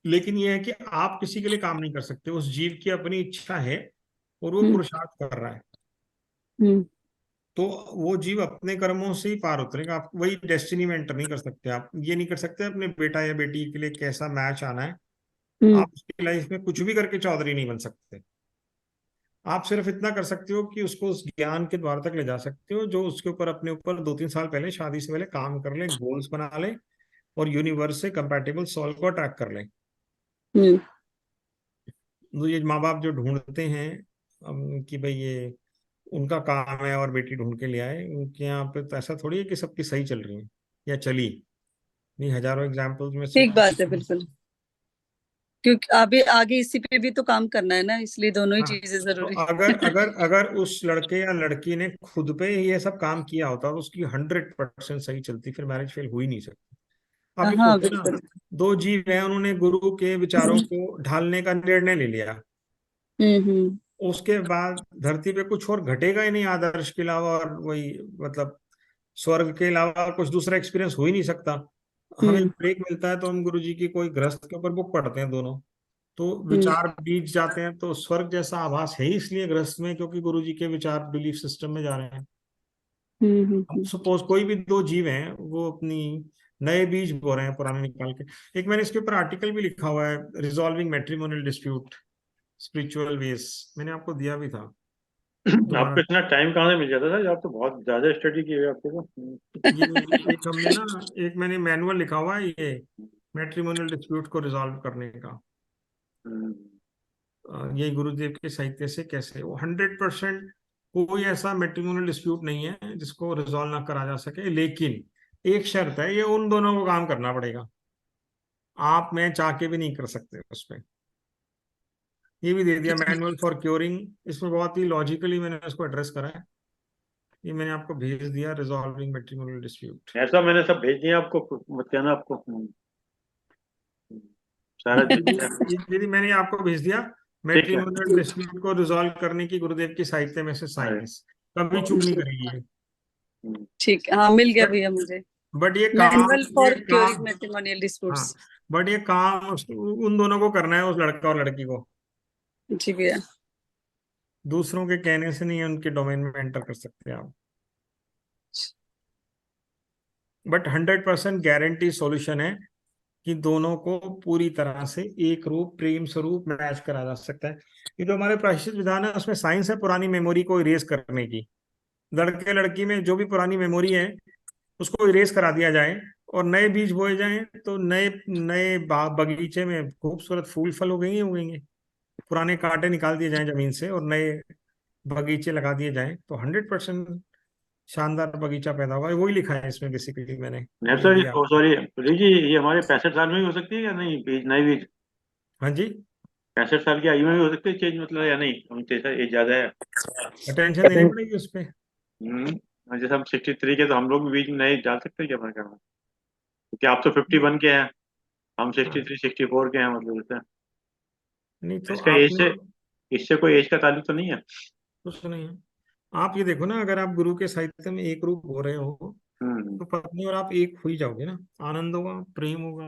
लेकिन ये है कि आप किसी के लिए काम नहीं कर सकते, उस जीव की अपनी इच्छा है और वो हम्म पुरुषार्थ कर रहा है, हम्म तो वो जीव अपने कर्मों से ही पार उतरेगा। आप वही डेस्टिनी में एंटर नहीं कर सकते, आप ये नहीं कर सकते अपने बेटा या बेटी के लिए कैसा मैच आना है। हम्म आप उसकी लाइफ में कुछ भी करके चौधरी नहीं बन सकते। आप सिर्फ इतना कर सकते हो कि उसको उस ज्ञान के द्वार तक ले जा सकते हो जो उसके ऊपर अपने ऊपर 2-3 साल पहले शादी से पहले काम कर ले, गोल्स बना ले और यूनिवर्स से कंपैटिबल सोल को अट्रैक्ट कर ले। हम्म तो ये माँ बाप जो ढूंढते हैं कि भाई ये उनका काम है और बेटी ढूंढ के ले आए, उनके यहाँ पे तो ऐसा थोड़ी है कि सबकी सही चल रही है या चली नहीं, हजारों एग्जाम्पल्स में से ठीक किसी बात है, की। बिल्कुल। क्योंकि अभी आगे इसी पे भी तो काम करना है ना, इसलिए दोनों ही हाँ, चीजें तो जरूरी अगर अगर अगर उस लड़के या लड़की ने खुद पे ये सब काम किया होता तो उसकी 100% सही चलती, फिर मैरिज फेल हो ही नहीं सकती। आप ये हाँ, सोचो ना, बिल्कुल। दो जीव हैं, उन्होंने गुरु के विचारों को ढालने का निर्णय ले लिया, हम्म। उसके बाद धरती पे कुछ और घटेगा ही नहीं आदर्श के अलावा, और वही मतलब स्वर्ग के अलावा कुछ दूसरा एक्सपीरियंस हो ही नहीं सकता। हमें हम्म ब्रेक मिलता है तो हम गुरु जी की कोई गृहस्थ के ऊपर बुक पढ़ते हैं दोनों, तो हम्म विचार बीत जाते हैं, तो स्वर्ग जैसा आभास है ही इसलिए गृहस्थ में, क्योंकि गुरु जी के विचार बिलीफ सिस्टम में जा रहे हैं। अब हम्म। सपोज कोई भी दो जीव हैं, वो अपनी नए बीज बो रहे हैं पुराने निकाल के। एक मैंने इसके ऊपर आर्टिकल भी लिखा हुआ है, resolving matrimonial dispute spiritual ways, मैंने आपको दिया भी था दोबारा। आपको इतना टाइम कहाँ से मिल जाता था, आप तो बहुत ज्यादा स्टडी की हुई है आपके तो। ये एक हमने ना, एक मैंने मैनुअल लिखा हुआ है ये मैट्रिमोनियल डिस्प्यूट को रिजॉल्व करने का। हम्म, ये गुरुदेव के साहित्य से कैसे, वो 100% कोई ऐसा मैट्रिमोनियल डिस्प्यूट नहीं है जिसको रिजॉल्व ना करा जा सके, लेकिन एक शर्त है, ये उन दोनों को काम करना पड़ेगा, आप मैं चाह के भी नहीं कर सकते उस पर। ये भी दे दिया मैनुअल फॉर क्योरिंग, इसमें बहुत ही लॉजिकली मैंने इसको एड्रेस करा है। ये मैंने आपको भेज दिया, रिजॉल्विंग मैट्रिमोनियल डिस्प्यूट। ऐसा मैंने सब भेज दिया आपको, मत कहना आपको। सारा ये भी मैंने आपको भेज दिया, ठीक है। मैट्रिमोनियल डिस्प्यूट को रिजॉल्व करने की गुरुदेव की साहित्य में से अरे, साइंस, कभी चूक नहीं करेगी ये। ठीक है, हाँ, मिल गया बट भैया मुझे। बट मैनुअल ये फॉर काम, क्योरिंग मैट्रिमोनियल हाँ, डिस्प्यूट्स। बट ये काम उन दोनों को करना है, उस लड़का और लड़की को, जी भैया। दूसरों के कहने से नहीं उनके डोमेन में एंटर कर सकते आप। बट 100% गारंटी सॉल्यूशन है कि दोनों को पूरी तरह से एक रूप प्रेम स्वरूप मैच करा जा सकता है। ये जो हमारे प्रायश्चित विधान है उसमें साइंस है पुरानी मेमोरी को इरेज करने की। लड़के लड़की में जो भी पुरानी मेमोरी है उसको इरेज करा दिया जाए और नए बीज बोए जाएं तो नए नए बगीचे में खूबसूरत फूल फल उगेंगे उगेंगे। पुराने कांटे निकाल दिए जाएं जमीन से और नए बगीचे लगा दिए जाएं तो 100% शानदार बगीचा पैदा होगा। वही लिखा है इसमें बेसिकली मैंने नहीं लिख सर, दिया। सॉरी पुरी जी, ये हमारे 65 साल में ही हो सकती है या नहीं बीज, नई बीज? हाँ जी, 65 साल की आयु में भी हो सकती है चेंज, मतलब, या नहीं? हम जैसा एज ज्यादा है। अटेंशन देनी पड़ेगी उस पर। जैसे हम 63 के, तो हम लोग भी बीज नए डाल सकते हैं क्या हमारे घर में? क्योंकि आप तो 51 के हैं, हम 63 64 के हैं, मतलब जैसे नहीं तो इसका एज आपने से, इससे कोई एज का ताल्लुक तो नहीं है? कुछ नहीं है। आप ये देखो ना, अगर आप गुरु के साहित्य में एक रूप हो रहे हो हम्म, तो पत्नी और आप एक हो ही जाओगे ना। आनंद होगा, प्रेम होगा।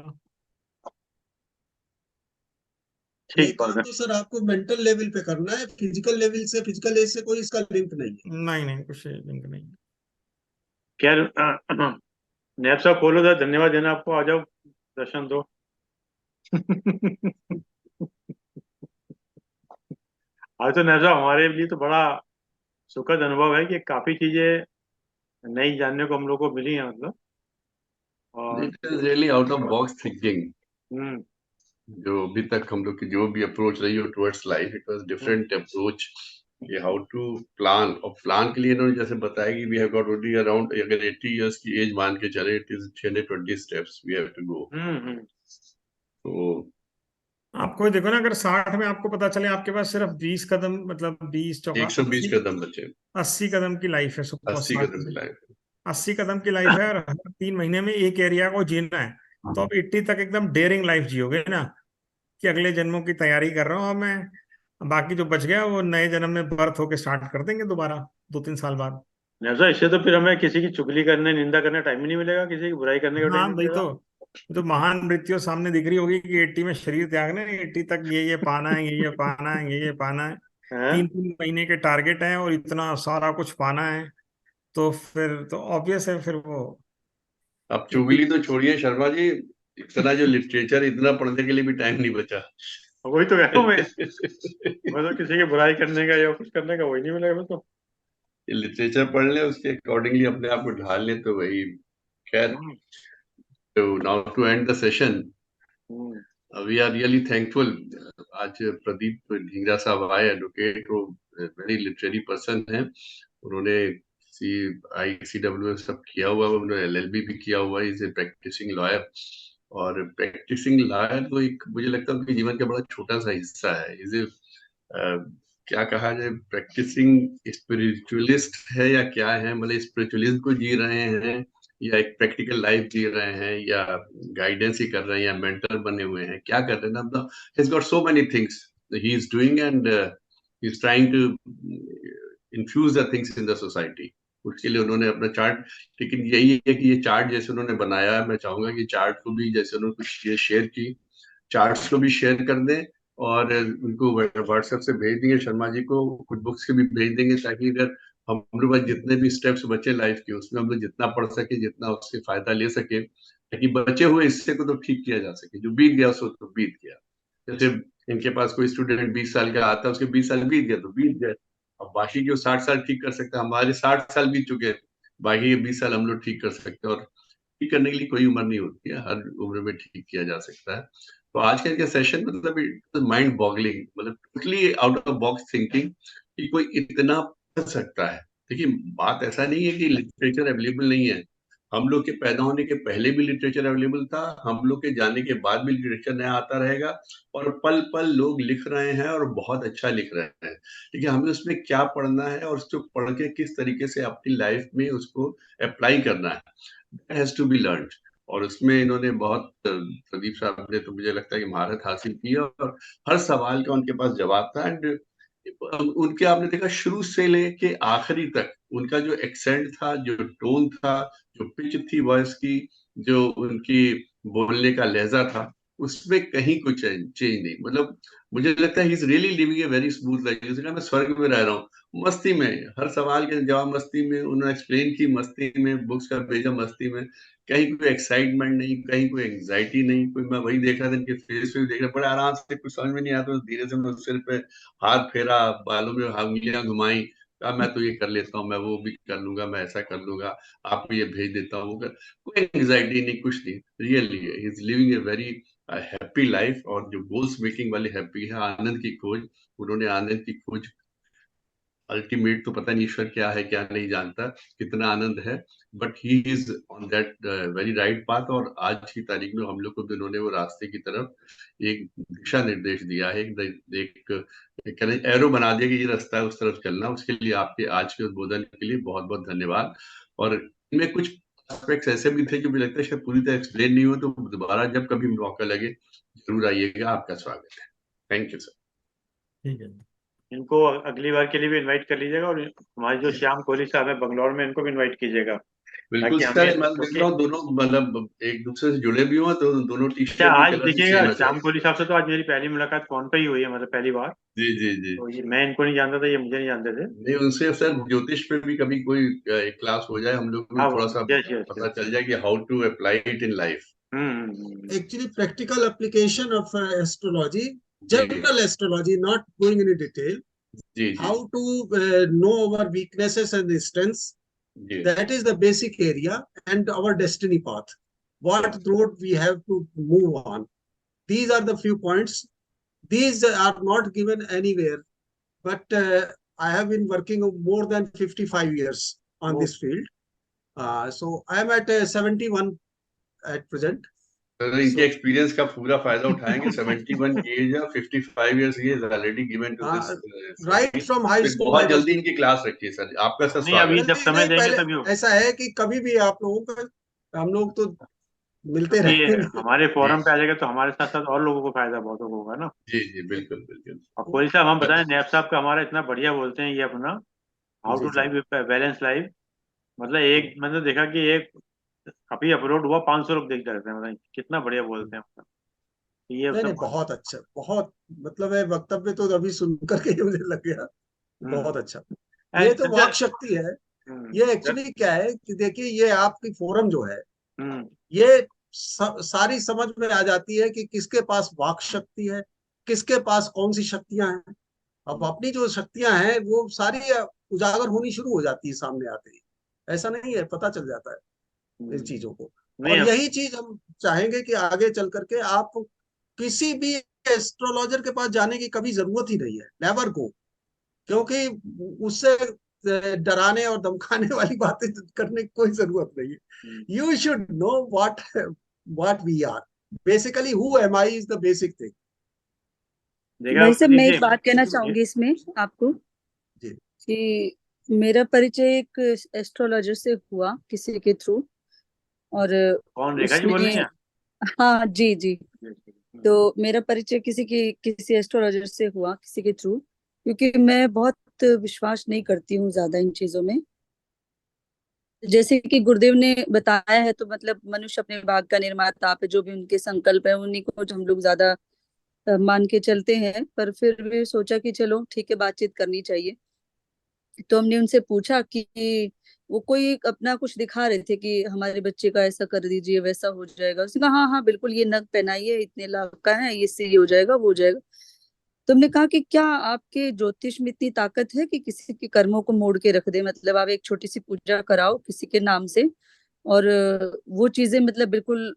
ये ठीक बात काम है। तो सर आपको मेंटल लेवल पे करना है, फिजिकल लेवल से, फिजिकल एज से कोई इसका लिंक नहीं है। नहीं नहीं, कुछ लिंक नहीं। खैर, नैब साहब खोलो था, धन्यवाद देना आपको, आ जाओ दर्शन दो। आज तो नैब साहब हमारे लिए तो बड़ा सुखद अनुभव है कि काफी चीजें नई जानने को हम लोग को मिली हैं, मतलब। और it is really out of box thinking. Hmm जो अभी तक हम लोग की जो भी अप्रोच रही हो towards life, it was different approach कि हाउ टू प्लान। और प्लान के लिए इन्होंने जैसे बताया कि we have got only around, अगर 80 इयर्स की एज मान के चले, it is 320 steps we have to go. Hmm. तो आपको देखो ना, अगर 60 में आपको पता चले आपके पास सिर्फ 20 कदम, मतलब 20 चौका 120 80, कदम बचे, 80 कदम की लाइफ है। सुपर 80 60 कदम में की लाइफ। 80 कदम की लाइफ है और हर 3 महीने में एक एरिया को जीना है। तो आप 80 तक एकदम डेयरिंग लाइफ जियोगे ना, कि अगले जन्मों की तैयारी कर रहा हूँ अब मैं, बाकी जो बच गया वो नए जन्म में बर्थ होके स्टार्ट कर देंगे दोबारा 2-3 साल बाद। नैब साहब, इससे तो फिर हमें किसी की चुगली करने, निंदा करने टाइम ही नहीं मिलेगा, किसी की बुराई करने का टाइम हाँ नहीं भाई, मिलेगा। तो महान मृत्यु सामने दिख रही होगी कि 80 में शरीर त्यागना है, 80 तक ये पाना है, ये पाना है, ये पाना है। हैं? 3-3 महीने के टारगेट हैं और इतना सारा कुछ पाना है। तो फिर तो ऑब्वियस है फिर वो अब 80। चुगली तो छोड़िए शर्मा जी, इतना जो लिटरेचर, इतना पढ़ने के लिए भी टाइम नहीं बचा। वही तो कह रहा हूँ मैं तो किसी की बुराई करने का या कुछ करने का वही नहीं मिलेगा मैं तो। लिटरेचर पढ़ ले, उसके अकॉर्डिंगली अपने आप को ढाल ले, तो वही। खैर, हम्म, तो now to end the session, hmm, we are really thankful. आज प्रदीप ढींगरा साहब आए, एडवोकेट, वो वेरी लिटरेरी पर्सन है। उन्होंने सी ICW सब किया हुआ है, उन्होंने LLB भी किया हुआ है, इज ए प्रैक्टिसिंग लॉयर। और प्रैक्टिसिंग लॉयर तो एक, मुझे लगता है उनके जीवन का बड़ा छोटा सा हिस्सा है। इज ए क्या कहा जाए, प्रैक्टिसिंग स्पिरिचुअलिस्ट है या क्या है, मतलब स्पिरिचुअलिज्म को जी रहे हैं या एक प्रैक्टिकल लाइफ जी रहे हैं या गाइडेंस ही कर रहे हैं या मेंटर बने हुए हैं, क्या कर रहे हैं, मतलब he has got so many things he is doing and he is trying to infuse the things in the society. उसके लिए उन्होंने अपना चार्ट, लेकिन यही है कि ये चार्ट जैसे उन्होंने बनाया है, मैं चाहूंगा कि चार्ट को भी, जैसे उन्होंने कुछ चीजें शेयर की, चार्ट्स को भी शेयर कर दें और उनको व्हाट्सएप से भेज देंगे, शर्मा जी को कुछ बुक्स के भी भेज देंगे, ताकि अगर हम लोग पास जितने भी स्टेप्स बचे लाइफ के, उसमें हम लोग जितना पढ़ सके, जितना उससे फायदा ले सके, ताकि बचे हुए हिस्से को तो ठीक किया जा सके। जो बीत गया सो तो बीत गया। जैसे इनके पास कोई स्टूडेंट 20 साल का आता है, उसके 20 साल बीत गया तो बीत गए। अब बाकी जो 60 साल ठीक कर सकते हैं, हमारे 60 साल बीत चुके हैं, बाकी के 20 साल हम लोग ठीक कर सकते हैं। और ठीक करने के लिए कोई उम्र नहीं होती है, हर उम्र में ठीक किया जा सकता है। तो आज का इनका सेशन, मतलब माइंड बॉगलिंग, मतलब totally out of box thinking, कि कोई इतना पढ़ सकता है। देखिए, बात ऐसा नहीं है कि लिटरेचर अवेलेबल नहीं है। हम लोग के पैदा होने के पहले भी लिटरेचर अवेलेबल था, हम लोग के जाने के बाद भी लिटरेचर नया आता रहेगा। और पल पल लोग लिख रहे हैं और बहुत अच्छा लिख रहे हैं। लेकिन हमें उसमें क्या पढ़ना है और उसको पढ़ के किस तरीके से अपनी लाइफ में उसको अप्लाई करना है, that has to be learn. और उसमें इन्होंने बहुत, प्रदीप साहब ने तो मुझे लगता है कि महारत हासिल की है, और हर सवाल का उनके पास जवाब था। एंड उनके, आपने देखा शुरू से लेके आखिरी तक, उनका जो एक्सेंट था, जो टोन था, जो पिच थी वॉइस की, जो उनकी बोलने का लहजा था, उसमें कहीं कुछ चेंज नहीं। मतलब मुझे लगता है he is really living a very smooth life, जैसे मैं स्वर्ग में रह रहा हूँ। मस्ती में, हर सवाल के जवाब मस्ती में, उन्होंने एक्सप्लेन की मस्ती में, बुक्स का भेजा मस्ती में, कहीं कोई एक्साइटमेंट नहीं, कहीं कोई एंग्जाइटी नहीं, कोई मैं वही देख रहा था इनके फेस पे भी देख रहा, बड़े आराम से, कुछ समझ में नहीं आता तो धीरे से मैं सिर पे हाथ फेरा, बालों में उंगलियां घुमाई, कहा मैं तो ये कर लेता हूँ, मैं वो भी कर लूंगा, मैं ऐसा कर लूंगा, आपको ये भेज देता हूँ, कोई एंग्जाइटी नहीं, कुछ नहीं, really he is living a very happy life. और जो गोल्स मेकिंग वाली हैप्पी है, आनंद की खोज, उन्होंने आनंद की खोज, अल्टीमेट तो पता नहीं ईश्वर क्या है क्या नहीं जानता, कितना आनंद है, but he is on that very right path. और आज की तारीख में हम लोग को भी उन्होंने वो रास्ते की तरफ एक दिशा निर्देश दिया है, एक एरो बना दिया कि ये रास्ता है, उस तरफ चलना। उसके लिए आपके आज के उद्बोधन के लिए बहुत बहुत धन्यवाद। और इनमें कुछ एस्पेक्ट्स ऐसे भी थे जो मुझे लगता है शायद पूरी तरह एक्सप्लेन नहीं हुए, तो दोबारा जब कभी मौका लगे जरूर आइएगा, आपका स्वागत है। Thank you sir. ठीक है। इनको अगली बार के लिए भी इनवाइट कर लीजिएगा, और हमारे जो श्याम कोहली साहब है बंगलौर में, इनको भी इनवाइट कीजिएगा, बिल्कुल ताकि सर, हमें मैं देख रहा हूँ दोनों मतलब एक दूसरे से जुड़े भी हुए, तो दोनों टी अच्छा, शर्ट की आज कलर देखिएगा सेम है श्याम सर। कोहली साहब से तो आज मेरी पहली मुलाकात फोन पे ही हुई है, मतलब पहली बार। जी जी जी। तो ये मैं इनको नहीं जानता था, ये मुझे नहीं जानते थे। नहीं, उनसे सर ज्योतिष पे भी कभी कोई एक क्लास हो जाए, हम लोग को भी हाँ, थोड़ा सा यस यस पता यस। चल जाए कि how to apply it in life. Actually, practical application of astrology, जी general astrology, not going into detail, जी जी how to know our weaknesses and strengths. जी That is the basic area, and our destiny path. What road we have to move on. These are the few points. These are not given anywhere, but I have been working more than 55 years on this field. So I am at 71 at present. Sir इनके So, experience का पूरा फायदा उठाएंगे। 71 की age है, 55 years he is already given to this right from high फिर school I बहुत was. जल्दी इनकी क्लास रखिए सर, आपका सर नहीं, अभी स्वागत है। जब समय नहीं, देंगे पहले तभी होगा। ऐसा है कि कभी भी आप लोगों का, हम लोग तो मिलते क्योंकि रहते हैं। हमारे जी फोरम पे आ जाएगा तो हमारे साथ साथ और लोगों को फायदा बहुत होगा ना। जी जी, बिल्कुल बिल्कुल। और कोहली साहब, हम बताएं, नैब साहब का हमारा इतना बढ़िया बोलते हैं ये अपना हाउ जी टू जी। लाइव बैलेंस लाइफ, मतलब एक मैंने देखा कि एक अभी अपलोड हुआ 500 लोग देख रहे थे, मतलब कितना बढ़िया बोलते हैं, मतलब ये नहीं नहीं, सब। बहुत अच्छा, बहुत मतलब है, वक्तव्य तो अभी सुन करके ही मुझे लग गया बहुत अच्छा। ये तो जब वाक शक्ति है। ये जब एक्चुअली क्या है कि देखिए, ये आपकी फोरम जो है, हम्म, ये सारी समझ में आ जाती है कि किसके पास वाक शक्ति है, किसके पास कौन सी शक्तियां हैं। अब अपनी जो शक्तियां हैं वो सारी उजागर होनी शुरू हो जाती है सामने आते ही। ऐसा नहीं है, पता चल जाता है इन हम्म, चीजों को। नहीं और यही चीज हम चाहेंगे कि आगे चल करके आप किसी भी एस्ट्रोलॉजर के पास जाने की कभी जरूरत ही नहीं है, नेवर गो। क्योंकि उससे डराने और धमकाने वाली बातें करने की कोई जरूरत नहीं है। You should know what we are basically, who am I is the basic thing. देखा भाई साहब, मैं लीजिए एक बात कहना ये चाहूंगी इसमें आपको जी कि मेरा परिचय एक एस्ट्रोलॉजर से हुआ किसी के थ्रू, और कौन, रेखा जी बोल रही उसने, हैं? हाँ जी जी, तो मेरा परिचय किसी एस्ट्रोलॉजर से हुआ किसी के थ्रू, क्योंकि मैं बहुत विश्वास नहीं करती हूँ ज्यादा इन चीजों में। जैसे कि गुरुदेव ने बताया है, तो मतलब मनुष्य अपने भाग्य का निर्माता आप है, जो भी उनके संकल्प है उन्हीं को हम लोग ज्यादा मान के चलते हैं। पर फिर भी सोचा कि चलो ठीक है, बातचीत करनी चाहिए। तो हमने उनसे पूछा कि वो कोई अपना कुछ दिखा रहे थे कि हमारे बच्चे का ऐसा कर दीजिए, वैसा हो जाएगा। उसने कहा हाँ हाँ बिल्कुल, ये नग पहनाइए, इतने लाख का है, इससे ये हो जाएगा, वो हो जाएगा। तो हमने कहा कि क्या आपके ज्योतिष में इतनी ताकत है कि किसी के कर्मों को मोड़ के रख दे? मतलब आप एक छोटी सी पूजा कराओ किसी के नाम से, और वो चीजें मतलब बिल्कुल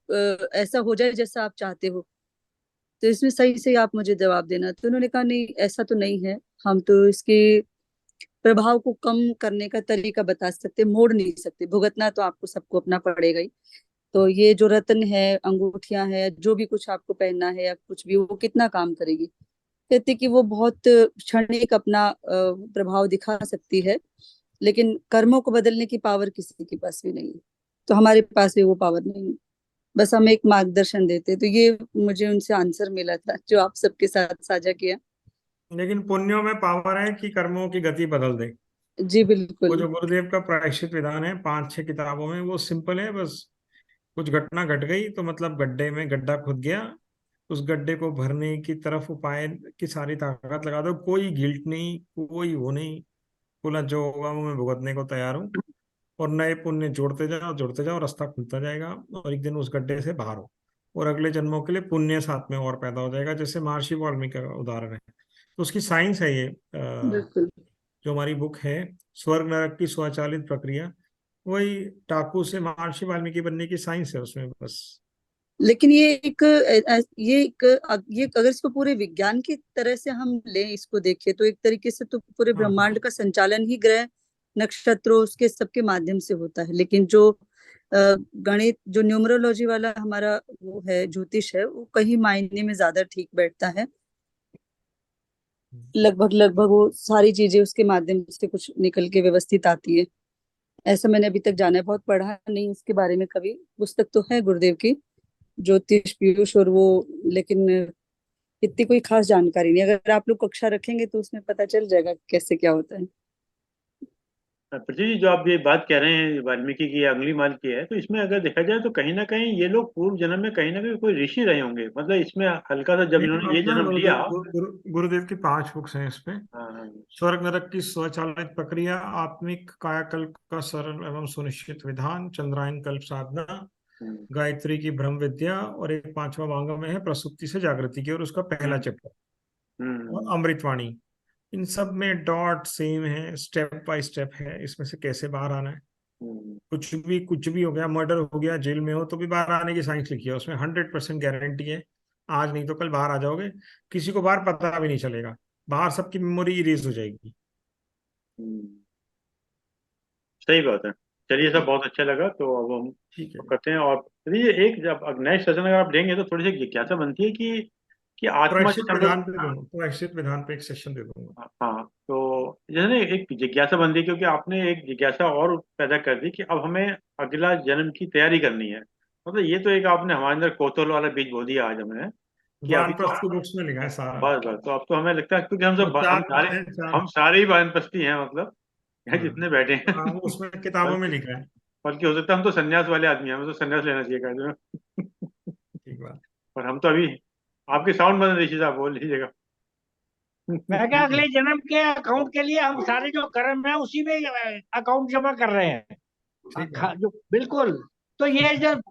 ऐसा हो जाए जैसा आप चाहते हो। तो इसमें सही से आप मुझे जवाब देना। तो उन्होंने कहा नहीं, ऐसा तो नहीं है, हम तो इसके प्रभाव को कम करने का तरीका बता सकते, मोड़ नहीं सकते, भुगतना तो आपको सबको अपना पड़ेगा ही। तो ये जो रत्न है, अंगूठियां है, जो भी कुछ आपको पहनना है या कुछ भी, वो कितना काम करेगी? कहते कि वो बहुत क्षणिक अपना प्रभाव दिखा सकती है, लेकिन कर्मों को बदलने की पावर किसी के पास भी नहीं है। तो हमारे पास भी वो पावर नहीं है, बस हम एक मार्गदर्शन देते। तो ये मुझे उनसे आंसर मिला था जो आप सबके साथ साझा किया। लेकिन पुण्यों में पावर है कि कर्मों की गति बदल दे। जी वो बिल्कुल। जो गुरुदेव का प्रायश्चित विधान है 5-6 किताबों में, वो सिंपल है बस। कुछ घटना घट गई तो मतलब गड्ढे में गड्ढा खुद गया, उस गड्ढे को भरने की तरफ उपाय की सारी ताकत लगा दो, कोई गिल्ट नहीं, कोई वो नहीं, बोला जो होगा वो मैं भुगतने को तैयार हूँ, और नए पुण्य जोड़ते जाओ, रास्ता खुलता जाएगा, और एक दिन उस गड्ढे से बाहर हो, और अगले जन्मों के लिए पुण्य साथ में और पैदा हो जाएगा, जैसे महर्षि वाल्मीकि का उदाहरण है। तो उसकी साइंस है ये, बिल्कुल। जो हमारी बुक है स्वर्ग नरक की स्वचालित प्रक्रिया, वही टापू से महर्षि वाल्मीकि बनने की साइंस है उसमें बस। लेकिन ये अगर इसको पूरे विज्ञान की तरह से हम लें, इसको देखें, तो एक तरीके से तो पूरे हाँ ब्रह्मांड का संचालन ही ग्रह नक्षत्रों उसके सबके माध्यम से होता है। लेकिन जो गणित, जो न्यूमरोलॉजी वाला हमारा वो है, ज्योतिष है, वो कहीं मायने में ज्यादा ठीक बैठता है। लगभग लगभग वो सारी चीजें उसके माध्यम से कुछ निकल के व्यवस्थित आती है। ऐसा मैंने अभी तक जाना है, बहुत पढ़ा नहीं इसके बारे में कभी। पुस्तक तो है गुरुदेव की, ज्योतिष पीयूष और वो, लेकिन इतनी कोई खास जानकारी नहीं। अगर आप लोग कक्षा रखेंगे तो उसमें पता चल जाएगा कैसे क्या होता है। प्रतीक जी, जो आप ये बात कह रहे हैं वाल्मीकि की या अंगुलीमाल की है, तो इसमें अगर देखा जाए तो कहीं ना कहीं ये लोग पूर्व जन्म में कहीं ना कहीं कोई ऋषि रहे होंगे। मतलब इसमें हल्का सा जब नहीं, इन्होंने ये अपना जन्म लिया। गुरुदेव की 5 बुक्स हैं इसमें। हाँ हाँ। स्वर्ग नरक की स्वचालित प्रक्रिया, आत्मिक कायाकल्प का सरल एवं सुनिश्चित विधान, चंद्रायन कल्प साधना, हम्म गायत्री की ब्रह्म विद्या, और एक 5वां भाग में है प्रसुप्ति से जागृति की, और उसका पहला हम्म चैप्टर, और हम्म अमृतवाणी। इन सब में डॉट सेम है, स्टेप बाय स्टेप है इसमें से कैसे बाहर आना है। हम्म कुछ भी हो गया, मर्डर हो गया, जेल में हो तो भी बाहर आने की साइंस लिखी है उसमें, 100% गारंटी है। आज नहीं तो कल बाहर आ जाओगे, किसी को बाहर पता भी नहीं चलेगा, बाहर सबकी मेमोरी इरेज हो जाएगी। हम्म। सही बात है। चलिए, सब बहुत अच्छा लगा। तो अब हम ठीक है। करते हैं। और चलिए, एक जब नेक्स्ट सेशन अगर आप लेंगे तो थोड़ी सी जिज्ञासा बनती है कि आत्मा, प्रायश्चित जैसे हम विधान लोग। पे दूंगा, प्रायश्चित विधान पे एक सेशन दे दूंगा। हाँ, तो जैसे ना एक जिज्ञासा बनती है, क्योंकि आपने एक जिज्ञासा और पैदा कर दी कि अब हमें अगला जन्म की तैयारी करनी है। मतलब ये तो एक आपने हमारे अंदर कौतूहल वाला बीज बो दिया आज हमें, कि अभी तो वानप्रस्थ की बुक्स में लिखा है सारा। बस बस, तो अब तो हमें लगता है, क्योंकि हम वो सब चार हैं, चार। हम सारे ही वानप्रस्थी हैं, मतलब यहाँ हाँ जितने बैठे हैं। हाँ, वो उसमें किताबों में बल्कि लिखा है। बल्कि हो सकता है हम तो संन्यास वाले आदमी हैं, हमें तो संन्यास लेना चाहिए कायदे में। ठीक बात। पर हम तो अभी आपके साउंड बंद, ऋषि साहब बोल लीजिएगा। मैं क्या, अगले जन्म के अकाउंट के लिए हम सारे जो कर्म है उसी में अकाउंट जमा कर रहे हैं। ठीक बात। जो बिल्कुल। तो ये जब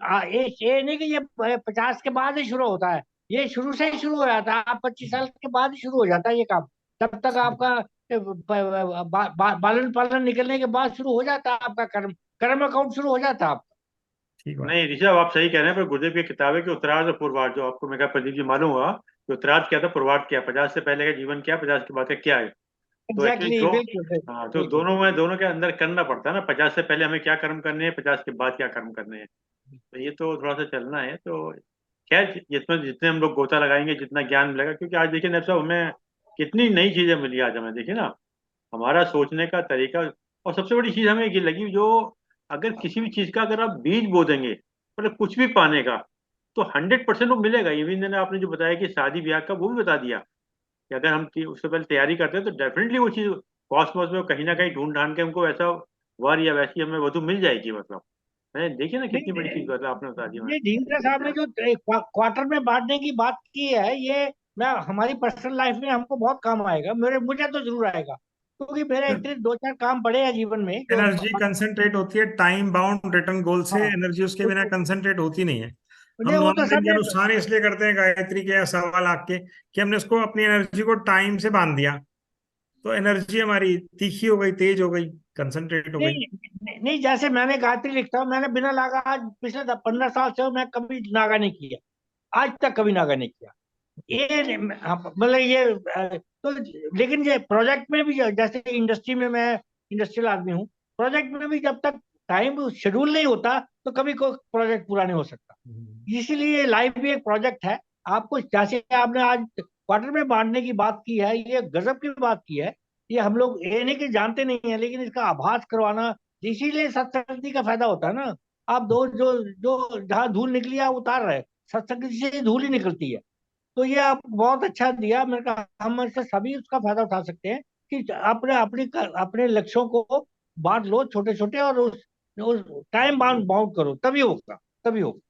ये नहीं कि ये 50 के बाद ही शुरू होता है, ये शुरू से ही शुरू हो जाता है। आप 25 साल के बाद ही शुरू हो जाता है ये काम। तब तक आपका बालन पालन निकलने के बाद शुरू हो जाता है आपका कर्म, कर्म अकाउंट शुरू हो जाता है आपका। ठीक बात। नहीं ऋषि साहब, आप सही कह रहे हैं, पर गुरुदेव की किताब है कि उत्तरार्ध और पूर्वार्ध, जो आपको मैं क्या प्रदीप जी मालूम हुआ कि उत्तरार्ध क्या था, पूर्वार्ध क्या, 50 से पहले का जीवन क्या, 50 के बाद का क्या है। तो एक्चुअली एग्जैक्टली, जो, बिल्कुल हाँ, तो बिल्कुल। दोनों के अंदर करना पड़ता है ना, 50 से पहले हमें क्या कर्म करने हैं, 50 के बाद क्या कर्म करने हैं। तो ये तो थोड़ा सा चलना है। तो खैर, जितने जितने हम लोग गोता लगाएंगे, जितना ज्ञान मिलेगा, क्योंकि आज देखिए नैब साहब, हमें कितनी नई चीजें मिली आज हमें, देखिए ना, हमारा सोचने का तरीका। और सबसे बड़ी चीज हमें ये लगी, जो अगर किसी भी चीज का अगर आप बीज बो देंगे, मतलब कुछ भी पाने का, तो 100% वो मिलेगा। ये भी मैंने आपने जो बताया कि शादी ब्याह का, वो भी बता दिया कि अगर हम उससे पहले तैयारी करते हैं तो डेफिनेटली वो चीज कॉस्मोस में कहीं ना कहीं ढूंढ ढांड के हमको वैसा वर या वैसी हमें वधु मिल जाएगी। मतलब मैंने देखिए ना कितनी बड़ी नहीं चीज मतलब आपने बता दी हमें। ये ढींगरा साहब ने जो क्वार्टर में बांटने की बात की है, ये मैं हमारी पर्सनल लाइफ में हमको बहुत काम आएगा, मुझे तो जरूर आएगा, क्योंकि मेरे इतने 2-4 काम पड़े हैं जीवन में जो एनर्जी कंसंट्रेट होती है टाइम बाउंड रिटर्न गोल से, हाँ एनर्जी उसके बिना बिल्कुल। कंसंट्रेट होती नहीं है। हम मुझे वो तो नॉर्मल सब इनके ये अनुसार इसलिए करते हैं गायत्री के या 1.25 लाख के, कि हमने उसको अपनी एनर्जी को टाइम से बांध दिया, तो एनर्जी हमारी तीखी हो गई, तेज हो गई, कंसंट्रेट हो गई। नहीं, जैसे मैंने गायत्री लिखता हूँ, मैंने बिना नागा आज पिछले 15 साल से मैं कभी नागा नहीं किया, आज तक कभी नागा नहीं किया। ये मतलब ये तो, लेकिन ये प्रोजेक्ट में भी जैसे इंडस्ट्री में मैं इंडस्ट्रियल आदमी हूँ, प्रोजेक्ट में भी जब तक टाइम शेड्यूल नहीं होता तो कभी कोई प्रोजेक्ट पूरा नहीं हो सकता। इसीलिए लाइफ भी एक प्रोजेक्ट है। आपको जैसे आपने आज क्वार्टर में बांटने की बात की है, ये गजब की बात की है। ये हम लोग ये नहीं कि जानते नहीं है, लेकिन इसका आभास करवाना, इसीलिए सत्संगति का फायदा होता है ना। आप दो जो जो जहाँ धूल निकली है आप उतार रहे, सत्संगति से धूल ही निकलती है। तो ये आप बहुत अच्छा दिया। मैंने कहा हम में से सभी उसका फायदा उठा सकते हैं कि अपने अपने अपने लक्ष्यों को बांट लो छोटे छोटे, और उस टाइम बाउंड बाउंड करो, तभी होगा, तभी होगा।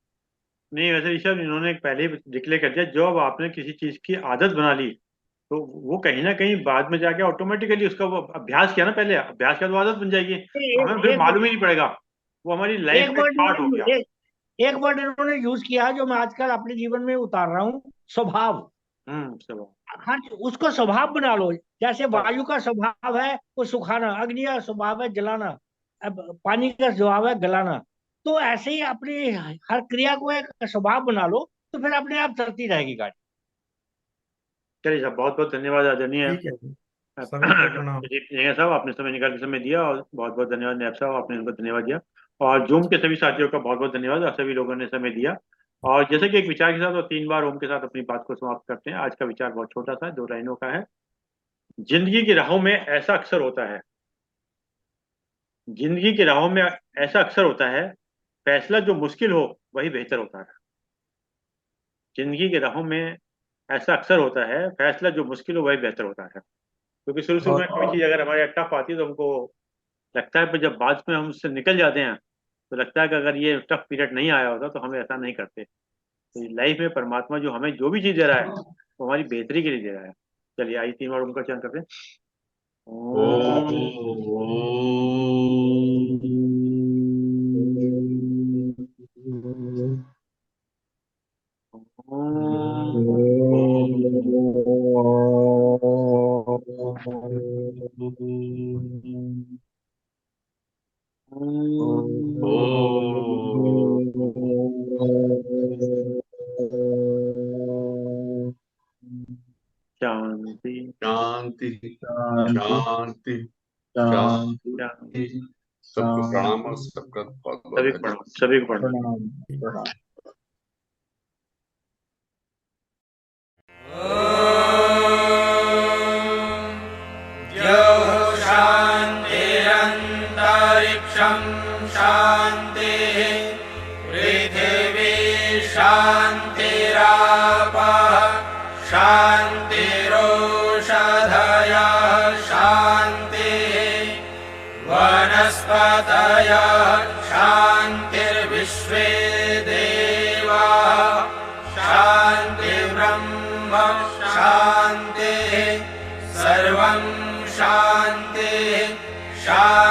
नहीं, वैसे ऋषभ, इन्होंने एक पहले ही डिक्लेयर कर दिया, जो अब आपने किसी चीज की आदत बना ली, तो वो कहीं ना कहीं बाद में जाके ऑटोमेटिकली उसका वो अभ्यास किया ना, पहले अभ्यास के बाद आदत बन जाएगी, हमें फिर मालूम ही नहीं पड़ेगा, वो हमारी लाइफ का पार्ट हो गया। एक वर्ड इन्होंने यूज किया जो मैं आजकल अपने जीवन में उतार रहा हूँ, स्वभाव। सब हाँ, उसको स्वभाव बना लो। जैसे वायु का स्वभाव है वो सुखाना, अग्नि का स्वभाव है जलाना, अब पानी का स्वभाव है गलाना। तो ऐसे ही अपनी हर क्रिया को एक स्वभाव बना लो, तो फिर अपने आप चलती रहेगी गाड़ी। चलिए साहब, बहुत बहुत धन्यवाद आदरणीय ठीक है, सभी को प्रणाम। साहब, आपने समय निकाल के समय दिया, और बहुत बहुत धन्यवाद नैब साहब, आपने उनको धन्यवाद दिया, और जूम के सभी साथियों का बहुत बहुत धन्यवाद, और सभी लोगों ने समय दिया। और जैसे कि एक विचार के साथ और 3 बार ओम के साथ अपनी बात को समाप्त करते हैं। आज का विचार बहुत छोटा सा 2 लाइनों का है। जिंदगी की राहों में ऐसा अक्सर होता है, जिंदगी की राहों में ऐसा अक्सर होता है, फैसला जो मुश्किल हो वही बेहतर होता है। जिंदगी की राहों में ऐसा अक्सर होता है, फैसला जो मुश्किल हो वही बेहतर होता है। क्योंकि शुरू में कोई चीज अगर हमारे टफ आती है तो हमको लगता है, पर जब बाद में हम उससे निकल जाते हैं तो लगता है कि अगर ये टफ पीरियड नहीं आया होता तो हम ऐसा नहीं करते। तो लाइफ में परमात्मा जो हमें जो भी चीज दे रहा है वो हमारी बेहतरी के लिए दे रहा है। चलिए, आइए 3 बार उनका चयन करते हैं। शांति शांति शांति शांति। सबको प्रणाम और सबका बहुत बहुत सभी को प्रणाम, सभी को प्रणाम। प्रणाम। शान्तिरन्तरिक्षं शान्तिः पृथिवी शान्तिरापः शान्तिरोषधयः शान्तिः वनस्पतयः शान्तिर्विश्वे देवाः शान्तिर्ब्रह्म शान्तिः सर्वं शान्तिः शान्तिः